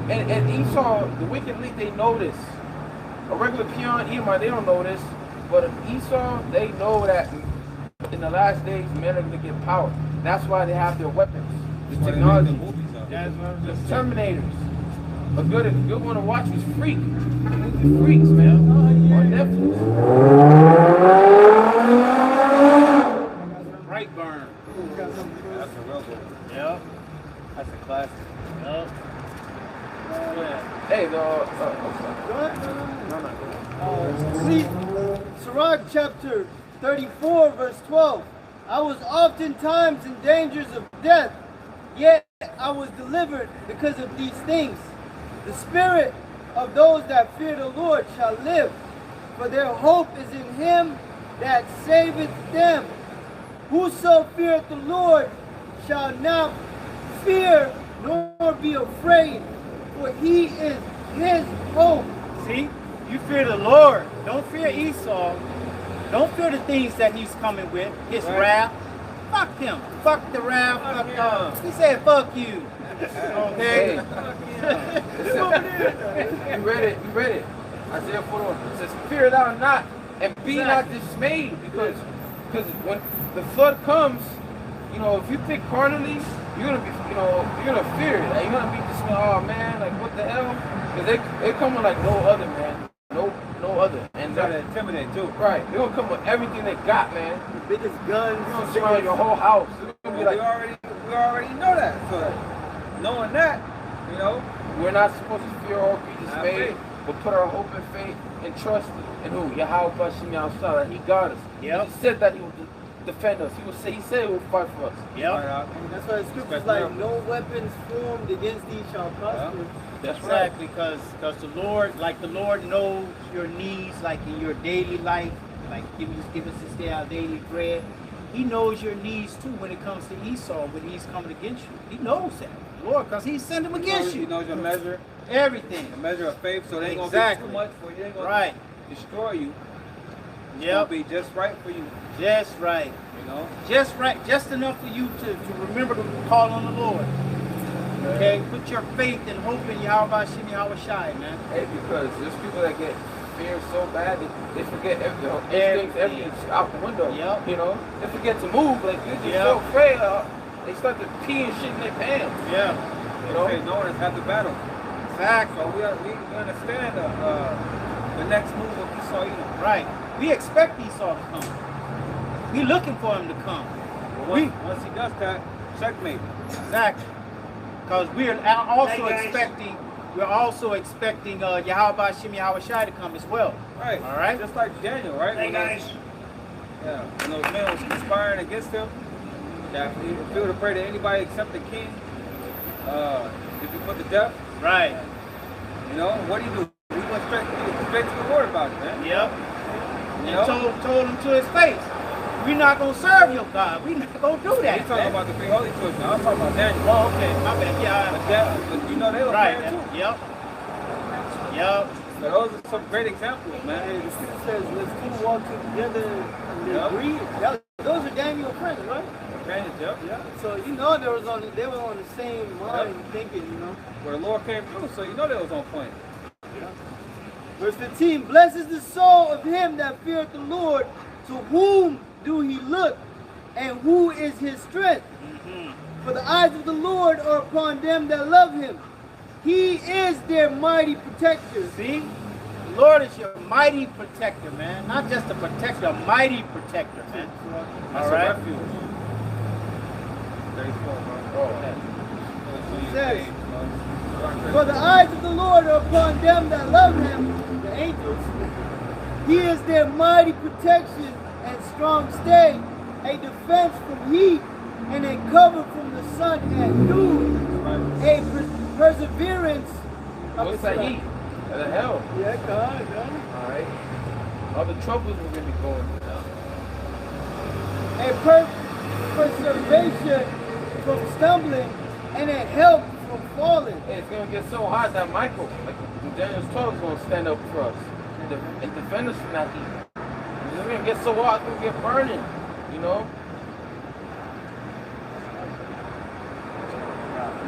[SPEAKER 4] And Esau, the wicked elite, they know this. A regular peon, Edomite, they don't know this. But Esau, they know that in the last days, men are going to get power. That's why they have their weapons. The technology. The Terminators. A good one to watch was Freak. Freaks, man. On Netflix.
[SPEAKER 1] Brightburn.
[SPEAKER 2] That's a real good.
[SPEAKER 1] Yep. That's a classic. Yep.
[SPEAKER 4] Hey,
[SPEAKER 5] Sirach chapter 34, verse 12. I was oftentimes in dangers of death, yet I was delivered because of these things. The spirit of those that fear the Lord shall live, for their hope is in him that saveth them. Whoso feareth the Lord shall not fear nor be afraid, for he is his hope.
[SPEAKER 1] See, you fear the Lord. Don't fear Esau. Don't fear the things that he's coming with, his wrath. Fuck him. Fuck the wrath. Fuck him. He said, fuck you. Okay?
[SPEAKER 4] You read it. Isaiah 41. It says, fear thou not, and be not dismayed, because when the flood comes, you know, if you think carnally, you're gonna be, you know, you're gonna fear it. Like, you're gonna be dismayed. Oh man, like what the hell? Because they coming like no other, man. No other. And
[SPEAKER 2] try to intimidate too.
[SPEAKER 4] Right. They're gonna come with everything they got, man.
[SPEAKER 5] The biggest guns.
[SPEAKER 4] You're gonna surround your whole house. It's gonna be like,
[SPEAKER 2] we already know that. So knowing that, you know,
[SPEAKER 4] we're not supposed to fear or be dismayed, but put our hope and faith and trust in who? Yahweh Bashim Yahshua. He got us.
[SPEAKER 1] Yep.
[SPEAKER 4] He said that he would defend us. He said he would fight for us.
[SPEAKER 1] Yep.
[SPEAKER 5] That's why the scripture's like, no weapons formed against thee shall prosper.
[SPEAKER 4] That's
[SPEAKER 1] exactly, because the Lord, like the Lord knows your needs, like in your daily life, like give us this day our daily bread. He knows your needs too when it comes to Esau, when he's coming against you. He knows that, Lord, because he sent him against you.
[SPEAKER 2] He knows your measure,
[SPEAKER 1] everything,
[SPEAKER 2] the measure of faith. So they ain't gonna be too much for you. They ain't gonna destroy you. It's gonna be just right for you.
[SPEAKER 1] Just right.
[SPEAKER 2] You know,
[SPEAKER 1] just right, just enough for you to remember to call on the Lord. Okay? Put your faith and hope in Yahweh Shem Yahweh Shai, man.
[SPEAKER 4] Hey, because there's people that get fear so bad they forget everything's out the window.
[SPEAKER 1] Yep.
[SPEAKER 4] You know, they forget to move. Like they're just so afraid. They start to pee and shit in their pants.
[SPEAKER 1] Yeah.
[SPEAKER 4] You know,
[SPEAKER 2] no one has had the battle.
[SPEAKER 1] Exactly.
[SPEAKER 2] So we understand the next move of Esau Edom.
[SPEAKER 1] Right. We expect Esau to come. We looking for him to come.
[SPEAKER 2] Once he does that, checkmate.
[SPEAKER 1] Exactly. Because we're also expecting Yahweh Shem Yahweh Shai to come as well.
[SPEAKER 2] Right.
[SPEAKER 1] All right.
[SPEAKER 2] Just like Daniel, right?
[SPEAKER 3] Hey guys.
[SPEAKER 2] When those men was conspiring against him, that if he would have prayed to anybody except the king, if you put to death,
[SPEAKER 1] Right.
[SPEAKER 2] you know, what do you do? He went straight to the Lord about it, man.
[SPEAKER 1] Yep.
[SPEAKER 2] You
[SPEAKER 1] And
[SPEAKER 2] know?
[SPEAKER 1] told him to his face, we're not going to serve your God. We're not going to do that.
[SPEAKER 2] He's talking about the three holy children. I was talking about Daniel.
[SPEAKER 1] Oh, okay. My bad. Yeah.
[SPEAKER 2] But you know, they were
[SPEAKER 1] Right.
[SPEAKER 2] praying too.
[SPEAKER 1] Yep. Yep.
[SPEAKER 2] So those are some great examples, man.
[SPEAKER 5] And the scripture says, let's two walk together and they
[SPEAKER 2] Yep.
[SPEAKER 5] agree. Those are Daniel's friends, right?
[SPEAKER 2] Daniel, yep.
[SPEAKER 5] Yeah. So you know they were on the same mind thinking, you know.
[SPEAKER 2] Where the Lord came through, so you know they was on point.
[SPEAKER 5] Verse 15, blessed is the soul of him that feareth the Lord, to whom do he look, and who is his strength? For the eyes of the Lord are upon them that love him. He is their mighty protector.
[SPEAKER 1] See? The Lord is your mighty protector, man. Not just a protector, a mighty protector, man.
[SPEAKER 2] That's
[SPEAKER 1] All right.
[SPEAKER 2] a refuge. 34, bro.
[SPEAKER 5] He says, for the eyes of the Lord are upon them that love him, the angels. He is their mighty protection and strong stay, a defense from heat and a cover from the sun at noon, a perseverance of
[SPEAKER 4] what's
[SPEAKER 5] the
[SPEAKER 4] that
[SPEAKER 5] sun.
[SPEAKER 4] heat? The hell.
[SPEAKER 5] Yeah, God.
[SPEAKER 4] Alright. All the troubles we're gonna be going through now.
[SPEAKER 5] A preservation from stumbling and a help from falling.
[SPEAKER 4] Hey, it's gonna get so hot that Michael, like Daniel's 12, is gonna stand up for us and defend us from that heat. It's gonna get so hot, it's gonna get burning, you know?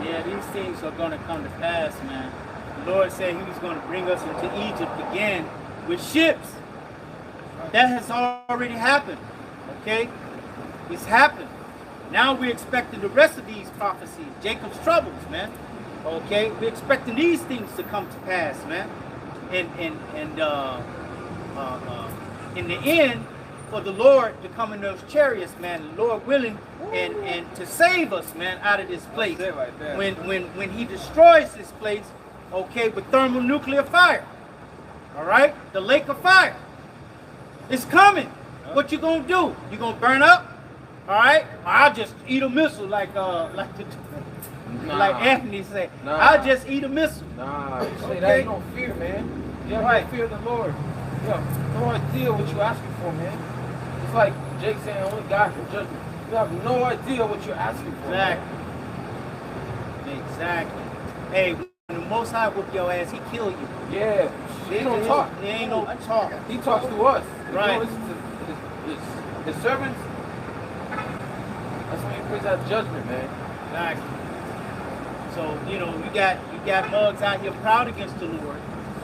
[SPEAKER 1] Yeah, these things are going to come to pass, man. The Lord said he was going to bring us into Egypt again with ships. That has already happened, okay? It's happened. Now we're expecting the rest of these prophecies, Jacob's troubles, man. Okay, we're expecting these things to come to pass, man. And in the end, for the Lord to come in those chariots, man, the Lord willing, and to save us, man, out of this place.
[SPEAKER 2] That's it right there.
[SPEAKER 1] When he destroys this place, okay, with thermonuclear fire. All right, the lake of fire. It's coming. What you gonna do? You gonna burn up? All right, I'll just eat a missile like Anthony said.
[SPEAKER 4] Nah.
[SPEAKER 1] I'll just eat a missile.
[SPEAKER 4] Nah, you say
[SPEAKER 1] Okay.
[SPEAKER 4] that ain't no fear, man. You have
[SPEAKER 1] Right.
[SPEAKER 4] no fear of the Lord. You have no idea what you're asking for, man. It's like Jake saying only God can judge me. You have no idea what you're asking for.
[SPEAKER 1] Exactly. Exactly. Hey, when the Most High whoop your ass, he kill you.
[SPEAKER 4] Yeah, he don't talk.
[SPEAKER 1] There ain't no talk.
[SPEAKER 4] He talks to us.
[SPEAKER 1] Right.
[SPEAKER 4] You know, listen to his servants. That's when he brings out judgment, man.
[SPEAKER 1] Exactly. So, you know, you got mugs out here proud against the Lord.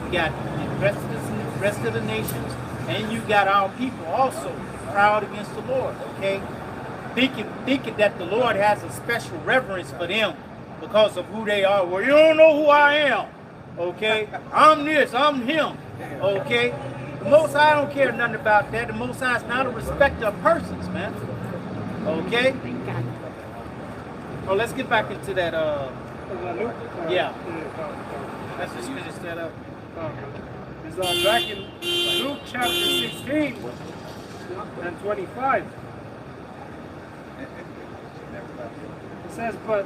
[SPEAKER 1] You got the rest of the nations, and you got our people also proud against the Lord, okay? Thinking that the Lord has a special reverence for them because of who they are. Well, you don't know who I am, okay? I'm this, I'm him, okay? The Most High don't care nothing about that. The Most High is not a respecter of persons, man, okay? Oh, let's get back into that, yeah. Let's just finish that up.
[SPEAKER 3] It's back in Luke chapter 16 and 25. It says, but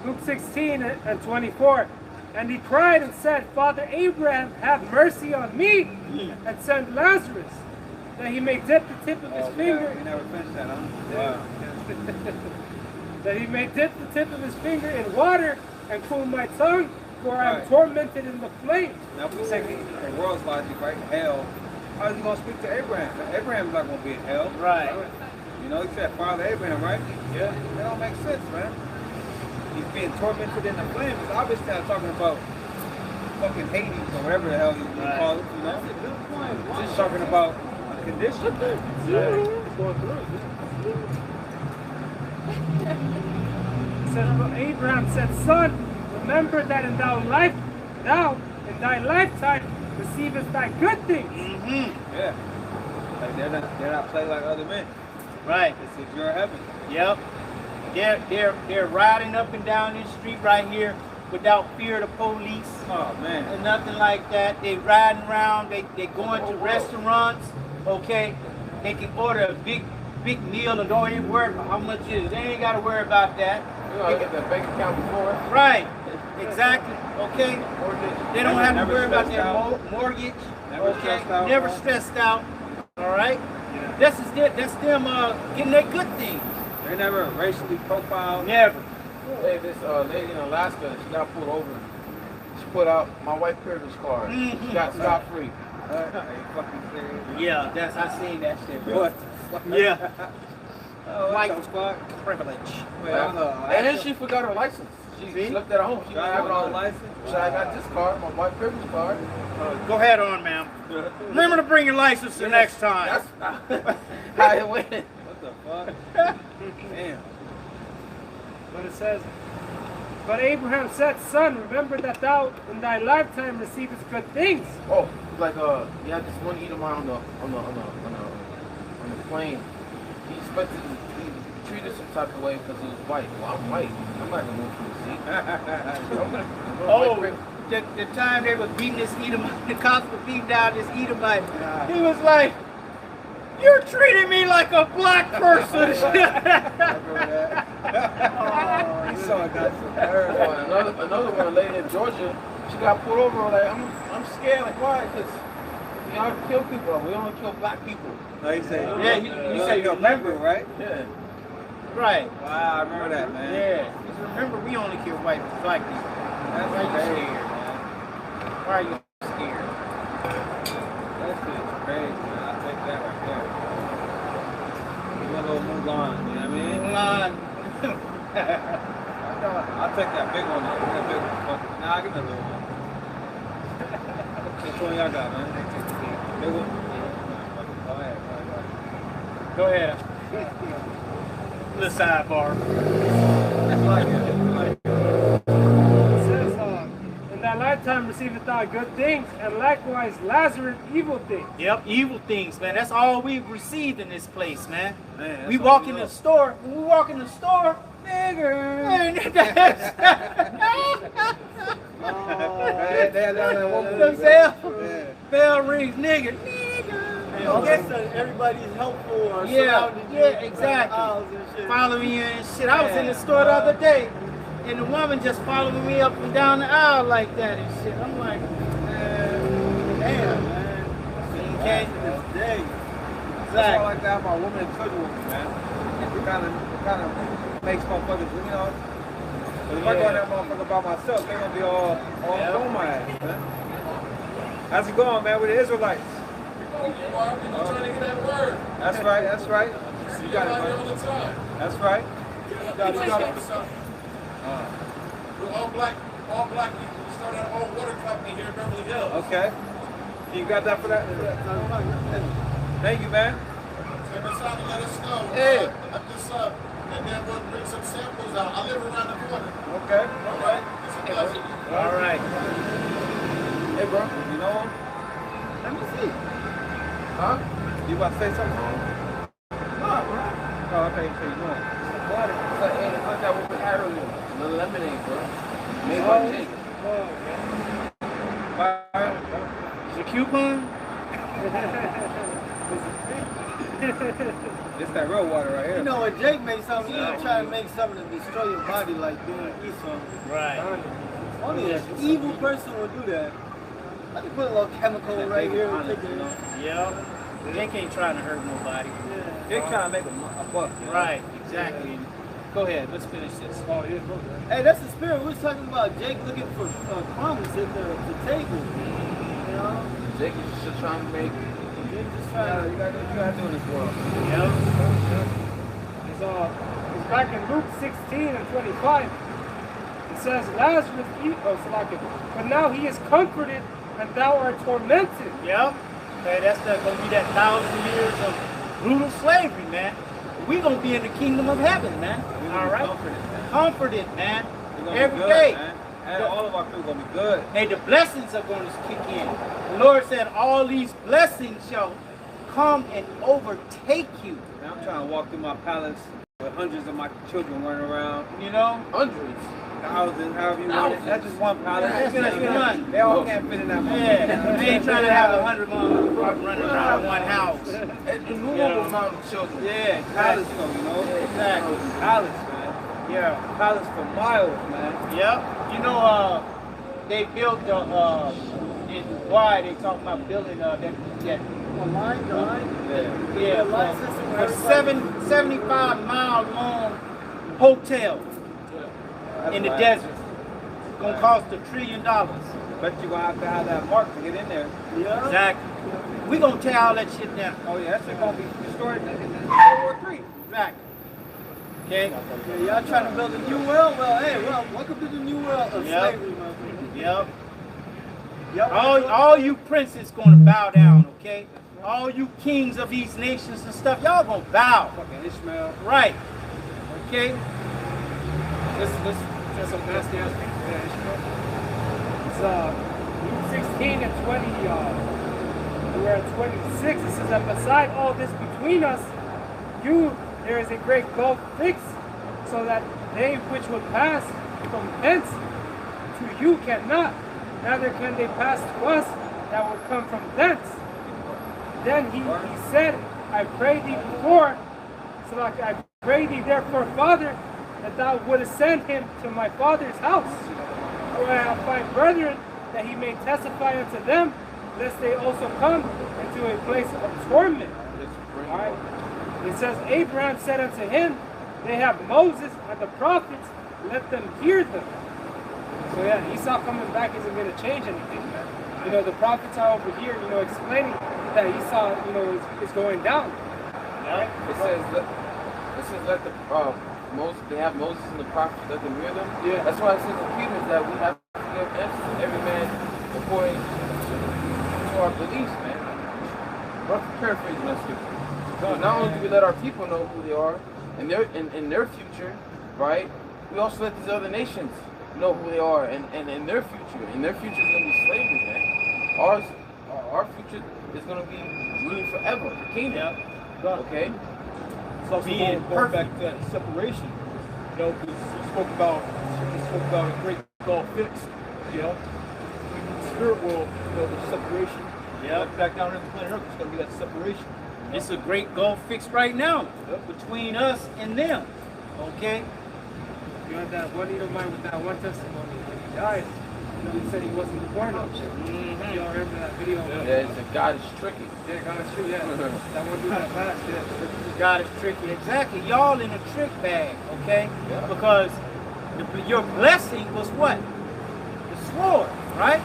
[SPEAKER 3] Luke 16 and 24, and he cried and said, Father Abraham, have mercy on me, and send Lazarus, that he may dip the tip of his finger.
[SPEAKER 2] You never finished that, huh? Wow.
[SPEAKER 3] That he may dip the tip of his finger in water and cool my tongue, for I am
[SPEAKER 2] Right.
[SPEAKER 3] tormented in the flame.
[SPEAKER 2] Now, if we say the world's logic, right? Hell. How is he going to speak to Abraham? Abraham's not going to be in hell.
[SPEAKER 1] Right.
[SPEAKER 2] You know, he said Father Abraham, right?
[SPEAKER 4] Yeah.
[SPEAKER 2] That don't make sense, man. he's being tormented in the flames, it's obviously not talking about fucking Hades or whatever the hell you call it, you know? Just talking about a condition.
[SPEAKER 3] It says, but Abraham said, Son, remember that in thou in thy lifetime receivest thy good things.
[SPEAKER 2] Yeah. Like they're not playing like other men.
[SPEAKER 1] Right.
[SPEAKER 2] This is your heaven.
[SPEAKER 1] Yep. They're riding up and down this street right here without fear of the police.
[SPEAKER 2] Oh man.
[SPEAKER 1] And nothing like that. They riding around, they going to restaurants, okay? They can order a big meal and don't even worry about how much it is. They ain't gotta worry about that.
[SPEAKER 4] You gotta get that bank account before.
[SPEAKER 1] Right. Exactly. Okay. They don't have to worry about their mortgage. Okay. Never stressed out. All right.
[SPEAKER 2] Yeah.
[SPEAKER 1] That's them getting their good things.
[SPEAKER 2] They're never racially profiled.
[SPEAKER 1] Never.
[SPEAKER 4] Hey, this lady in Alaska, she got pulled over. She put out my white privilege card. She got scot-free.
[SPEAKER 2] Are you fucking serious?
[SPEAKER 1] Yeah, I seen that shit, bro.
[SPEAKER 2] What?
[SPEAKER 1] Yeah.
[SPEAKER 2] Oh,
[SPEAKER 1] White
[SPEAKER 2] what the fuck?
[SPEAKER 1] privilege.
[SPEAKER 2] Wait, I'm
[SPEAKER 4] And then she forgot her license. She left at home. She didn't have it on
[SPEAKER 2] license.
[SPEAKER 4] So I got this card, my white privilege card.
[SPEAKER 1] Go ahead on, ma'am. Remember to bring your license the next time.
[SPEAKER 4] That's how it went.
[SPEAKER 2] What the fuck? Damn.
[SPEAKER 3] But it says, but Abraham said, Son, remember that thou in thy lifetime receivest good things.
[SPEAKER 4] Oh, like you had this one Edomite on the plane. He expected to be treated some type of way because he was white. Well, I'm white. I'm not gonna move from the seat.
[SPEAKER 1] Oh, the time they was beating this Edomite, the cops were beating down this Edomite. He was like, "You're treating me like a black person."
[SPEAKER 2] Oh, you saw it, guys.
[SPEAKER 4] Another one, a lady in Georgia, she got pulled over. Like I'm scared. Like why? Because we don't kill people. We only kill black people.
[SPEAKER 2] No, you say,
[SPEAKER 1] Yeah,
[SPEAKER 2] you say you remember, right?
[SPEAKER 4] Yeah.
[SPEAKER 1] Right.
[SPEAKER 2] Wow, I remember that, man.
[SPEAKER 1] Yeah. Just remember, we only kill black people.
[SPEAKER 2] That's
[SPEAKER 1] Why are you
[SPEAKER 2] crazy,
[SPEAKER 1] scared?
[SPEAKER 2] man.
[SPEAKER 1] Why are you scared?
[SPEAKER 2] That shit's crazy, man. I'll take that right there. We're gonna go Mulan, you know what I mean?
[SPEAKER 1] Mulan.
[SPEAKER 2] I'll take that big one, though. That big one. Fuck. Nah, I'll give me a little one. Which one y'all got, man? Big one? Go ahead.
[SPEAKER 1] Go ahead. Little sidebar.
[SPEAKER 2] That's like it.
[SPEAKER 3] It says, in thy lifetime receiveth thou good things, and likewise Lazarus evil things.
[SPEAKER 1] Yep, evil things, man. That's all we've received in this place, man.
[SPEAKER 2] Man,
[SPEAKER 1] We
[SPEAKER 2] that's
[SPEAKER 1] walk
[SPEAKER 2] all
[SPEAKER 1] in
[SPEAKER 2] we
[SPEAKER 1] the
[SPEAKER 2] know.
[SPEAKER 1] store. When we walk in the store,
[SPEAKER 2] Nigger.
[SPEAKER 1] man, that's
[SPEAKER 2] They had down there one
[SPEAKER 1] the bell rings, nigga.
[SPEAKER 5] Okay, so everybody's helpful or
[SPEAKER 1] Yeah,
[SPEAKER 5] surrounding you
[SPEAKER 1] yeah,
[SPEAKER 5] in
[SPEAKER 1] exactly.
[SPEAKER 5] aisles and shit.
[SPEAKER 1] Following you and shit. I was in the store the other day, and the woman just following me up and down the aisle like that and shit. I'm like, damn, man. Okay.
[SPEAKER 5] Dang.
[SPEAKER 2] That's why I like to have my woman and children with me, man. It kind of makes motherfuckers, you know. But if I go in that motherfucker by myself, they're gonna be all on my ass, man. How's it going, man, with the Israelites? That's right, that's right. You got it, man. That's right. You got it.
[SPEAKER 7] We're all black people. We started our own water company here in Beverly Hills.
[SPEAKER 2] Okay. You got that for that? Thank you, man.
[SPEAKER 7] Take us out and let us know.
[SPEAKER 2] Hey.
[SPEAKER 7] Let this up, and then we'll bring some samples out. I live around the corner.
[SPEAKER 2] Okay.
[SPEAKER 7] All right? It's a pleasure.
[SPEAKER 1] All right.
[SPEAKER 2] Hey, bro. You know him?
[SPEAKER 5] Let me see.
[SPEAKER 2] Huh? You about to say something?
[SPEAKER 5] No, bro.
[SPEAKER 2] Oh, okay. So you know him.
[SPEAKER 4] Water. It's like that with the arrow. The lemonade, bro. Made by Jake.
[SPEAKER 1] Is it a coupon?
[SPEAKER 2] This that real water right here.
[SPEAKER 5] You know, when Jake makes something, you don't try to make something to destroy your body like doing eat something.
[SPEAKER 1] Right.
[SPEAKER 5] Only an evil person would do that. I can put a little chemical right here and take it, you know.
[SPEAKER 1] Yeah. Jake ain't trying to hurt nobody.
[SPEAKER 2] They're trying to make a buck. You know?
[SPEAKER 1] Right, exactly. Go ahead, let's finish this.
[SPEAKER 2] Oh, yeah, bro.
[SPEAKER 5] Hey, that's the spirit. We're talking about Jake looking for crumbs at the table. You know?
[SPEAKER 4] Jake is just trying to make.
[SPEAKER 5] Jake just
[SPEAKER 2] You
[SPEAKER 5] trying
[SPEAKER 2] gotta do in this world.
[SPEAKER 3] It's back in Luke 16 and 25. says, Lazarus, but now he is comforted, and thou art tormented.
[SPEAKER 1] Yep. Okay, that's gonna be that 1,000 years of brutal slavery, man. We're gonna be in the kingdom of heaven, man. All right. Comforted, man. Every day.
[SPEAKER 2] Man. And all of our people gonna be good.
[SPEAKER 1] Hey, the blessings are going to kick in. The Lord said, all these blessings shall come and overtake you.
[SPEAKER 2] Man, I'm trying to walk through my palace with hundreds of my children running around.
[SPEAKER 1] You know?
[SPEAKER 4] Hundreds.
[SPEAKER 2] Thousands, however you want it. That's just one palace.
[SPEAKER 1] That's one.
[SPEAKER 2] They all can't fit in that one.
[SPEAKER 1] Yeah. They ain't trying to have 100 running around one house.
[SPEAKER 4] Innumerable amount of children.
[SPEAKER 1] Yeah,
[SPEAKER 2] Palace, you know?
[SPEAKER 1] exactly.
[SPEAKER 2] Palace, man.
[SPEAKER 1] Yeah.
[SPEAKER 2] Palace for miles, man.
[SPEAKER 1] Yep. You know, they built in Hawaii, they talking about building that
[SPEAKER 5] A line, the line.
[SPEAKER 1] yeah,
[SPEAKER 5] light system
[SPEAKER 1] for
[SPEAKER 5] where
[SPEAKER 1] 75-mile long hotel in the desert. It's gonna cost $1 trillion.
[SPEAKER 2] Bet you're gonna have to have that mark to get in there.
[SPEAKER 5] Yeah.
[SPEAKER 1] Exactly. We gonna tear all that shit down.
[SPEAKER 2] Oh yeah, that shit gonna be destroyed in World War III.
[SPEAKER 1] Exactly. Okay.
[SPEAKER 5] Yeah, y'all trying to build a new world? Well, hey, welcome to the new world of
[SPEAKER 1] Yep.
[SPEAKER 5] slavery, motherfucker.
[SPEAKER 1] Yep.
[SPEAKER 5] Y'all
[SPEAKER 1] All you princes gonna bow down, okay? All you kings of these nations and stuff, y'all gonna bow.
[SPEAKER 2] Fucking Ishmael.
[SPEAKER 1] Right. Okay?
[SPEAKER 3] This some nasty ass things. It's Luke 16 and 20. We're at 26. It says that beside all this between us, there is a great gulf fixed, so that they which would pass from hence to you cannot, neither can they pass to us that would come from thence. Then he said, I pray thee before, so like I pray thee therefore, Father, that thou wouldest send him to my father's house, where I have five brethren, that he may testify unto them, lest they also come into a place of torment. All right. It says, Abraham said unto him, they have Moses and the prophets, let them hear them. So yeah, Esau coming back isn't going to change anything, man. You know, the prophets are over here, you know, explaining that Esau, you know, is going down. All right?
[SPEAKER 4] It says let the they have Moses and the prophets, let them hear them.
[SPEAKER 3] Yeah.
[SPEAKER 4] That's why it says in Peter that we have to give emphasis to every man according to our beliefs, man. Rough paraphrasing that scripture. So not only do we let our people know who they are and in their future, right? We also let these other nations know who they are and in their future. And their future is gonna be slavery, man. Our future is gonna be ruling forever. Kingdom. Okay?
[SPEAKER 6] It's also going back to that separation. You know, because you spoke about a great gulf fix, you know. In the spirit world, you know, the separation.
[SPEAKER 1] Yeah.
[SPEAKER 6] Back down in the planet Earth, it's gonna be that separation.
[SPEAKER 1] It's a great gulf fixed right now between us and them. Okay?
[SPEAKER 3] You had that one Edomite with that one testimony when he died. You know, he said he wasn't born of shit. Y'all remember that video?
[SPEAKER 4] Yeah, it's a God is tricky.
[SPEAKER 3] Yeah, God is true, yeah. That one dude that passed, yeah.
[SPEAKER 1] God is tricky. Exactly. Y'all in a trick bag, okay?
[SPEAKER 4] Yeah.
[SPEAKER 1] Because your blessing was what? The sword, right?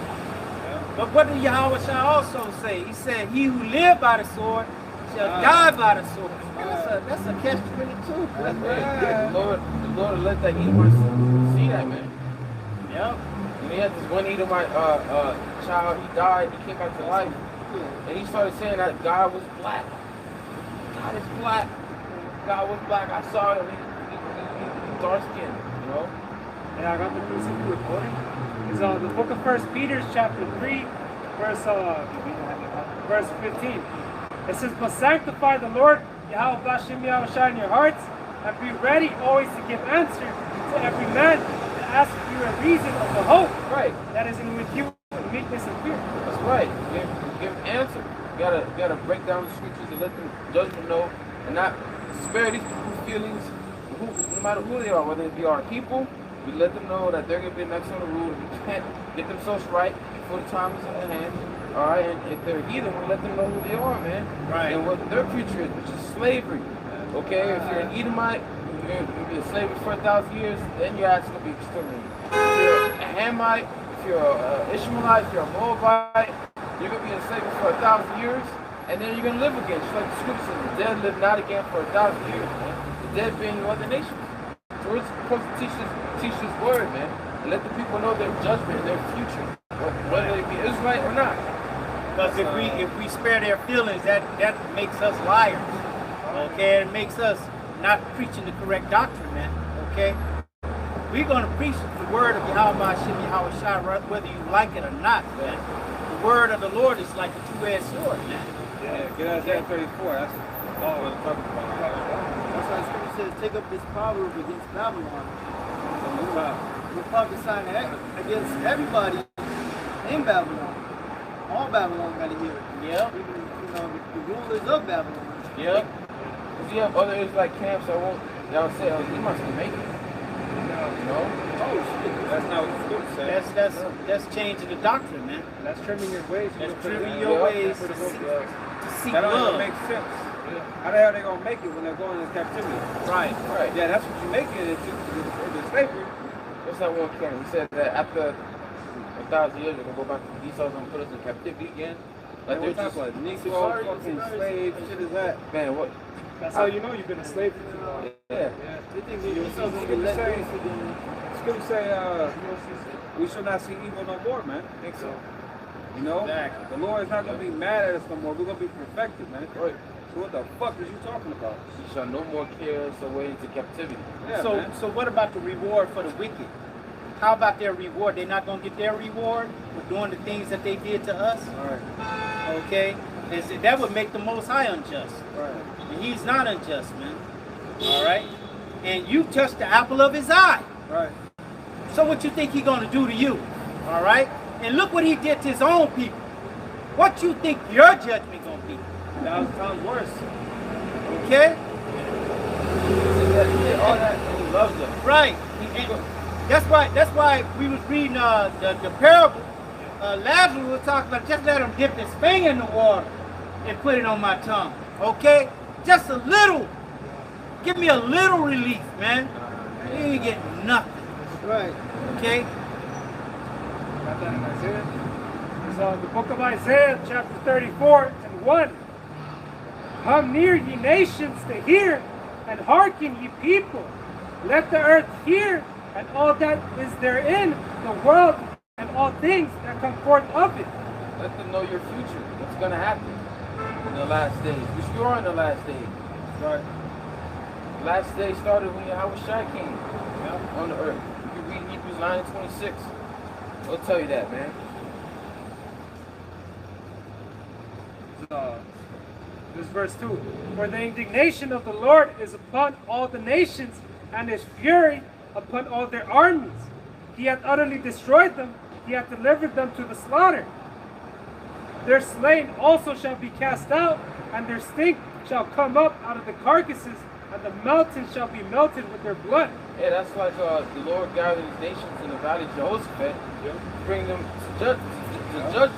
[SPEAKER 1] But what did Yahweh Shah also say? He said, he who live by the sword shall die by the sword. That's a catch-22.
[SPEAKER 4] That's right. The Lord let that Edomite see that, man.
[SPEAKER 1] Yep.
[SPEAKER 4] And he had this one Edomite child, he died, he came back to life. And he started saying that God was black. God is black. God was black. I saw him. He dark skinned, you know?
[SPEAKER 3] Yeah, I got the proof recording. It's the book of 1 Peter, chapter 3, verse 15. It says, but sanctify the Lord, Yahweh Bashem Yahushua in your hearts, and be ready always to give answer to every man that asks you a reason of the hope that is in with you in meekness and fear.
[SPEAKER 4] That's right. Give answer. You gotta break down the scriptures and let them judgment know and not spare these people's feelings, no matter who they are, whether it be our people. We let them know that they're gonna be next on the rule. We can't get themselves right before the time is in their hands. All right, and if they're heathen, we let them know who they are, man.
[SPEAKER 1] Right.
[SPEAKER 4] And what their future is, which is slavery. Okay, if you're an Edomite, you're gonna be a slave for 1,000 years, then your ass is gonna be exterminated. If you're a Hamite, if you're an Ishmaelite, if you're a Moabite, you're gonna be a slave for 1,000 years, and then you're gonna live again. Just like the scripture says, the dead live not again for 1,000 years, man. The dead being other nations. we're supposed to teach this word, man, and let the people know their judgment and their future, whether they be Israelite or not.
[SPEAKER 1] Because if we spare their feelings, that makes us liars. Okay, it makes us not preaching the correct doctrine, man. Okay, we're gonna preach the word of Yahweh Hashem Yahweh Shai, whether you like it or not, man. The word of the Lord is like a two-edged sword, man.
[SPEAKER 2] Yeah, get Isaiah 34. That's all we're talking about.
[SPEAKER 5] That's why the scripture says, take up this proverb against Babylon. We're prophesying against everybody in Babylon. All Babylon got to hear it.
[SPEAKER 1] Yeah.
[SPEAKER 5] Even, the rulers of Babylon.
[SPEAKER 1] Yeah.
[SPEAKER 4] Because you have other Israelite camps that won't, they'll say, oh, he must make it. You know?
[SPEAKER 5] Oh, shit.
[SPEAKER 2] That's not what the scripture says.
[SPEAKER 1] That's changing the doctrine, man.
[SPEAKER 2] That's trimming your ways.
[SPEAKER 1] That's trimming your ways to seek
[SPEAKER 2] That don't
[SPEAKER 1] love.
[SPEAKER 2] even make sense. How the hell they gonna make it when they're going into captivity?
[SPEAKER 1] Right.
[SPEAKER 2] Yeah, that's what you make it into slavery.
[SPEAKER 4] What's that one camp? He said that after 1,000 years, they're going to go back to Esau's and put us in captivity again. Like
[SPEAKER 2] Like
[SPEAKER 4] they're
[SPEAKER 2] we're talking
[SPEAKER 4] just
[SPEAKER 2] about Negro, fucking slave, shit is that?
[SPEAKER 4] man, what?
[SPEAKER 3] That's how you know you've been a slave for too long.
[SPEAKER 4] Yeah.
[SPEAKER 5] They think Esau's going to let loose again.
[SPEAKER 2] Scripture say, we shall not see evil no more, man.
[SPEAKER 4] I think so.
[SPEAKER 2] You know?
[SPEAKER 1] Exactly.
[SPEAKER 2] The Lord is not going to be mad at us no more. We're going to be perfected, man.
[SPEAKER 4] Right.
[SPEAKER 2] So what the fuck is you talking about?
[SPEAKER 4] You shall no more carry us away into captivity.
[SPEAKER 2] Yeah, man.
[SPEAKER 1] So what about the reward for the wicked? How about their reward? They're not going to get their reward for doing the things that they did to us?
[SPEAKER 2] All right.
[SPEAKER 1] Okay? And so that would make the Most High unjust.
[SPEAKER 2] Right.
[SPEAKER 1] And he's not unjust, man. All right? And you touched the apple of his eye.
[SPEAKER 2] Right.
[SPEAKER 1] So what you think he's going to do to you? All right? And look what he did to his own people. What you think your judgment going to be?
[SPEAKER 2] 1,000 times worse.
[SPEAKER 1] Okay?
[SPEAKER 4] All that, and he loves them.
[SPEAKER 1] Right. That's why we was reading the parable. Lazarus was talking about just let him dip his finger in the water and put it on my tongue. Okay? Just a little. Give me a little relief, man. You ain't getting nothing.
[SPEAKER 5] Right.
[SPEAKER 1] Okay?
[SPEAKER 3] Got that in Isaiah? So the book of Isaiah, chapter 34 and 1. Come near, ye nations, to hear, and hearken, ye people. Let the earth hear, and all that is therein, the world, and all things that come forth of it.
[SPEAKER 4] Let them know your future. What's going to happen in the last days. Which we are in the last days.
[SPEAKER 2] Right.
[SPEAKER 4] The last day started when Yahweh Shai came on the earth. You can read Hebrews 9 and 26. It'll tell you that, man.
[SPEAKER 3] This is verse 2. For the indignation of the Lord is upon all the nations, and his fury upon all their armies. He hath utterly destroyed them, he hath delivered them to the slaughter. Their slain also shall be cast out, and their stink shall come up out of the carcasses, and the mountains shall be melted with their blood.
[SPEAKER 4] Yeah, that's like the Lord gathered his nations in the valley of Jehoshaphat, to bring them to judge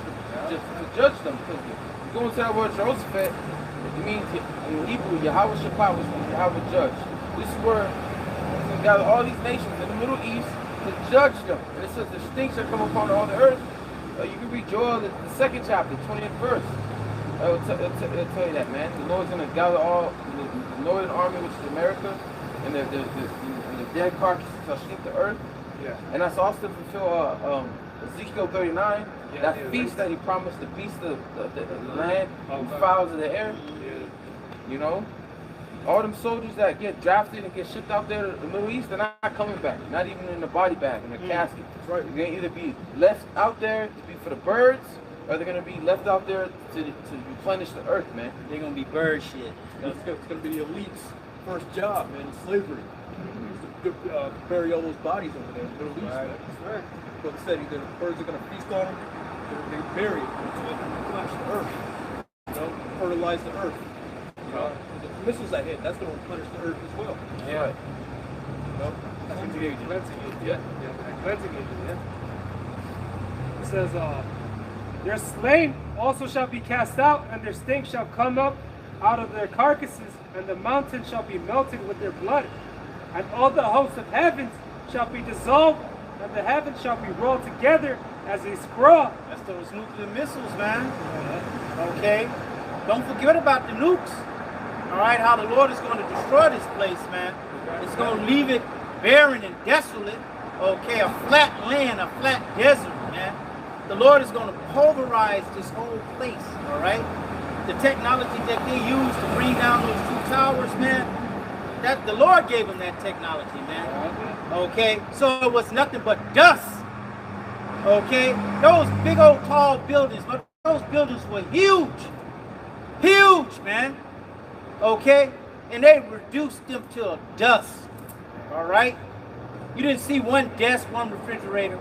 [SPEAKER 4] them. Because you go into that word Jehoshaphat, it means in Hebrew, Yahweh Shabbat was Yahweh judge. This word is to gather all these nations in the Middle East to judge them. And it says the stink shall come upon all the earth. You can read Joel, the 2nd chapter, 20th verse. It'll tell you that, man. The Lord's going to gather all the northern army, which is America, and the dead carcasses shall stink the earth.
[SPEAKER 2] Yeah.
[SPEAKER 4] And that's also to fulfill Ezekiel 39, that feast that he promised the beasts of the land, the fowls of the air. You know? All them soldiers that get drafted and get shipped out there to the Middle East, they're not coming back. Not even in the body bag, in a casket. That's right. They're going to either be left out there to be for the birds, or they're going to be left out there to replenish the earth, man.
[SPEAKER 1] They're going to be bird shit.
[SPEAKER 6] It's going to be the elite's first job, man, slavery. To bury all those bodies over there in the Middle East, man. That's right. But it said either the birds are going to feast on them, or they bury it, so they can replenish the earth. You know, fertilize the earth. You know, the missiles that hit, that's going to replenish the earth as well.
[SPEAKER 4] Yeah.
[SPEAKER 6] You know?
[SPEAKER 3] Cleansing agent.
[SPEAKER 6] Yeah.
[SPEAKER 3] Cleansing agent, yeah. It says, their slain also shall be cast out, and their stink shall come up out of their carcasses, and the mountains shall be melted with their blood. And all the hosts of heavens shall be dissolved, and the heavens shall be rolled together as a scroll.
[SPEAKER 1] That's those nuclear missiles, man. Okay? Don't forget about the nukes. All right? How the Lord is going to destroy this place, man. It's going to leave it barren and desolate, okay, a flat land, a flat desert, man. The Lord is going to pulverize this whole place, all right? The technology that they use to bring down those 2 towers, man, that the Lord gave them that technology, man. Okay, so it was nothing but dust. Okay, those big old tall buildings, but those buildings were huge, huge, man. Okay, and they reduced them to dust. All right, you didn't see one desk, one refrigerator.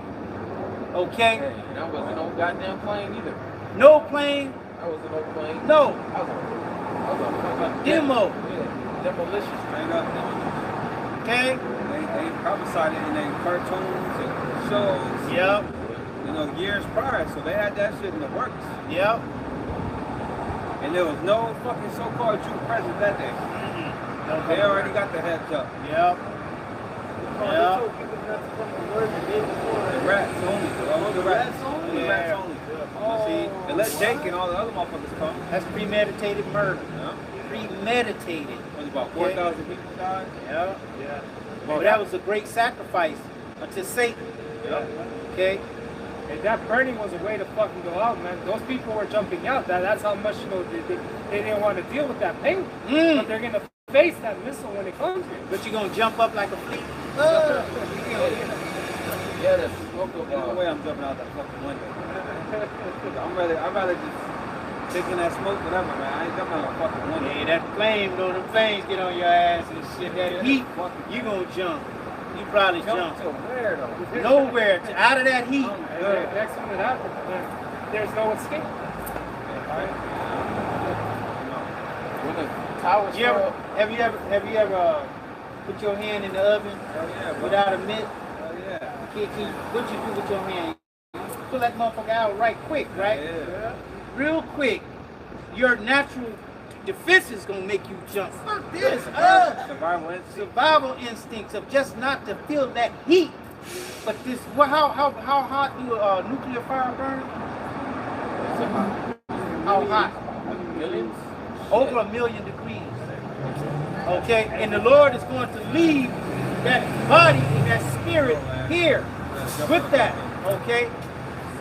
[SPEAKER 1] Okay,
[SPEAKER 4] Hey, that wasn't no goddamn plane either.
[SPEAKER 1] no plane,
[SPEAKER 4] That wasn't no plane.
[SPEAKER 1] no
[SPEAKER 4] That was a
[SPEAKER 1] demo.
[SPEAKER 4] Yeah, demolition.
[SPEAKER 2] Straight up.
[SPEAKER 1] Okay,
[SPEAKER 2] They prophesied it in their cartoons and shows.
[SPEAKER 1] yep,
[SPEAKER 2] You know, years prior, so they had that shit in the works.
[SPEAKER 1] yep.
[SPEAKER 2] And there was no fucking so-called Jew present that day. They already got the heads up.
[SPEAKER 1] Yep.
[SPEAKER 5] They told people not to come to work the day before.
[SPEAKER 2] The rats only. The rats only. The
[SPEAKER 1] Yeah.
[SPEAKER 2] rats only. See, and let Jake and all the other motherfuckers come.
[SPEAKER 1] That's premeditated murder.
[SPEAKER 2] Yeah.
[SPEAKER 1] Premeditated.
[SPEAKER 2] Was about 4,000 people died.
[SPEAKER 1] Yeah. Yeah. Well, that was a great sacrifice unto Satan. Okay.
[SPEAKER 3] And that burning was a way to fucking go out, man. Those people were jumping out. That's how much, you know, they didn't want to deal with that pain. But they're gonna face that missile when it comes here.
[SPEAKER 1] But you're gonna jump up like a flea.
[SPEAKER 4] Yeah, the smoke of
[SPEAKER 2] There's no way I'm jumping out that fucking window. I'd rather just take in that smoke, whatever, man. I ain't jumping out that fucking window.
[SPEAKER 1] Hey, that flame, though, them flames get on your ass and shit. That heat, you gonna jump. You probably jump.
[SPEAKER 2] To where though?
[SPEAKER 1] Nowhere. Out of that heat.
[SPEAKER 3] And next time it happens, man, there's no escape.
[SPEAKER 4] when the towers fell.
[SPEAKER 1] Have you ever put your hand in the oven without a mitt?
[SPEAKER 2] Yeah.
[SPEAKER 1] What you do with your hand? You pull that motherfucker out right quick, right?
[SPEAKER 2] Yeah.
[SPEAKER 1] Real quick. Your natural defense is gonna make you jump. Fuck this.
[SPEAKER 2] Survival instinct.
[SPEAKER 1] Survival instincts of just not to feel that heat. But this, how hot do a nuclear fire burn? How hot?
[SPEAKER 4] Millions?
[SPEAKER 1] Over 1,000,000 degrees. Okay, and the Lord is going to leave that body and that spirit here with that. Okay,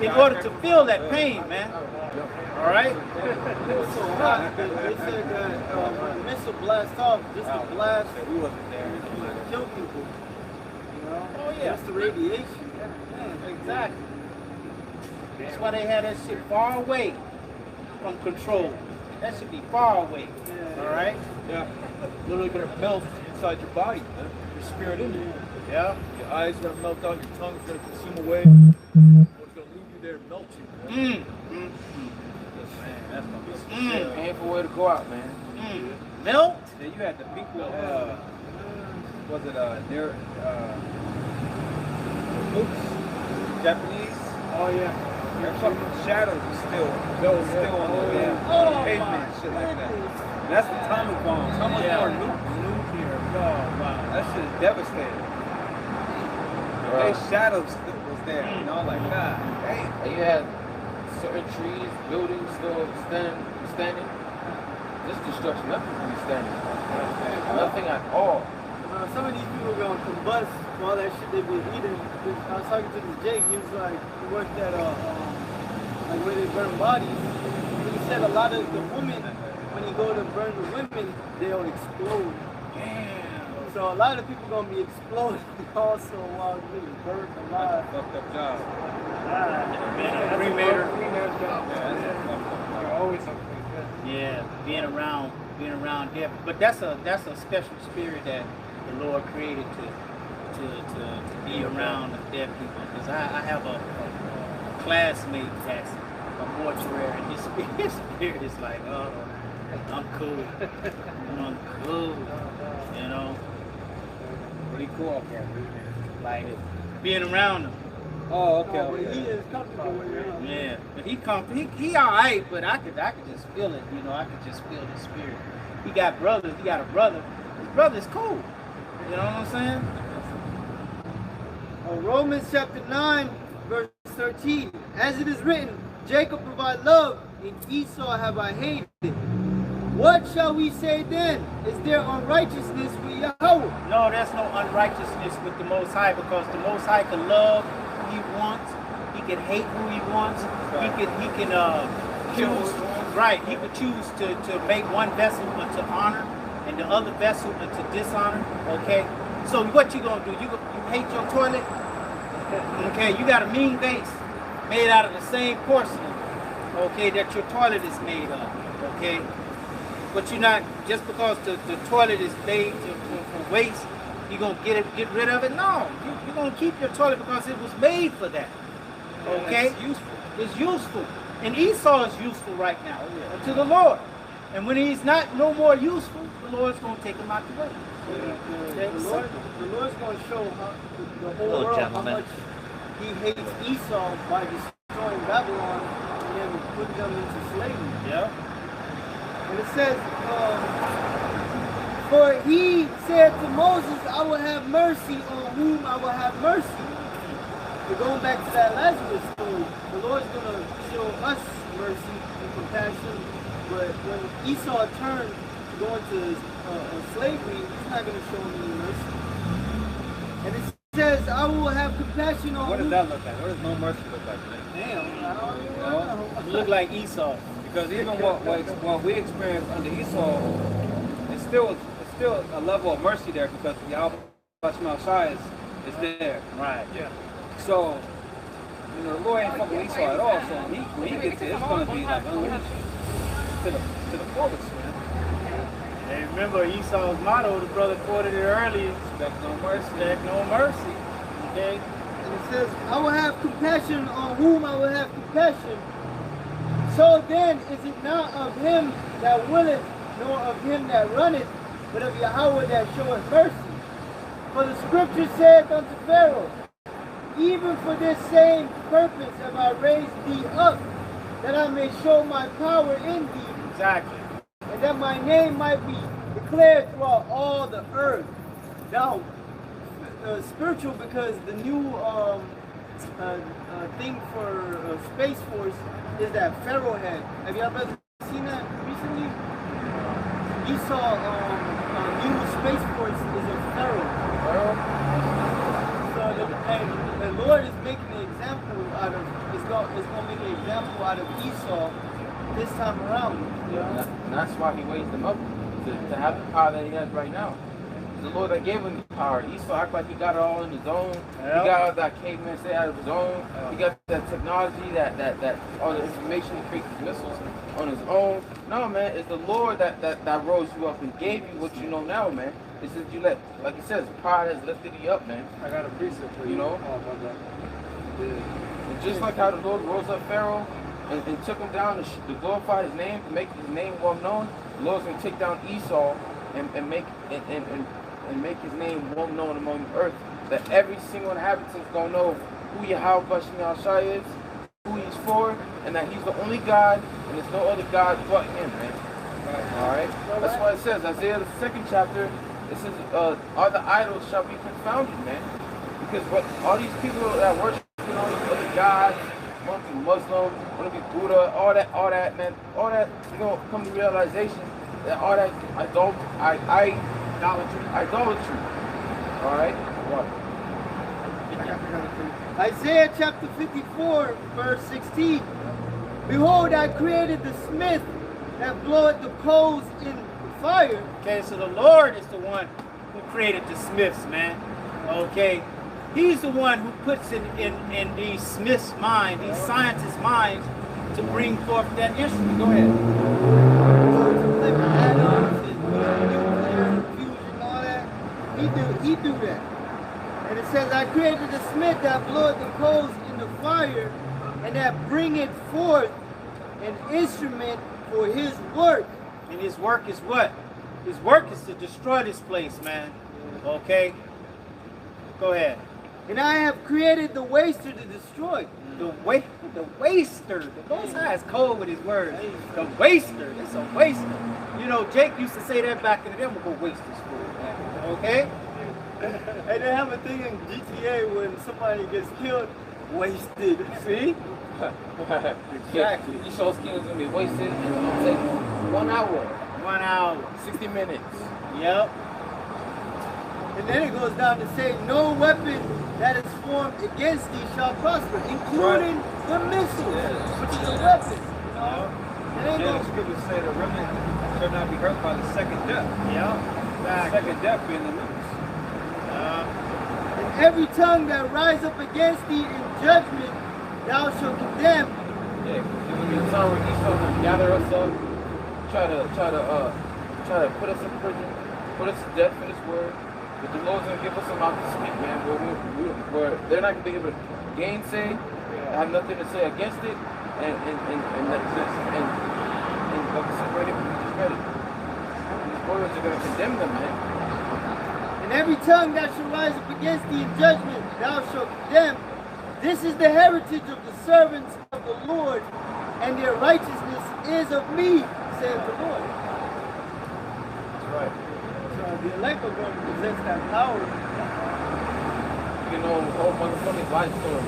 [SPEAKER 1] in order to feel that pain, man. All right.
[SPEAKER 5] It was so hot. They said that when the missile blast off, just the blast,
[SPEAKER 2] We wasn't there.
[SPEAKER 5] would kill people. You know?
[SPEAKER 1] Oh yeah.
[SPEAKER 5] Just the radiation.
[SPEAKER 1] Exactly. That's why they had that shit far away from control. That should be far away. All right.
[SPEAKER 6] Yeah. Literally gonna melt inside your body, man. Your spirit in you.
[SPEAKER 1] Yeah.
[SPEAKER 6] Your eyes gonna melt down, your tongue's gonna consume away. What's gonna leave you there and melt you, man.
[SPEAKER 1] Man,
[SPEAKER 2] That's gonna be
[SPEAKER 4] Painful way to go out, man.
[SPEAKER 1] Melt.
[SPEAKER 2] Then you had the people, was it near Mooks, Japanese?
[SPEAKER 3] Oh yeah.
[SPEAKER 2] Their fucking shadows are still on the damn pavement and shit like that. And that's atomic bombs. How much more nuclear? That shit is devastating. Their shadows was there, you know, like God. Damn.
[SPEAKER 4] And you had certain trees, buildings still standing. This destruction, nothing can be standing. Nothing at all.
[SPEAKER 5] Some of these people are gonna combust all that shit they've been eating. I was talking to this Jake. He was like, he worked at like where they burn bodies. And he said a lot of the women, when you go to burn the women, they'll explode. Damn. So a lot of people gonna be exploding also while getting burned alive.
[SPEAKER 2] Fucked up job.
[SPEAKER 1] Cremator.
[SPEAKER 3] You're always something.
[SPEAKER 1] Yeah, being around death. But that's a special spirit that the Lord created to be around the dead people. Because I have a classmate that's a mortuary, and his spirit is like, oh, I'm cool. I'm cool. You know?
[SPEAKER 2] Pretty cool, okay.
[SPEAKER 1] Like being around them.
[SPEAKER 2] Oh, okay.
[SPEAKER 5] But he is comfortable with it.
[SPEAKER 1] Yeah, but he all right, but I could just feel it, you know, I could just feel the spirit. He got brothers, he got a brother. His brother's cool. You know what I'm saying?
[SPEAKER 5] Romans chapter 9, verse 13. As it is written, Jacob provide love, and Esau have I hated. What shall we say then? Is there unrighteousness with Yahweh?
[SPEAKER 1] No, there's no unrighteousness with the Most High, because the Most High can love who He wants. He can hate who He wants. He can choose. Right. He could choose to make one vessel unto honor and the other vessel unto dishonor. Okay. So what you gonna do? You hate your toilet? Okay. You got a mean vase made out of the same porcelain. Okay, that your toilet is made of. Okay. But you're not, just because the toilet is made from waste, you're going to get rid of it? No. You're going to keep your toilet because it was made for that. Okay?
[SPEAKER 2] It's useful.
[SPEAKER 1] It's useful. And Esau is useful right now to the Lord. And when he's not no more useful, the Lord's going to take him out the way.
[SPEAKER 5] The Lord's going to show the whole world how much He hates Esau by destroying Babylon and then putting them into slavery.
[SPEAKER 1] Yeah.
[SPEAKER 5] And it says, for he said to Moses, I will have mercy on whom I will have mercy. But going back to that Lazarus story, the Lord's going to show us mercy and compassion. But when Esau turned to go into slavery, he's not going to show him any mercy. And it says, I will have compassion on
[SPEAKER 2] What does that look like? What does no mercy look like?
[SPEAKER 5] Damn, I don't even know.
[SPEAKER 1] You look like Esau.
[SPEAKER 2] Because even what we experience under Esau, it's still a level of mercy there, because Yahweh is there.
[SPEAKER 1] Right.
[SPEAKER 2] Yeah. So, the Lord ain't fucking with Esau at all. So when he gets it, it's gonna be like unleashed to the fullest, man.
[SPEAKER 1] And remember Esau's motto, the brother quoted it earlier,
[SPEAKER 2] Expect no mercy.
[SPEAKER 1] expect no mercy. Okay?
[SPEAKER 5] And it says, I will have compassion on whom I will have compassion. So then is it not of him that willeth, nor of him that runneth, but of Yahweh that showeth mercy. For the scripture saith unto Pharaoh, even for this same purpose have I raised thee up, that I may show my power in thee,
[SPEAKER 1] Exactly.
[SPEAKER 5] and that my name might be declared throughout all the earth. Now, spiritual, because the new thing for Space Force is that Pharaoh head. Have y'all ever seen that recently? Esau new Space Force is a Pharaoh. So the Lord is making an example out of, it's going to make an example out of Esau this time around.
[SPEAKER 4] Yeah. And that's why he raised him up, to have the power that he has right now. The Lord that gave him the power. Esau act like he got it all on his own.
[SPEAKER 1] Yep.
[SPEAKER 4] He got all that caveman say out of his own. He got that technology, that all the information to create these missiles on his own. No, man, it's the Lord that rose you up and gave you what you know now, man. It's just you let, like it says, pride has lifted you up, man.
[SPEAKER 2] I got a precept for you.
[SPEAKER 4] You know? And just like how the Lord rose up Pharaoh and took him down to glorify his name, to make his name well known, the Lord's going to take down Esau and make his name well known among the earth, that every single inhabitant is going to know who Yahweh is, who he's for, and that he's the only God, and there's no other God but him, man. Alright? That's why it says, Isaiah the 2nd chapter, it says, all the idols shall be confounded, man. Because what all these people that worship all these other gods, want to be Muslim, want to be Buddha, all that, man, all that, you're going to come to realization that all that idolatry. Alright? What?
[SPEAKER 5] Isaiah chapter 54, verse 16. Behold, I created the smith that bloweth the coals in the fire.
[SPEAKER 1] Okay, so the Lord is the one who created the smiths, man. Okay. He's the one who puts in these smiths' mind, these scientists' minds, to bring forth that instrument. Go ahead.
[SPEAKER 5] He do that. And it says, I created the smith that bloweth the coals in the fire, and that bringeth forth an instrument for his work.
[SPEAKER 1] And his work is what? His work is to destroy this place, man. Okay? Go ahead.
[SPEAKER 5] And I have created the waster to destroy.
[SPEAKER 1] The waster. The Most High is cold with his words. The waster. It's a waster. You know, Jake used to say that back in the day. I'm going to go waste this food, man. Okay?
[SPEAKER 5] And they have a thing in GTA when somebody gets killed, wasted. See?
[SPEAKER 4] Exactly. Esau's skin is going to be wasted, and it's going to take 1 hour.
[SPEAKER 5] 1 hour.
[SPEAKER 4] 60 minutes.
[SPEAKER 5] Yep. And then it goes down to say, no weapon that is formed against thee shall prosper, including the missiles, which is a weapon. You know? It ain't
[SPEAKER 2] Yeah,
[SPEAKER 5] no
[SPEAKER 2] the scriptures say the remnant shall not be hurt by the second death.
[SPEAKER 5] Yep.
[SPEAKER 2] The second death being the news.
[SPEAKER 5] And every tongue that rise up against thee in judgment, thou shalt condemn.
[SPEAKER 4] Yeah, when the time when he's supposed to gather us up, try to put us in prison, put us to death for this word. But the Lord's gonna give us some mouth to speak, man. Where they're not gonna be able to gainsay, have nothing to say against it, and separate it from just ready. These words are gonna condemn them, man.
[SPEAKER 5] And every tongue that shall rise up against thee in judgment, thou shalt condemn. This is the heritage of the servants of the Lord, and their righteousness is of me, saith the Lord.
[SPEAKER 4] That's right.
[SPEAKER 5] So the elect are going to possess that power.
[SPEAKER 4] You know, whole motherfucking life story.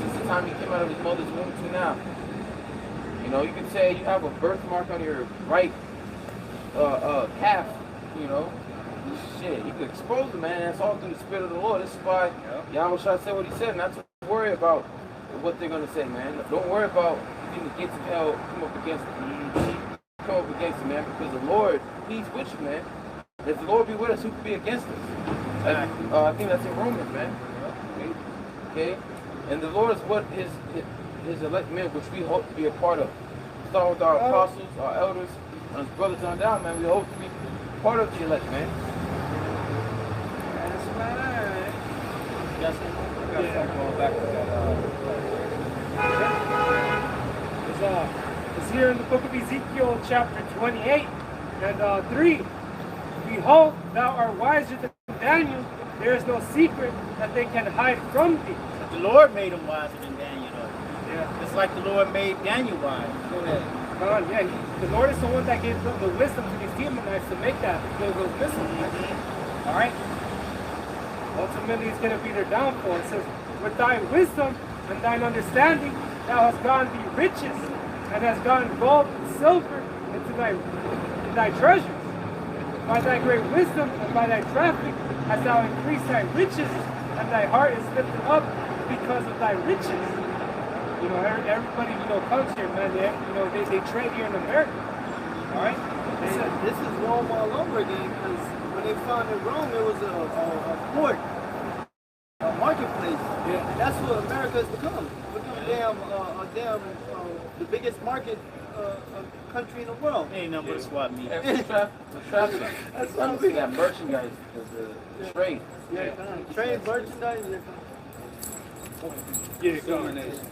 [SPEAKER 4] Since the time he came out of his mother's womb to now. You know, you can say you have a birthmark on your right calf, you know. Shit, you can expose the man. That's all through the Spirit of the Lord. This is why Yahweh Shai said what he said, not to worry about what they're gonna say, man. Don't worry about the gates of hell come up against you, man, because the Lord, he's with you, man. If the Lord be with us, who could be against us? I think that's in Romans, man. Okay? And the Lord is what his elect men, which we hope to be a part of. Starting with our apostles, our elders, and his brothers on down, man, we hope to be part of the elect, man.
[SPEAKER 2] That's right.
[SPEAKER 5] Justin?
[SPEAKER 2] I got going back to that.
[SPEAKER 3] It's here in the book of Ezekiel, chapter 28 and 3. Behold, thou art wiser than Daniel. There is no secret that they can hide from thee.
[SPEAKER 1] But the Lord made him wiser than Daniel, though.
[SPEAKER 3] Yeah.
[SPEAKER 1] Just like the Lord made Daniel wise. Go ahead.
[SPEAKER 3] The Lord is the one that gave them the wisdom to these Demonites to make those missiles. All right. Ultimately, it's going to be their downfall. It says, with thy wisdom and thine understanding, thou hast gotten thee riches, and hast gotten gold and silver into thy treasures. By thy great wisdom and by thy traffic hast thou increased thy riches, and thy heart is lifted up because of thy riches. You know, everybody, comes here, man. They trade here in America. All right?
[SPEAKER 5] This is Rome all over again, because when they founded Rome, there was a port, a marketplace. Yeah. That's what America has become. The biggest market country in the world.
[SPEAKER 1] Ain't nothing but a swap meet.
[SPEAKER 4] The traffic.
[SPEAKER 5] That's what I'm saying.
[SPEAKER 4] That merchandise, the trade.
[SPEAKER 5] Yeah, trade, merchandise.
[SPEAKER 2] Domination.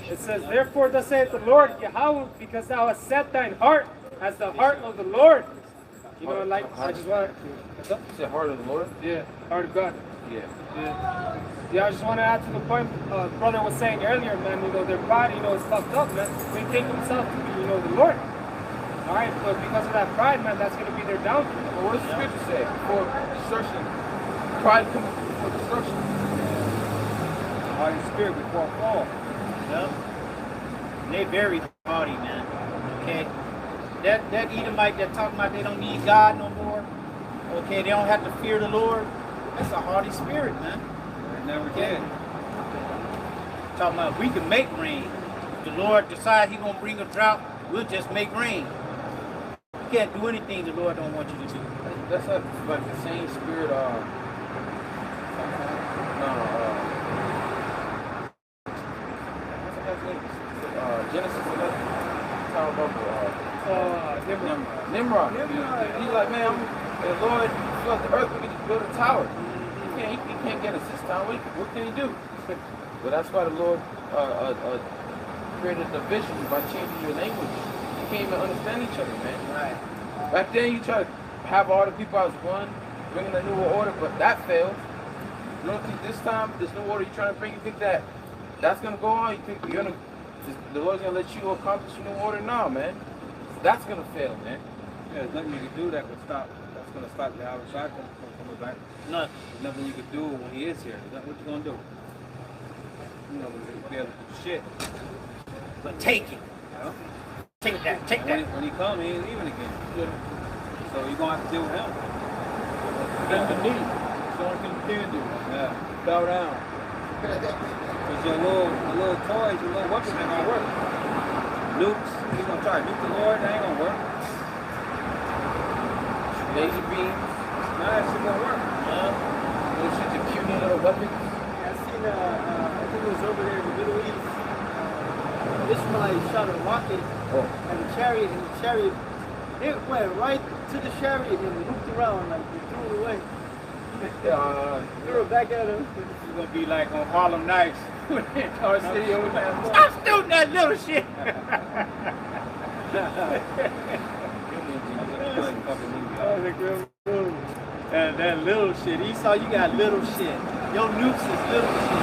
[SPEAKER 3] It says, therefore thus saith the Lord Yahweh, because thou hast set thine heart as the heart of the Lord. You know, like, I just want to...
[SPEAKER 4] You said heart of the Lord?
[SPEAKER 3] Yeah, heart of God.
[SPEAKER 4] Yeah.
[SPEAKER 3] Yeah, I just want to add to the point brother was saying earlier, man, their pride, is fucked up, man. They think themselves to be, the Lord. All right, but because of that pride, man, that's going to be their downfall.
[SPEAKER 4] Well, what does the scripture say? Before destruction, pride comes before destruction.
[SPEAKER 2] Heart and spirit before fall.
[SPEAKER 1] Yep. And they very haughty, man. Okay? That Edomite that talking about they don't need God no more. Okay, they don't have to fear the Lord. That's a haughty spirit, man.
[SPEAKER 2] They never did.
[SPEAKER 1] Talking about we can make rain. If the Lord decides he's gonna bring a drought, we'll just make rain. You can't do anything the Lord don't want you to do.
[SPEAKER 4] That's like the same spirit. Genesis 11. Talk about Nimrod. He's like, man, the Lord flood the earth. We can just build a tower. He can't get us this time. What can he do? But that's why the Lord created a division by changing your language. You can't even understand each other, man.
[SPEAKER 1] Right.
[SPEAKER 4] Back then, you try to have all the people as one, bringing a new order, but that failed. You don't think this time, this new order you're trying to bring, you think that's going to go on? You think the Lord's going to let you accomplish a new order? No, man. That's going to fail, man.
[SPEAKER 2] Yeah, there's nothing you can do that's going to stop the outside from coming back.
[SPEAKER 1] Nothing.
[SPEAKER 2] There's nothing you can do when he is here. What you going to do? You're not going to be able to do shit.
[SPEAKER 1] But take it.
[SPEAKER 2] You know?
[SPEAKER 1] Take that. Take
[SPEAKER 2] And
[SPEAKER 1] that.
[SPEAKER 2] when he come, he ain't leaving again. So you're gonna have to deal with him.
[SPEAKER 6] Bend the knee. That's the only thing you can do.
[SPEAKER 2] Yeah.
[SPEAKER 6] Bow down.
[SPEAKER 2] Because your little toys, your little weapons ain't gonna work. Nukes, he's gonna try to nuke the Lord, that ain't gonna work.
[SPEAKER 4] Laser beams.
[SPEAKER 2] None of that shit gonna work.
[SPEAKER 4] Those shit, the puny little weapons.
[SPEAKER 5] I seen, I think it was over there in the Middle East. Ishmael shot a rocket at a chariot, and the chariot, it went right to the chariot and looped around, like they threw it away. Threw it back at him.
[SPEAKER 2] It's gonna be like on Harlem Nights. Car City over there.
[SPEAKER 1] Stop shooting that little shit. That little shit. Esau, you got little shit. Your nukes is little shit.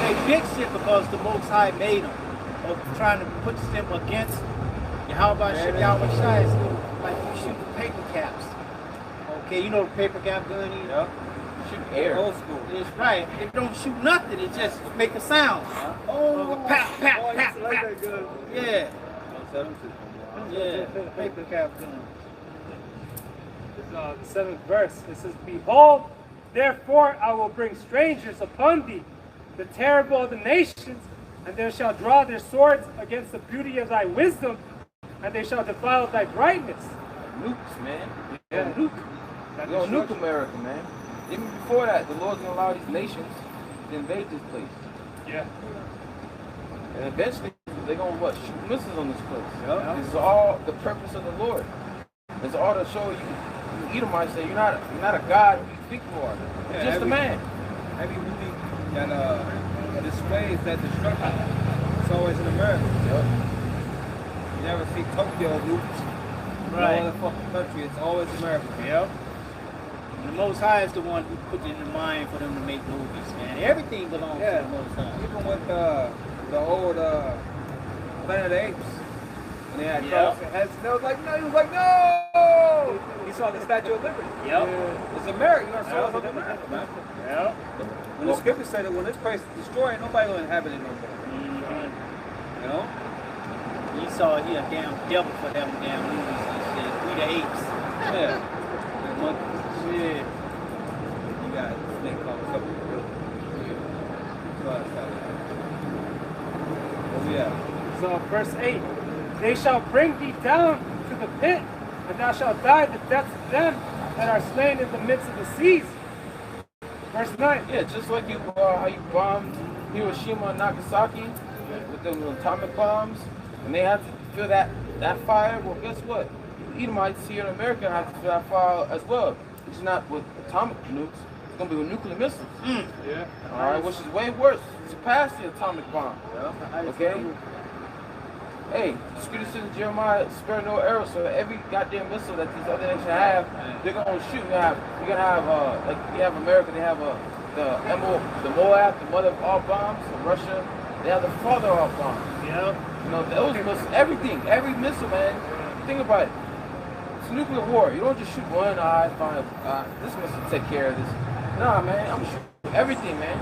[SPEAKER 1] They big shit because the Most High made them. Of trying to put them against Yahweh Shem Yahweh Shai. It's little, like you shoot the paper caps. Okay, you know the paper cap gun is?
[SPEAKER 2] Yep.
[SPEAKER 4] Shoot air.
[SPEAKER 2] Old school.
[SPEAKER 1] It's right. It don't shoot nothing. It just make a sound.
[SPEAKER 5] Oh,
[SPEAKER 1] Pat, pat,
[SPEAKER 5] I
[SPEAKER 1] pat,
[SPEAKER 5] used to like
[SPEAKER 1] pat.
[SPEAKER 5] that gun.
[SPEAKER 1] Yeah. Yeah. Paper cap gun.
[SPEAKER 3] The 7th verse. It says, "Behold, therefore I will bring strangers upon thee, the terrible of the nations, and they shall draw their swords against the beauty of thy wisdom, and they shall defile thy brightness."
[SPEAKER 4] Nukes, man.
[SPEAKER 3] Yeah.
[SPEAKER 4] Nuke. We're gonna nuke America, man. Even before that, the Lord's gonna allow these nations to invade this place.
[SPEAKER 3] Yeah.
[SPEAKER 4] And eventually, they're gonna what? Shoot missiles on this place.
[SPEAKER 2] Yep.
[SPEAKER 4] This is all the purpose of the Lord. It's all to show you, Edomites, say you're not a God who you think you are. You're just a man.
[SPEAKER 2] Every movie that displays that destruction, it's always in America.
[SPEAKER 4] Yep.
[SPEAKER 2] You never see Tokyo nukes.
[SPEAKER 1] Right.
[SPEAKER 2] No other fucking country, it's always America.
[SPEAKER 1] Yep. And the Most High is the one who put it in the mind for them to make movies, man. Everything belongs to the Most High.
[SPEAKER 2] Even with the old Planet of the Apes, when they had
[SPEAKER 1] Yeah.
[SPEAKER 2] trucks and heads, they was like, no, he was like, no! He saw the Statue of Liberty.
[SPEAKER 1] Yep.
[SPEAKER 2] It's America, you gotta show us something America, man.
[SPEAKER 1] Yep.
[SPEAKER 2] When the scripture said that when this place is destroyed, nobody will inhabit it no more. You know?
[SPEAKER 1] Esau, he a damn devil for them damn movies and shit. We the apes.
[SPEAKER 2] Yeah. The monkeys and shit. You got this thing called couple of Oh yeah.
[SPEAKER 3] So verse 8, "They shall bring thee down to the pit, and thou shalt die the deaths of them that are slain in the midst of the seas." Verse 9,
[SPEAKER 4] Yeah, just like you, how you bombed Hiroshima and Nagasaki with them atomic bombs, and they had to feel that fire. Well, guess what? Edomites here in America have to feel that fire as well. It's not with atomic nukes. It's gonna be with nuclear missiles.
[SPEAKER 2] Yeah.
[SPEAKER 4] All right, which is way worse. Surpass the atomic bomb. Okay. Hey, the scripture says in Jeremiah, "Spare no arrow." So every goddamn missile that these other nations have, they're gonna shoot. You're gonna have like you have America. They have the Moab, the mother of all bombs. Russia, they have the father of all bombs.
[SPEAKER 1] Yep.
[SPEAKER 4] You know those missiles, everything, every missile, man. Think about it. It's nuclear war. You don't just shoot one. Fine. This missile take care of this. Nah, man. I'm shooting everything, man.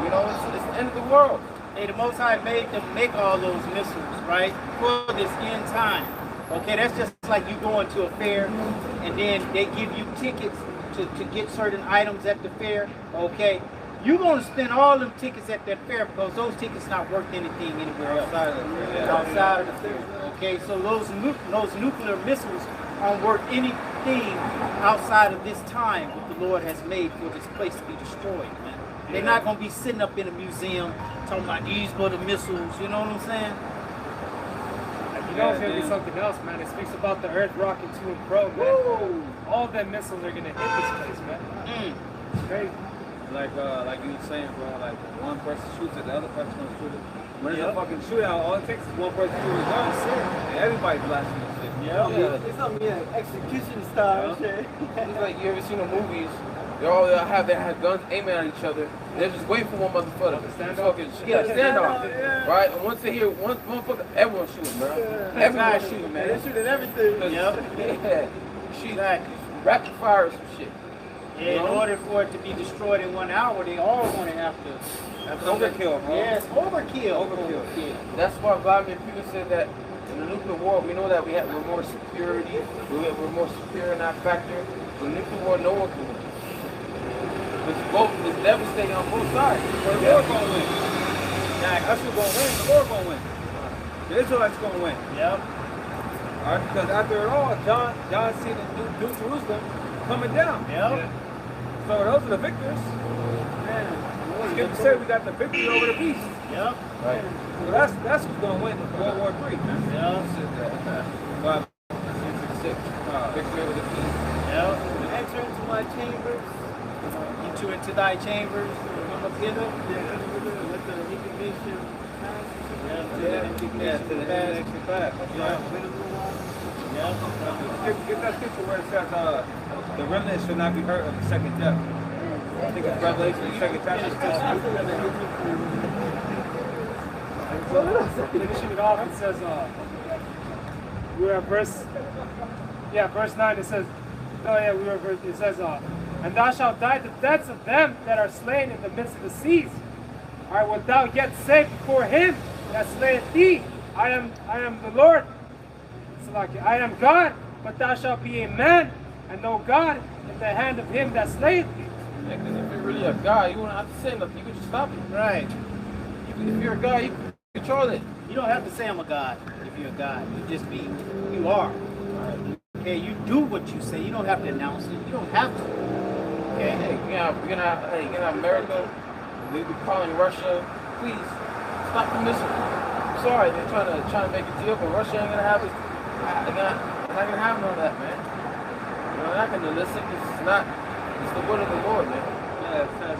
[SPEAKER 4] You know, it's the end of the world.
[SPEAKER 1] Hey, the Most High made them make all those missiles, right? For this end time. Okay, that's just like you going to a fair and then they give you tickets to get certain items at the fair. Okay, you're going to spend all them tickets at that fair because those tickets not worth anything anywhere else. Outside of the fair. Okay, so those nuclear missiles aren't worth anything outside of this time what the Lord has made for this place to be destroyed, man. They're not going to be sitting up in a museum talking about these were the missiles, you know what I'm saying?
[SPEAKER 3] you know it's going to be something else, man. It speaks about the earth rocking to and fro, man.
[SPEAKER 1] Woo!
[SPEAKER 3] All them missiles are going to hit this place, man. It's crazy.
[SPEAKER 2] Like you were saying, bro, like one person shoots it, the other person's gonna shoot it. When it's a fucking shootout, all it takes is one person to shoot it down, and everybody blasting this shit.
[SPEAKER 5] It's gonna be an execution style shit.
[SPEAKER 4] It's like you ever seen the movies? They have guns aiming at each other. They're just waiting for one motherfucker to stand off. Stand off. Right? And once they hear one motherfucker, everyone's shooting, bro. Everybody's shooting, man.
[SPEAKER 5] They're shooting everything.
[SPEAKER 1] Yep.
[SPEAKER 4] Yeah. Rapid fire or some shit.
[SPEAKER 1] Yeah, in order for it to be destroyed in 1 hour, they all going to have to
[SPEAKER 2] Overkill, bro.
[SPEAKER 1] Yes, overkill.
[SPEAKER 2] Overkill.
[SPEAKER 4] That's why Vladimir Putin said that when the nuclear war, we know that we're more security, we're more secure in that factor. With nuclear war, no one can win. It's devastating on both sides.
[SPEAKER 2] Well, the Lord gonna win. That's who's gonna win. The Lord gonna win. The Israelites gonna win.
[SPEAKER 1] Yep.
[SPEAKER 2] All right, because after it all, John seen the New Jerusalem coming down.
[SPEAKER 1] Yep.
[SPEAKER 2] So those are the victors. Scripture said we got the victory over the beast.
[SPEAKER 1] Yep.
[SPEAKER 4] Right.
[SPEAKER 2] So that's who's gonna win World War III.
[SPEAKER 1] Yep.
[SPEAKER 2] But,
[SPEAKER 4] Victory over the beast.
[SPEAKER 1] Yep.
[SPEAKER 5] Enter into my chambers.
[SPEAKER 1] Enter into thy chambers. Come hither.
[SPEAKER 5] Let the indignation pass.
[SPEAKER 2] yeah, to the next class. Get that scripture where it says the remnant shall not be hurt of the second death. I think it's Revelation, the second chapter.
[SPEAKER 3] Finishing it off, it says, we're at verse 9, it says, it says, and thou shalt die the deaths of them that are slain in the midst of the seas. All right, wilt thou yet say before him that slayeth thee, I am the Lord. It's like, I am God, but thou shalt be a man, and no God in the hand of him that slayeth thee.
[SPEAKER 4] Yeah, because if you're really a God, you won't have to say nothing. You can just stop it.
[SPEAKER 1] Right.
[SPEAKER 4] If you're a God, you can control it.
[SPEAKER 1] You don't have to say I'm a God if you're a God. You just be, you are. Okay, you do what you say. You don't have to announce it. You don't have to. Okay?
[SPEAKER 4] Hey, you're gonna have America. We be calling Russia. Please stop the missile. I'm sorry, they're trying to make a deal, but Russia ain't gonna have it. They're not gonna have none of that, man. They're not gonna listen. It's the word of the Lord, man.
[SPEAKER 2] Yeah, it says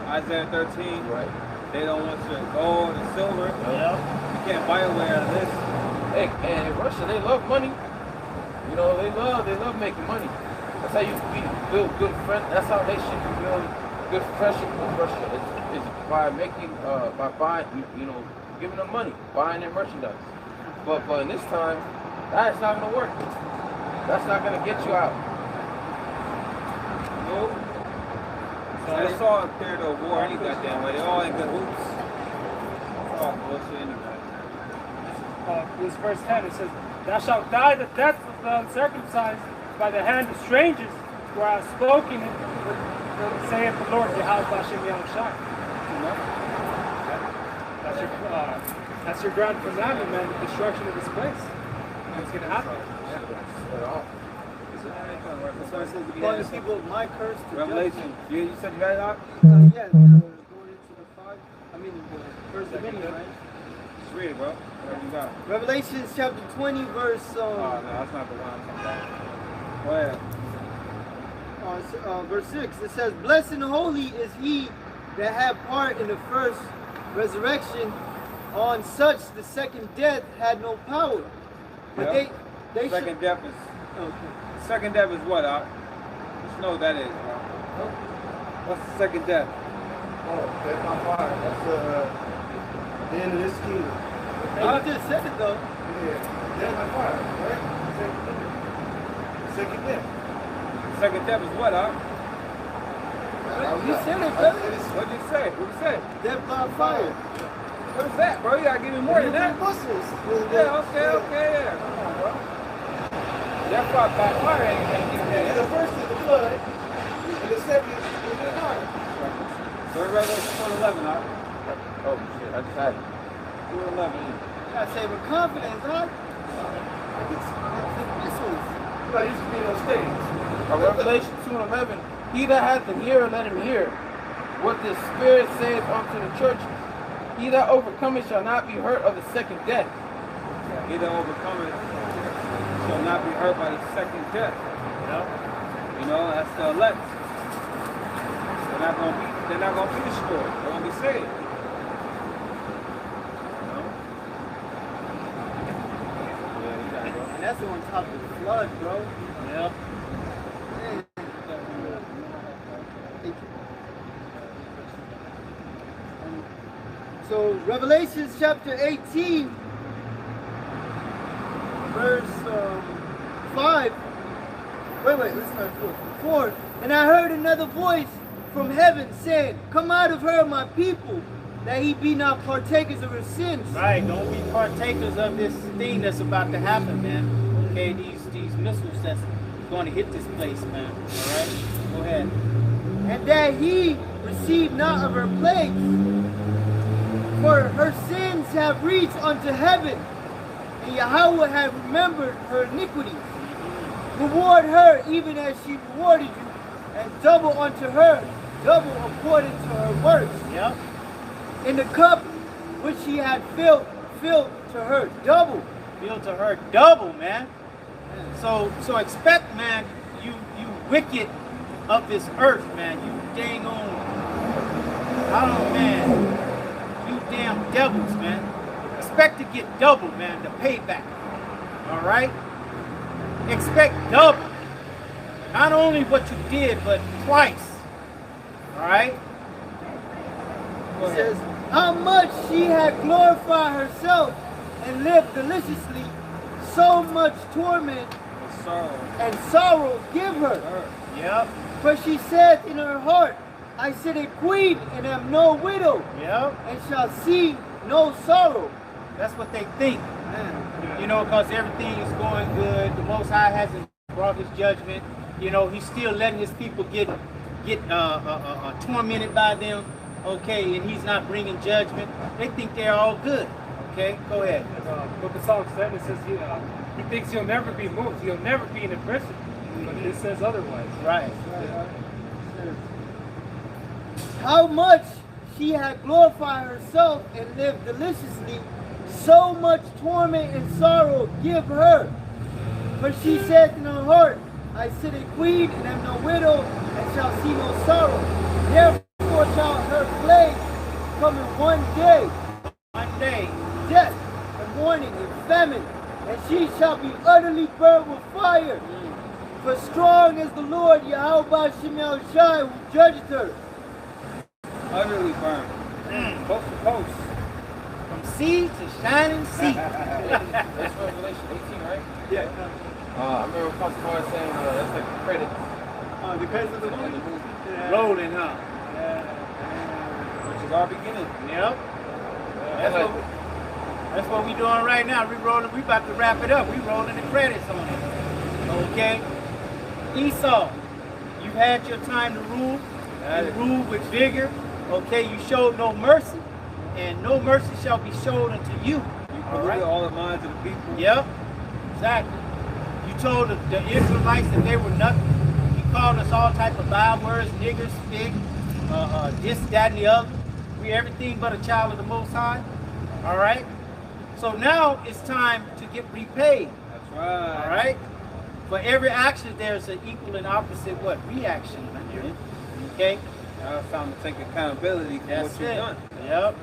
[SPEAKER 2] Isaiah 13.
[SPEAKER 4] Right.
[SPEAKER 2] They don't want your gold and silver.
[SPEAKER 1] Yeah.
[SPEAKER 2] You can't buy your way out of this.
[SPEAKER 4] Hey, and Russia, they love money. You know, they love making money. That's how you build good friends. That's how they should build good friendship with Russia. Is by buying, giving them money, buying their merchandise. But in this time, that's not gonna work. That's not gonna get you out.
[SPEAKER 2] Nope. So they saw up there the war any goddamn way. They all in cahoots. It's all bullshit anyway.
[SPEAKER 3] This verse 10, it says, thou shalt die the death of the uncircumcised by the hand of strangers, where I have spoken it, saith the Lord, Yahweh Hashem Yahushai. That's your grand finale, man, the destruction of this place. It's going to happen.
[SPEAKER 5] Calling people of my curse to
[SPEAKER 2] Revelation. You said you got it out?
[SPEAKER 5] going into the 5. I mean, the first dominion, right?
[SPEAKER 2] Just read it, bro. Whatever you got.
[SPEAKER 5] Revelation chapter 20, verse.
[SPEAKER 2] Oh, no, that's not the one I'm talking about. Go ahead.
[SPEAKER 5] Verse 6. It says, "Blessed and holy is he that had part in the first resurrection. On such the second death had no power." But
[SPEAKER 2] Yep.
[SPEAKER 5] they
[SPEAKER 2] Second death is.
[SPEAKER 5] Okay.
[SPEAKER 2] Second death is what, Just know what that is, What's the second death?
[SPEAKER 8] Oh, that's not fire. That's the end of this kingdom.
[SPEAKER 5] Hey, you just said it though.
[SPEAKER 8] Yeah, that's not fire, right? Second death.
[SPEAKER 2] Second death is what,
[SPEAKER 5] You said it, brother.
[SPEAKER 2] What did you say? What did you say?
[SPEAKER 5] Death by fire.
[SPEAKER 2] What is that, bro? You gotta give me more than that.
[SPEAKER 8] Muscles.
[SPEAKER 2] Yeah, okay, yeah. Come on, bro. Death by fire ain't
[SPEAKER 8] And the first is the blood, and the second is the heart.
[SPEAKER 2] So Revelation 4:11,
[SPEAKER 4] Oh shit, I just had it.
[SPEAKER 2] 4:11.
[SPEAKER 5] I say with confidence, huh? It's missiles.
[SPEAKER 8] Like used to be on stage.
[SPEAKER 4] Revelation 2:11. He that hath an ear, let him hear what the Spirit saith unto the churches. He that overcometh shall not be hurt of the second death.
[SPEAKER 2] He that overcometh shall not be hurt by the second death. You know, that's the elect. They're not gonna be destroyed. They're gonna be saved.
[SPEAKER 5] And that's on top of the flood, bro.
[SPEAKER 1] Yep.
[SPEAKER 5] So Revelation chapter 18, verse 5. Wait, let's start 4. And I heard another voice from heaven saying, "Come out of her, my people, that he be not partakers of her sins.
[SPEAKER 1] Right, don't be partakers of this thing that's about to happen, man. Okay, these missiles that's going to hit this place, man. All right, go ahead.
[SPEAKER 5] And that he receive not of her plagues, for her sins have reached unto heaven, and Yahweh have remembered her iniquities. Reward her even as she rewarded you, and double unto her, double according to her works.
[SPEAKER 1] Yep.
[SPEAKER 5] In the cup which she had filled to her double.
[SPEAKER 1] Filled to her double, man. So expect, man, you wicked of this earth, man. You dang on, I don't know, man. You damn devils, man. Expect to get double, man, the payback. All right? Expect double. Not only what you did, but twice. All right?
[SPEAKER 5] It says, how much she had glorified herself and lived deliciously, so much torment and sorrow give her.
[SPEAKER 1] Yep.
[SPEAKER 5] For she said in her heart, I sit a queen and am no widow,
[SPEAKER 1] Yep.
[SPEAKER 5] and shall see no sorrow.
[SPEAKER 1] That's what they think. You know, because everything is going good. The Most High hasn't brought his judgment. You know, he's still letting his people get tormented by them. Okay, and he's not bringing judgment. They think they're all good. Okay, go ahead.
[SPEAKER 3] Book of Psalms 7, it says he thinks he'll never be moved. He'll never be in a prison. But it says otherwise.
[SPEAKER 1] Right.
[SPEAKER 5] How much she had glorified herself and lived deliciously, so much torment and sorrow give her. For she said in her heart, I sit a queen and am no widow, and shall see no sorrow. Therefore shall her plague come in one day.
[SPEAKER 1] One day.
[SPEAKER 5] Death and mourning and famine, and she shall be utterly burned with fire. For strong is the Lord Yahweh Shem Shai who judgeth her.
[SPEAKER 2] Utterly burned. Coast to coast.
[SPEAKER 1] From sea to shining sea.
[SPEAKER 4] That's Revelation 18, right?
[SPEAKER 5] Yeah.
[SPEAKER 4] I remember Pastor Morris saying that's like the credits.
[SPEAKER 5] The credits of the
[SPEAKER 4] in the
[SPEAKER 5] movie.
[SPEAKER 4] movie.
[SPEAKER 1] Rolling, huh?
[SPEAKER 2] Which is our beginning.
[SPEAKER 1] Yep. That's what we doing right now. We about to wrap it up. We rolling the credits on it. Okay? Esau, you had your time to rule. You ruled with vigor. Okay, you showed no mercy. And no mercy shall be showed unto you.
[SPEAKER 2] You polluted all the minds of the people.
[SPEAKER 1] Yep. Exactly. You told the Israelites that they were nothing. You called us all type of bad words, niggers, fig, this, that, and the other. We everything but a child of the Most High. All right? So now it's time to get repaid.
[SPEAKER 2] That's right.
[SPEAKER 1] All right? For every action, there's an equal and opposite what? Reaction. Okay?
[SPEAKER 2] Now it's time to take accountability for
[SPEAKER 1] That's
[SPEAKER 2] what you've
[SPEAKER 1] it.
[SPEAKER 2] done.
[SPEAKER 1] Yep.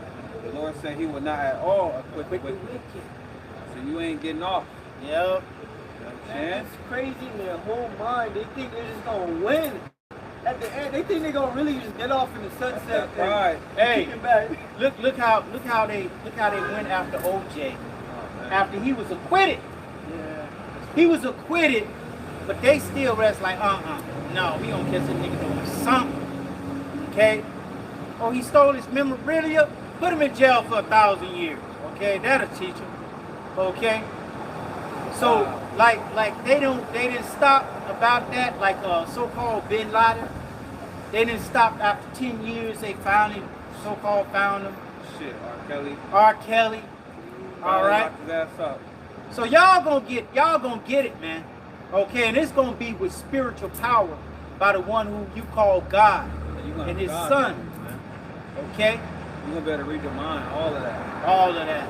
[SPEAKER 2] The Lord said he will not at all acquit the wicked. So you ain't getting off.
[SPEAKER 1] Yep.
[SPEAKER 2] Man.
[SPEAKER 5] It's crazy in their whole mind. They think they're just gonna win. At the end, they think they're gonna really just get off in the sunset.
[SPEAKER 2] That's right.
[SPEAKER 1] Hey,
[SPEAKER 5] Kick it back.
[SPEAKER 1] look how they went after OJ. After he was acquitted.
[SPEAKER 5] Yeah.
[SPEAKER 1] He was acquitted, but they still rest like, no, we gonna catch a nigga doing something. Okay? Oh, he stole his memorabilia? Put him in jail for 1,000 years. Okay? That'll teach him. Okay? So, like they didn't stop about that, like so-called Bin Laden. They didn't stop after 10 years, they finally so-called found him.
[SPEAKER 2] Shit,
[SPEAKER 1] R. Kelly. All right?
[SPEAKER 2] Lock his ass up.
[SPEAKER 1] So y'all gonna get it, man. Okay, and it's gonna be with spiritual power by the one who you call God and his son. Okay?
[SPEAKER 2] You're gonna be able to read your mind, all of that.
[SPEAKER 1] All of that.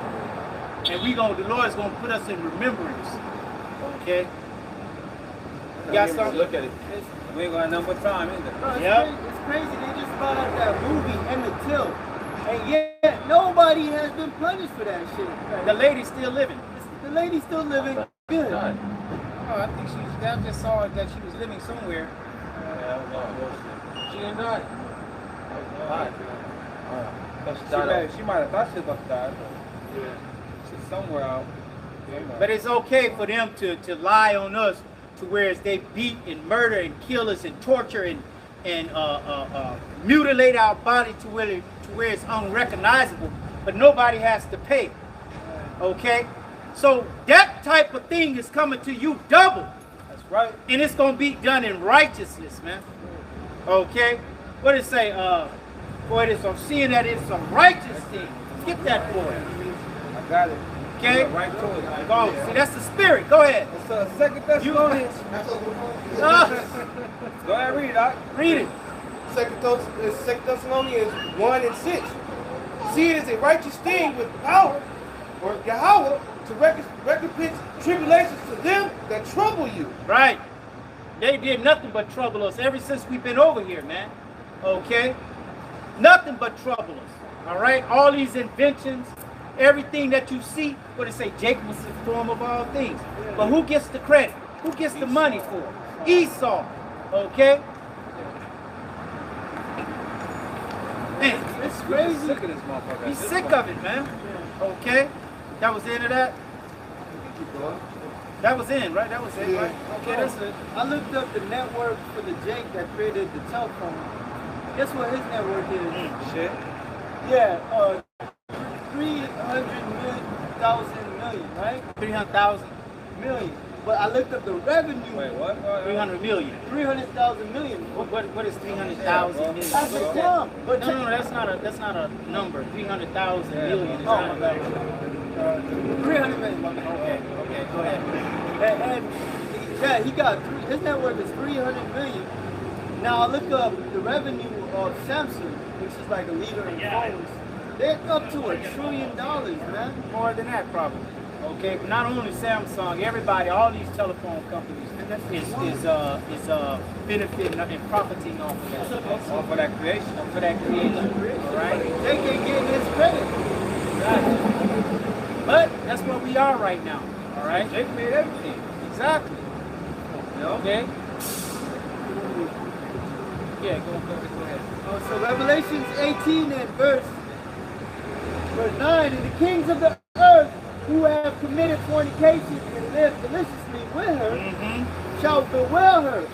[SPEAKER 1] And the Lord's gonna put us in remembrance. Okay? You got something?
[SPEAKER 4] Look at it.
[SPEAKER 2] We ain't gonna have no more time either.
[SPEAKER 5] No,
[SPEAKER 1] Yep.
[SPEAKER 5] It's crazy. They just brought out that movie, Emmett Till. And yet, nobody has been punished for that shit.
[SPEAKER 1] The lady's still living.
[SPEAKER 5] The lady's still living good.
[SPEAKER 1] Oh, I think I just saw that she was living somewhere.
[SPEAKER 4] She did not.
[SPEAKER 2] She might have thought she was about to die. But she's somewhere out.
[SPEAKER 1] But it's okay for them to lie on us to whereas they beat and murder and kill us and torture and mutilate our body to where it's unrecognizable, but nobody has to pay. Okay? So that type of thing is coming to you double.
[SPEAKER 2] That's right.
[SPEAKER 1] And it's going to be done in righteousness, man. Okay? What did it say? Boy, this, I'm seeing that it's some righteous thing. Get that boy.
[SPEAKER 2] I got it.
[SPEAKER 1] Okay?
[SPEAKER 2] Right to it.
[SPEAKER 1] Go. See, that's the spirit. Go ahead.
[SPEAKER 2] It's 2 Thessalonians. Go ahead, read it, Doc.
[SPEAKER 1] Read it.
[SPEAKER 8] 2 Thessalonians 1 and 6. See, it is a righteous thing with power, or Yahweh, to recompense tribulations to them that trouble you.
[SPEAKER 1] Right. They did nothing but trouble us ever since we've been over here, man. Okay? Nothing but trouble us. All right? All these inventions, everything that you see, what it say? Jacob was the form of all things. But who gets the credit? Who gets the money for it? Esau. Okay? Man, it's crazy.
[SPEAKER 2] Sick of this motherfucker.
[SPEAKER 1] He's sick of it, man. Okay? That was the end of that? That was in, right? That was it, right? Okay, that's it.
[SPEAKER 5] I looked up the network for the Jake that created the telephone. Guess what his network is?
[SPEAKER 2] Shit.
[SPEAKER 5] Yeah, 300,000 million, right?
[SPEAKER 1] 300,000.
[SPEAKER 5] Million. But I looked up the revenue.
[SPEAKER 2] Wait, what?
[SPEAKER 1] 300 million.
[SPEAKER 5] 300,000 million.
[SPEAKER 1] What is 300,000 million?
[SPEAKER 5] That's a plum. But
[SPEAKER 1] No, that's not a number. 300,000 million is
[SPEAKER 5] Oh,
[SPEAKER 1] not a
[SPEAKER 5] my
[SPEAKER 1] number.
[SPEAKER 5] bad. 300 million.
[SPEAKER 1] Okay, go ahead.
[SPEAKER 5] And yeah, he got his net worth is 300 million. Now I look up the revenue of Samsung, which is like a leader in phones. They're up to $1 trillion, man.
[SPEAKER 1] More than that, probably. Okay, but not only Samsung, everybody, all these telephone companies is benefiting and profiting off of that.
[SPEAKER 2] All for that creation.
[SPEAKER 1] Off of that creation. All right.
[SPEAKER 5] They can get his credit.
[SPEAKER 1] Right. But that's where we are right now. All right.
[SPEAKER 2] Jake made everything.
[SPEAKER 1] Exactly.
[SPEAKER 2] You know?
[SPEAKER 1] Okay. Yeah, go ahead.
[SPEAKER 5] So Revelations 18 and verse 9, and the kings of the earth who have committed fornication and lived deliciously with her shall bewail her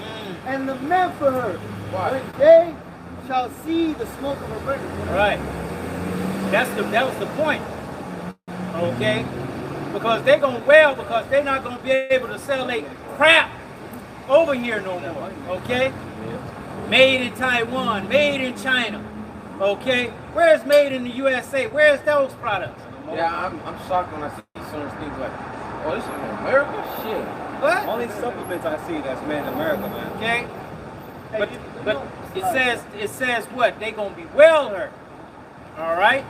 [SPEAKER 5] and lament for her when they shall see the smoke of her burning.
[SPEAKER 1] Right. That was the point. Okay? Because they're going to wail because they're not going to be able to sell their crap over here no more. Okay? Made in Taiwan, made in China. Okay? Where's made in the USA? Where's those products?
[SPEAKER 4] Yeah, I'm shocked when I see certain things like, oh, this is in America? Shit.
[SPEAKER 1] What?
[SPEAKER 2] Only supplements I see that's made in America, man.
[SPEAKER 1] Okay? But it says what? They gonna bewail her. All right?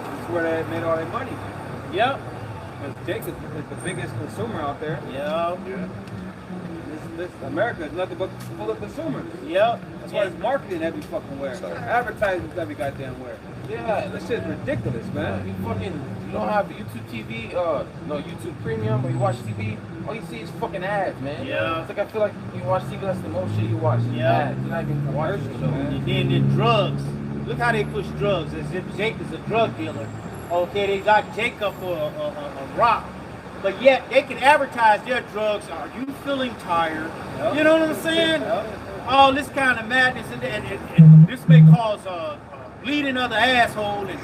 [SPEAKER 2] That's where they made all their money.
[SPEAKER 1] Yep.
[SPEAKER 2] Because Jake is the biggest consumer out there.
[SPEAKER 1] Yep.
[SPEAKER 2] America is nothing but full of consumers.
[SPEAKER 1] Yep.
[SPEAKER 2] That's why it's marketing every fucking where. Advertisements every goddamn where.
[SPEAKER 4] Yeah,
[SPEAKER 2] This shit's ridiculous, man.
[SPEAKER 4] you don't have YouTube TV, no YouTube Premium, or you watch TV, all you see is fucking ads, man.
[SPEAKER 1] Yeah.
[SPEAKER 4] It's like I feel like you watch TV, that's the most shit you watch.
[SPEAKER 1] Yeah.
[SPEAKER 4] Ads. You're not even watching the show.
[SPEAKER 1] And then the drugs. Look how they push drugs as if Jake is a drug dealer. Okay, they got Jake up for a rock. But yet they can advertise their drugs. Are you feeling tired?
[SPEAKER 2] Yep.
[SPEAKER 1] You know what I'm saying? All this kind of madness, and this may cause bleeding of the asshole and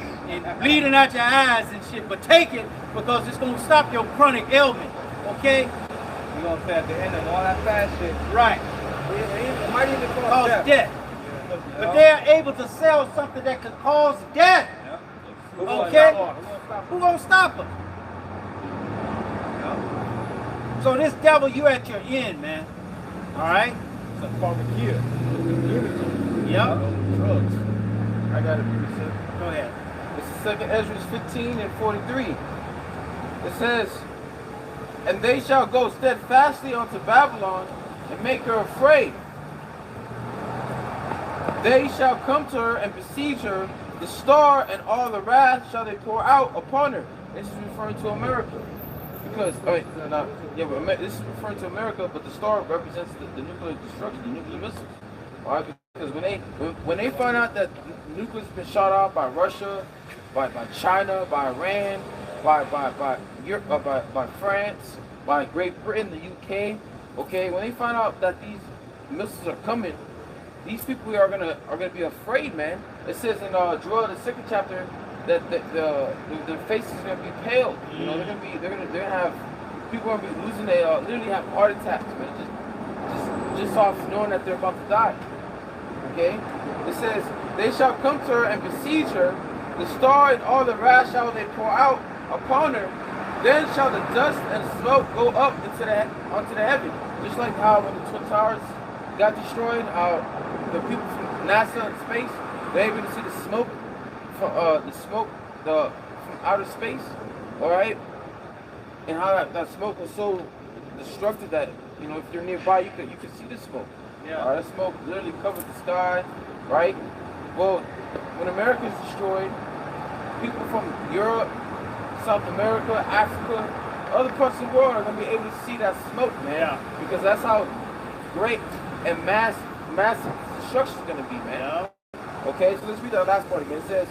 [SPEAKER 1] bleeding out your eyes and shit. But take it because it's gonna stop your chronic ailment. Okay?
[SPEAKER 2] You're going to say at the end of all that fast shit.
[SPEAKER 1] Right.
[SPEAKER 2] It might even cause
[SPEAKER 1] Cause
[SPEAKER 2] death.
[SPEAKER 1] death. But they're able to sell something that could cause death.
[SPEAKER 2] Yep.
[SPEAKER 1] Okay? Who gonna stop them? So this devil, you at your end, man. All right?
[SPEAKER 6] It's a barbecue.
[SPEAKER 1] Yep.
[SPEAKER 4] Drugs. I got it.
[SPEAKER 1] Go ahead.
[SPEAKER 4] This is 2nd Ezra 15 and 43. It says, and they shall go steadfastly unto Babylon and make her afraid. They shall come to her and besiege her. The star and all the wrath shall they pour out upon her. This is referring to America. Because, this is referring to America, but the star represents the nuclear destruction, the nuclear missiles. All right? Because when they find out that nuclear's been shot off by Russia, by China, by Iran, by Europe, by France, by Great Britain, the UK, okay, when they find out that these missiles are coming, these people are gonna be afraid, man. It says in Joel the 2nd chapter that their faces are gonna be pale. You know, they're gonna have people are gonna be losing their literally have heart attacks, man. Just off knowing that they're about to die. Okay? It says, they shall come to her and besiege her, the star and all the wrath shall they pour out upon her. Then shall the dust and smoke go up onto the heaven. Just like how when the Twin Towers got destroyed, the people from NASA and space, they're able to see the smoke from outer space. Alright? And how that smoke was so destructive that, you know, if you're nearby, you could see the smoke. Yeah. That smoke literally covered the sky, right? Well, when America is destroyed, people from Europe, South America, Africa, other parts of the world are gonna be able to see that smoke, man. Yeah. Because that's how great and massive destruction is gonna be, man. Yeah. Okay, so let's read that last part again. It says,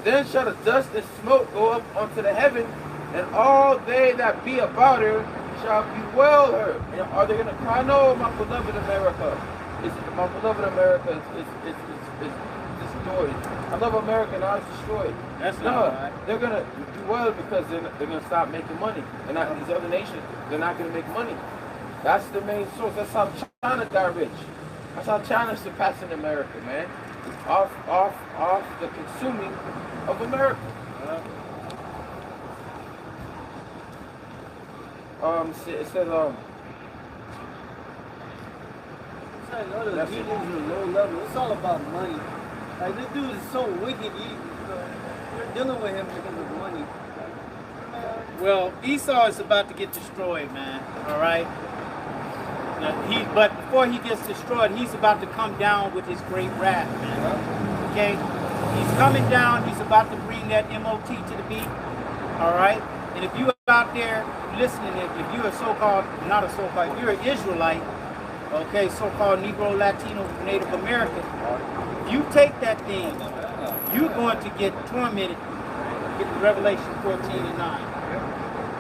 [SPEAKER 4] then shall the dust and smoke go up onto the heaven, and all they that be about her shall bewail her. And are they gonna cry? No, my beloved America. My beloved America is destroyed. I love America, now it's destroyed.
[SPEAKER 1] That's not right.
[SPEAKER 4] They're gonna bewail because they're gonna stop making money. And these other nations, they're not gonna make money. That's the main source. That's how China got rich. That's how China's surpassing America, man. It's off the consuming of America. It says
[SPEAKER 5] I know the heathens are low level. It's all about money. Like this dude is so wicked. You're dealing with him because of money.
[SPEAKER 1] Well, Esau is about to get destroyed, man. All right. Now, but before he gets destroyed, he's about to come down with his great wrath, man. Okay. He's coming down. He's about to bring that MOT to the beat. All right. And if you out there listening, if you're a so-called, not a so-called, if you're an Israelite, okay, so-called Negro, Latino, Native American, you take that thing, you're going to get tormented. Get the Revelation 14 and 9.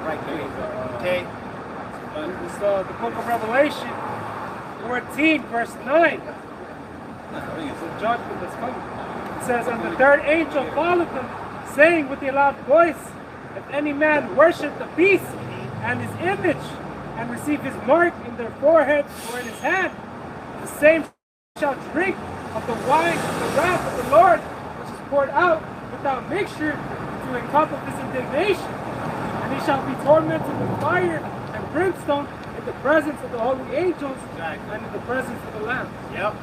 [SPEAKER 1] Right there. Okay?
[SPEAKER 3] So the book of Revelation 14, verse 9. The judgment is coming. It says, and the third angel followed them, saying with a loud voice, if any man worship the beast and his image, and receive his mark in their forehead or in his hand, the same shall drink of the wine of the wrath of the Lord, which is poured out without mixture to a cup of his indignation. And he shall be tormented with fire and brimstone in the presence of the holy angels and in the presence of the Lamb.
[SPEAKER 1] Yep.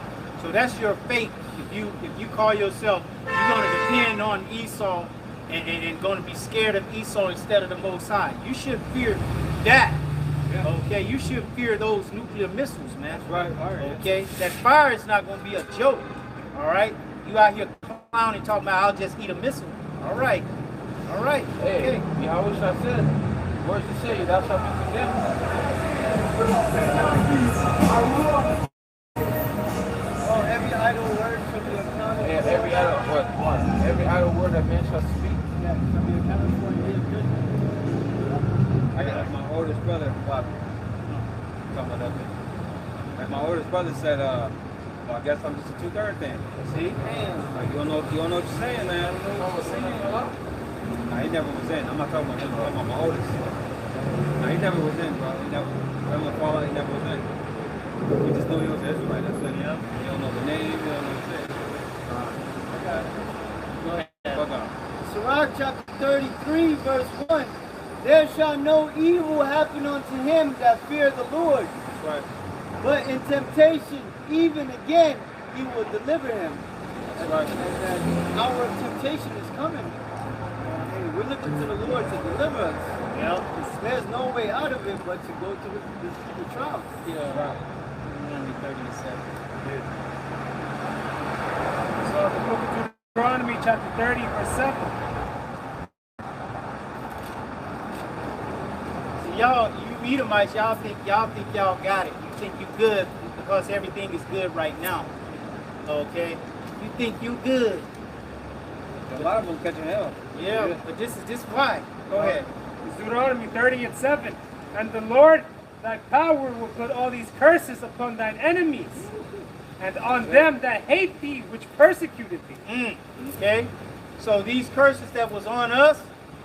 [SPEAKER 1] So that's your fate. If you call yourself, you're going to depend on Esau and going to be scared of Esau instead of the Most High. You should fear that. Okay, you should fear those nuclear missiles, man.
[SPEAKER 2] That's right. All right.
[SPEAKER 1] Okay, that fire is not going to be a joke. All right, you out here clowning talking about I'll just eat a missile. All right, all right.
[SPEAKER 4] Hey, Yahweh said, words to say, thou shalt be condemned.
[SPEAKER 5] Oh, every idle word shall be accounted for.
[SPEAKER 4] Every idle word, every idle word that man shall speak.
[SPEAKER 5] Yeah, shall be accounted for in his goodness.
[SPEAKER 2] I got my oldest brother, talking about that thing. Like my oldest brother said, well, I guess I'm just a 2/3 thing. See? Like you don't know what you're saying, man. Nah, he never was in. I'm not talking about him, I'm talking about my oldest. Nah, he never was in, bro. He never was in. We just knew he was Israelite, that's it. Yeah. You don't know the name, you don't know the shit.
[SPEAKER 5] Go ahead. Sirach chapter 33, verse 1. There shall no evil happen unto him that fear the Lord.
[SPEAKER 2] That's right.
[SPEAKER 5] But in temptation, even again, he will deliver him.
[SPEAKER 2] That's right.
[SPEAKER 5] And that hour of temptation is coming. Hey, we're looking to the Lord to deliver us.
[SPEAKER 1] Yep.
[SPEAKER 5] There's no way out of it but to go through the trial.
[SPEAKER 2] Yeah, right.
[SPEAKER 3] So the book of Deuteronomy chapter 30, verse 7.
[SPEAKER 1] Y'all, you Edomites, y'all think y'all got it. You think you good because everything is good right now. Okay? You think you good.
[SPEAKER 2] A lot of them catching hell.
[SPEAKER 1] Yeah, but this is why. Go ahead.
[SPEAKER 3] It's Deuteronomy 30 and 7. And the Lord thy power will put all these curses upon thine enemies, and on them that hate thee, which persecuted thee.
[SPEAKER 1] Okay? So these curses that was on us,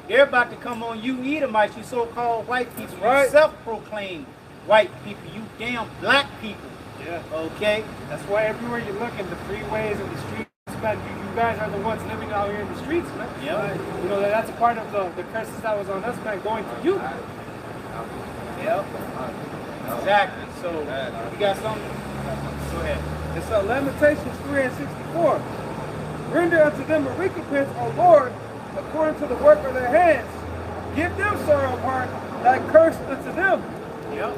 [SPEAKER 1] they're about to come on you Edomites, you so-called white people,
[SPEAKER 2] right.
[SPEAKER 1] you self-proclaimed white people, you damn black people.
[SPEAKER 3] Yeah.
[SPEAKER 1] Okay?
[SPEAKER 3] That's why everywhere you look in the freeways and the streets, man, you guys are the ones living out here in the streets, man.
[SPEAKER 1] Yeah.
[SPEAKER 3] You know, that's a part of the curses that was on us, man, going to you.
[SPEAKER 1] Yep. Exactly. So, you got something? Go ahead.
[SPEAKER 2] And so Lamentations 3 and 64. Render unto them a recompense, O Lord, according to the work of their hands. Give them sorrow of heart, thy curse unto them.
[SPEAKER 1] Yep.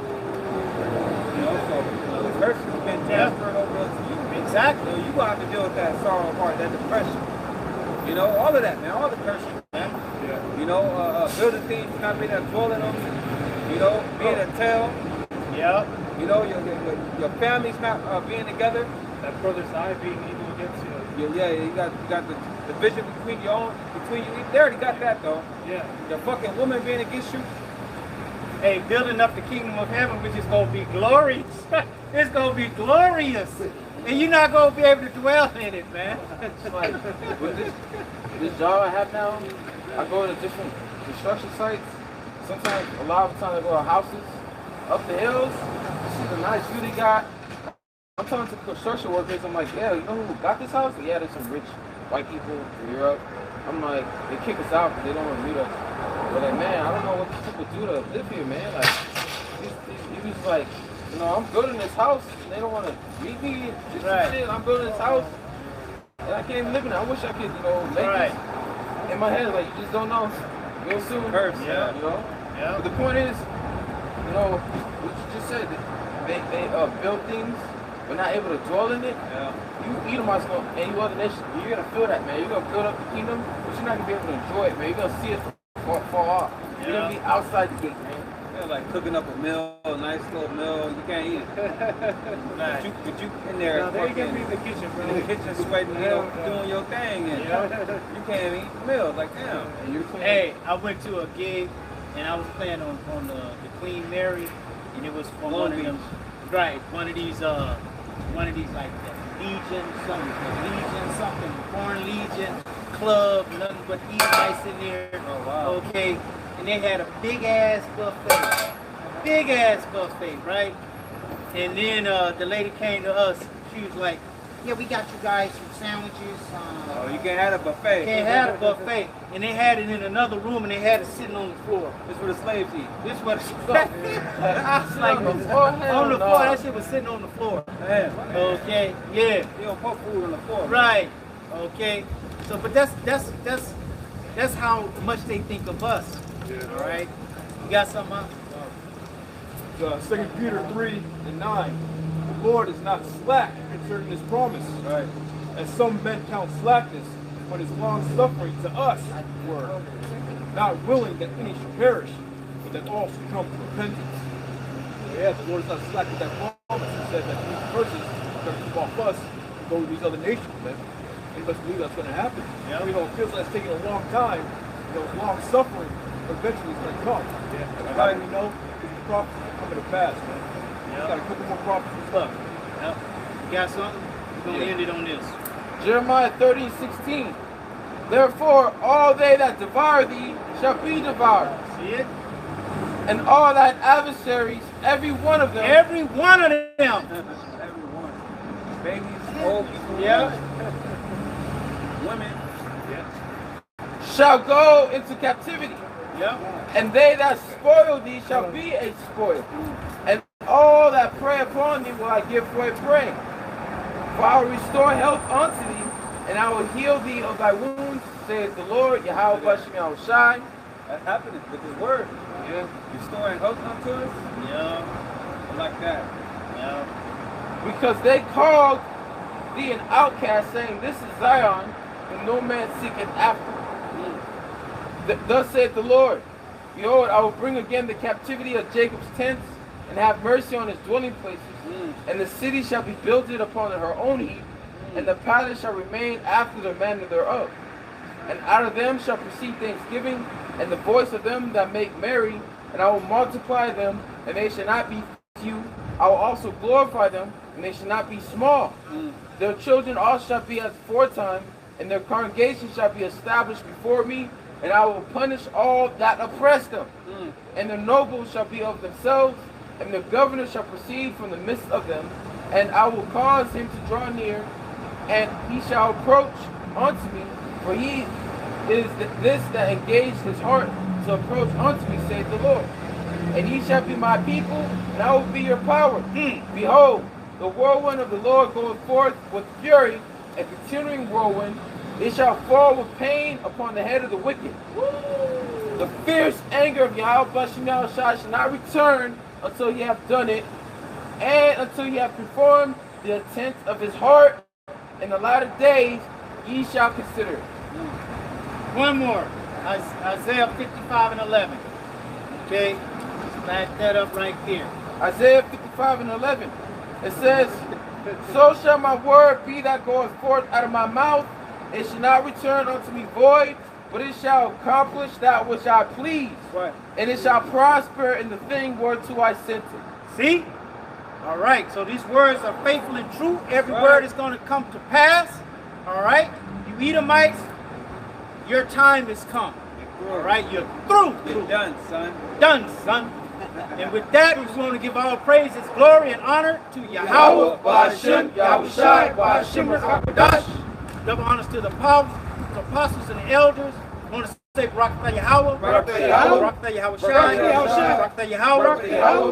[SPEAKER 2] You know, so the curse has been transferred over to you.
[SPEAKER 1] Exactly.
[SPEAKER 2] You know, you gonna have to deal with that sorrow of heart, that depression. You know, all of that, man, all the curses, man.
[SPEAKER 1] Yeah.
[SPEAKER 2] You know, building things, not being able to dwell in them. You know, being a tail.
[SPEAKER 1] Yep.
[SPEAKER 2] You know, your family's not being together.
[SPEAKER 3] That brother's eye being evil against you.
[SPEAKER 2] Yeah, you got the division between you. They already got that though.
[SPEAKER 3] Yeah.
[SPEAKER 2] Your fucking woman being against you.
[SPEAKER 1] Hey, building up the kingdom of heaven, which is going to be glorious. It's going to be glorious. And you're not going to be able to dwell in it, man.
[SPEAKER 4] Like, with this job I have now, I go to different construction sites. Sometimes, a lot of the time I go to houses, up the hills, see the nice view they got. I'm talking to construction workers, I'm like, yeah, you know who got this house? Yeah, there's some rich white people from Europe. I'm like, they kick us out because they don't want to meet us. But like, man, I don't know what these people do to live here, man. Like, he was like, you know, I'm building this house, and they don't want to meet me. This shit, I'm building this house, and I can't even live in it. I wish I could, you know, make this in my head. Like, you just don't know. Real soon.
[SPEAKER 2] Curse,
[SPEAKER 1] yeah.
[SPEAKER 4] You know?
[SPEAKER 1] Yeah.
[SPEAKER 4] But the point is, you know, what you just said, they build things, but not able to dwell in it.
[SPEAKER 2] Yeah.
[SPEAKER 4] You Edomites and you other nations, you're gonna feel that, man. You're gonna build up the kingdom, but you're not gonna be able to enjoy it, man. You're gonna see it far off. You're gonna be outside the gate, man.
[SPEAKER 2] Yeah, like cooking up a meal, a nice little meal, you can't eat it. But you in there,
[SPEAKER 3] No, they can be in the kitchen, bro.
[SPEAKER 2] in the kitchen sweating, you know, doing your thing, and you can't eat the meal. Like, damn.
[SPEAKER 4] And you're clean.
[SPEAKER 1] Hey, I went to a gig, and I was playing on the Queen Mary, and it was from one of them, right, one of these like Legion, something, Foreign Legion club, nothing but Edomites in there.
[SPEAKER 2] Oh, wow.
[SPEAKER 1] Okay, and they had a big ass buffet, right? And then the lady came to us. She was like, "Yeah, we got you guys some sandwiches.
[SPEAKER 2] Oh, you can't have a buffet.
[SPEAKER 1] Can't have a buffet." And they had it in another room, and they had it sitting on the floor.
[SPEAKER 2] This is where the slaves eat.
[SPEAKER 1] This was I was like, on the floor. That shit was sitting on the floor.
[SPEAKER 2] Man.
[SPEAKER 1] Okay, yeah,
[SPEAKER 2] You don't put food on the floor.
[SPEAKER 1] right. Okay, so but that's how much they think of us. All right, you got something? Else?
[SPEAKER 6] 2 Peter 3 and 9. The Lord is not slack concerning his promise,
[SPEAKER 2] Right.
[SPEAKER 6] as some men count slackness, but is long suffering to us, word, not willing that any should perish, but that all should come to repentance. Yeah, the Lord is not slack with that promise. He said that these curses are going to come off us and go to these other nations, man. And let's believe that's going to happen.
[SPEAKER 1] Yeah.
[SPEAKER 6] You know, it feels like it's taking a long time, you know, long suffering, but eventually it's going to come. And how do we know? Because the prophecies are coming to pass, man. We've got a couple more prophecies left.
[SPEAKER 1] Yep. You got something? We're gonna end it on this.
[SPEAKER 4] Jeremiah 30:16. Therefore, all they that devour thee shall be devoured,
[SPEAKER 1] See it?
[SPEAKER 4] and all thine adversaries, every one of them,
[SPEAKER 1] Every one of them.
[SPEAKER 2] Everyone. Babies, old people,
[SPEAKER 1] Yeah.
[SPEAKER 2] women.
[SPEAKER 4] shall go into captivity.
[SPEAKER 1] Yep.
[SPEAKER 4] And they that spoil thee shall be a spoil. And all that prey upon thee will I give for a prey. For I will restore health unto thee, and I will heal thee of thy wounds, saith the Lord, Yahweh Bashem Yahushai.
[SPEAKER 2] That's happening with his word.
[SPEAKER 4] Yeah.
[SPEAKER 2] Restoring health unto us.
[SPEAKER 1] Yeah.
[SPEAKER 2] I like that.
[SPEAKER 1] Yeah.
[SPEAKER 4] Because they called thee an outcast, saying, This is Zion, and no man seeketh after. Thus saith the Lord, Behold, I will bring again the captivity of Jacob's tents, and have mercy on his dwelling places. And the city shall be builded upon her own heap, and the palace shall remain after the manner thereof. And out of them shall proceed thanksgiving, and the voice of them that make merry, and I will multiply them, and they shall not be few. I will also glorify them, and they shall not be small. Their children all shall be as aforetime, and their congregation shall be established before me, and I will punish all that oppress them. And the nobles shall be of themselves, and the governor shall proceed from the midst of them, and I will cause him to draw near, and he shall approach unto me, for he is this that engaged his heart to approach unto me, saith the Lord. And ye shall be my people, and I will be your power. Behold, the whirlwind of the Lord goeth forth with fury, a continuing whirlwind. It shall fall with pain upon the head of the wicked. The fierce anger of Yahweh shall not return until he hath done it, and until he hath performed the intent of his heart. In the latter days ye shall consider it.
[SPEAKER 1] One more. Isaiah 55 and 11. Okay? Let's back that up right there.
[SPEAKER 4] Isaiah 55 and 11. It says, so shall my word be that goeth forth out of my mouth. It shall not return unto me void, but it shall accomplish that which I please.
[SPEAKER 1] Right.
[SPEAKER 4] And it shall prosper in the thing whereto I sent it.
[SPEAKER 1] See? All right. So these words are faithful and true. Every word is going to come to pass. All right? You Edomites, your time has come. All right? You're through.
[SPEAKER 2] You're done, son.
[SPEAKER 1] Done, son. And with that, we just want to give all praises, glory, and honor to Yahweh,
[SPEAKER 8] Ba'ashem, Yahushai, Ba'ashem, Rakadash.
[SPEAKER 1] double honors to the apostles and the elders. I want to say Barakatah Yahweh,
[SPEAKER 8] Barakatah Yahweh,
[SPEAKER 1] Barakatah Yahushai, Barakatah Yahweh,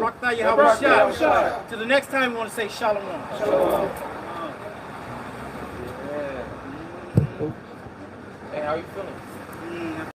[SPEAKER 1] Barakatah Yahushai. To the next time, we want to say Shalom.
[SPEAKER 4] Hey, how you feeling?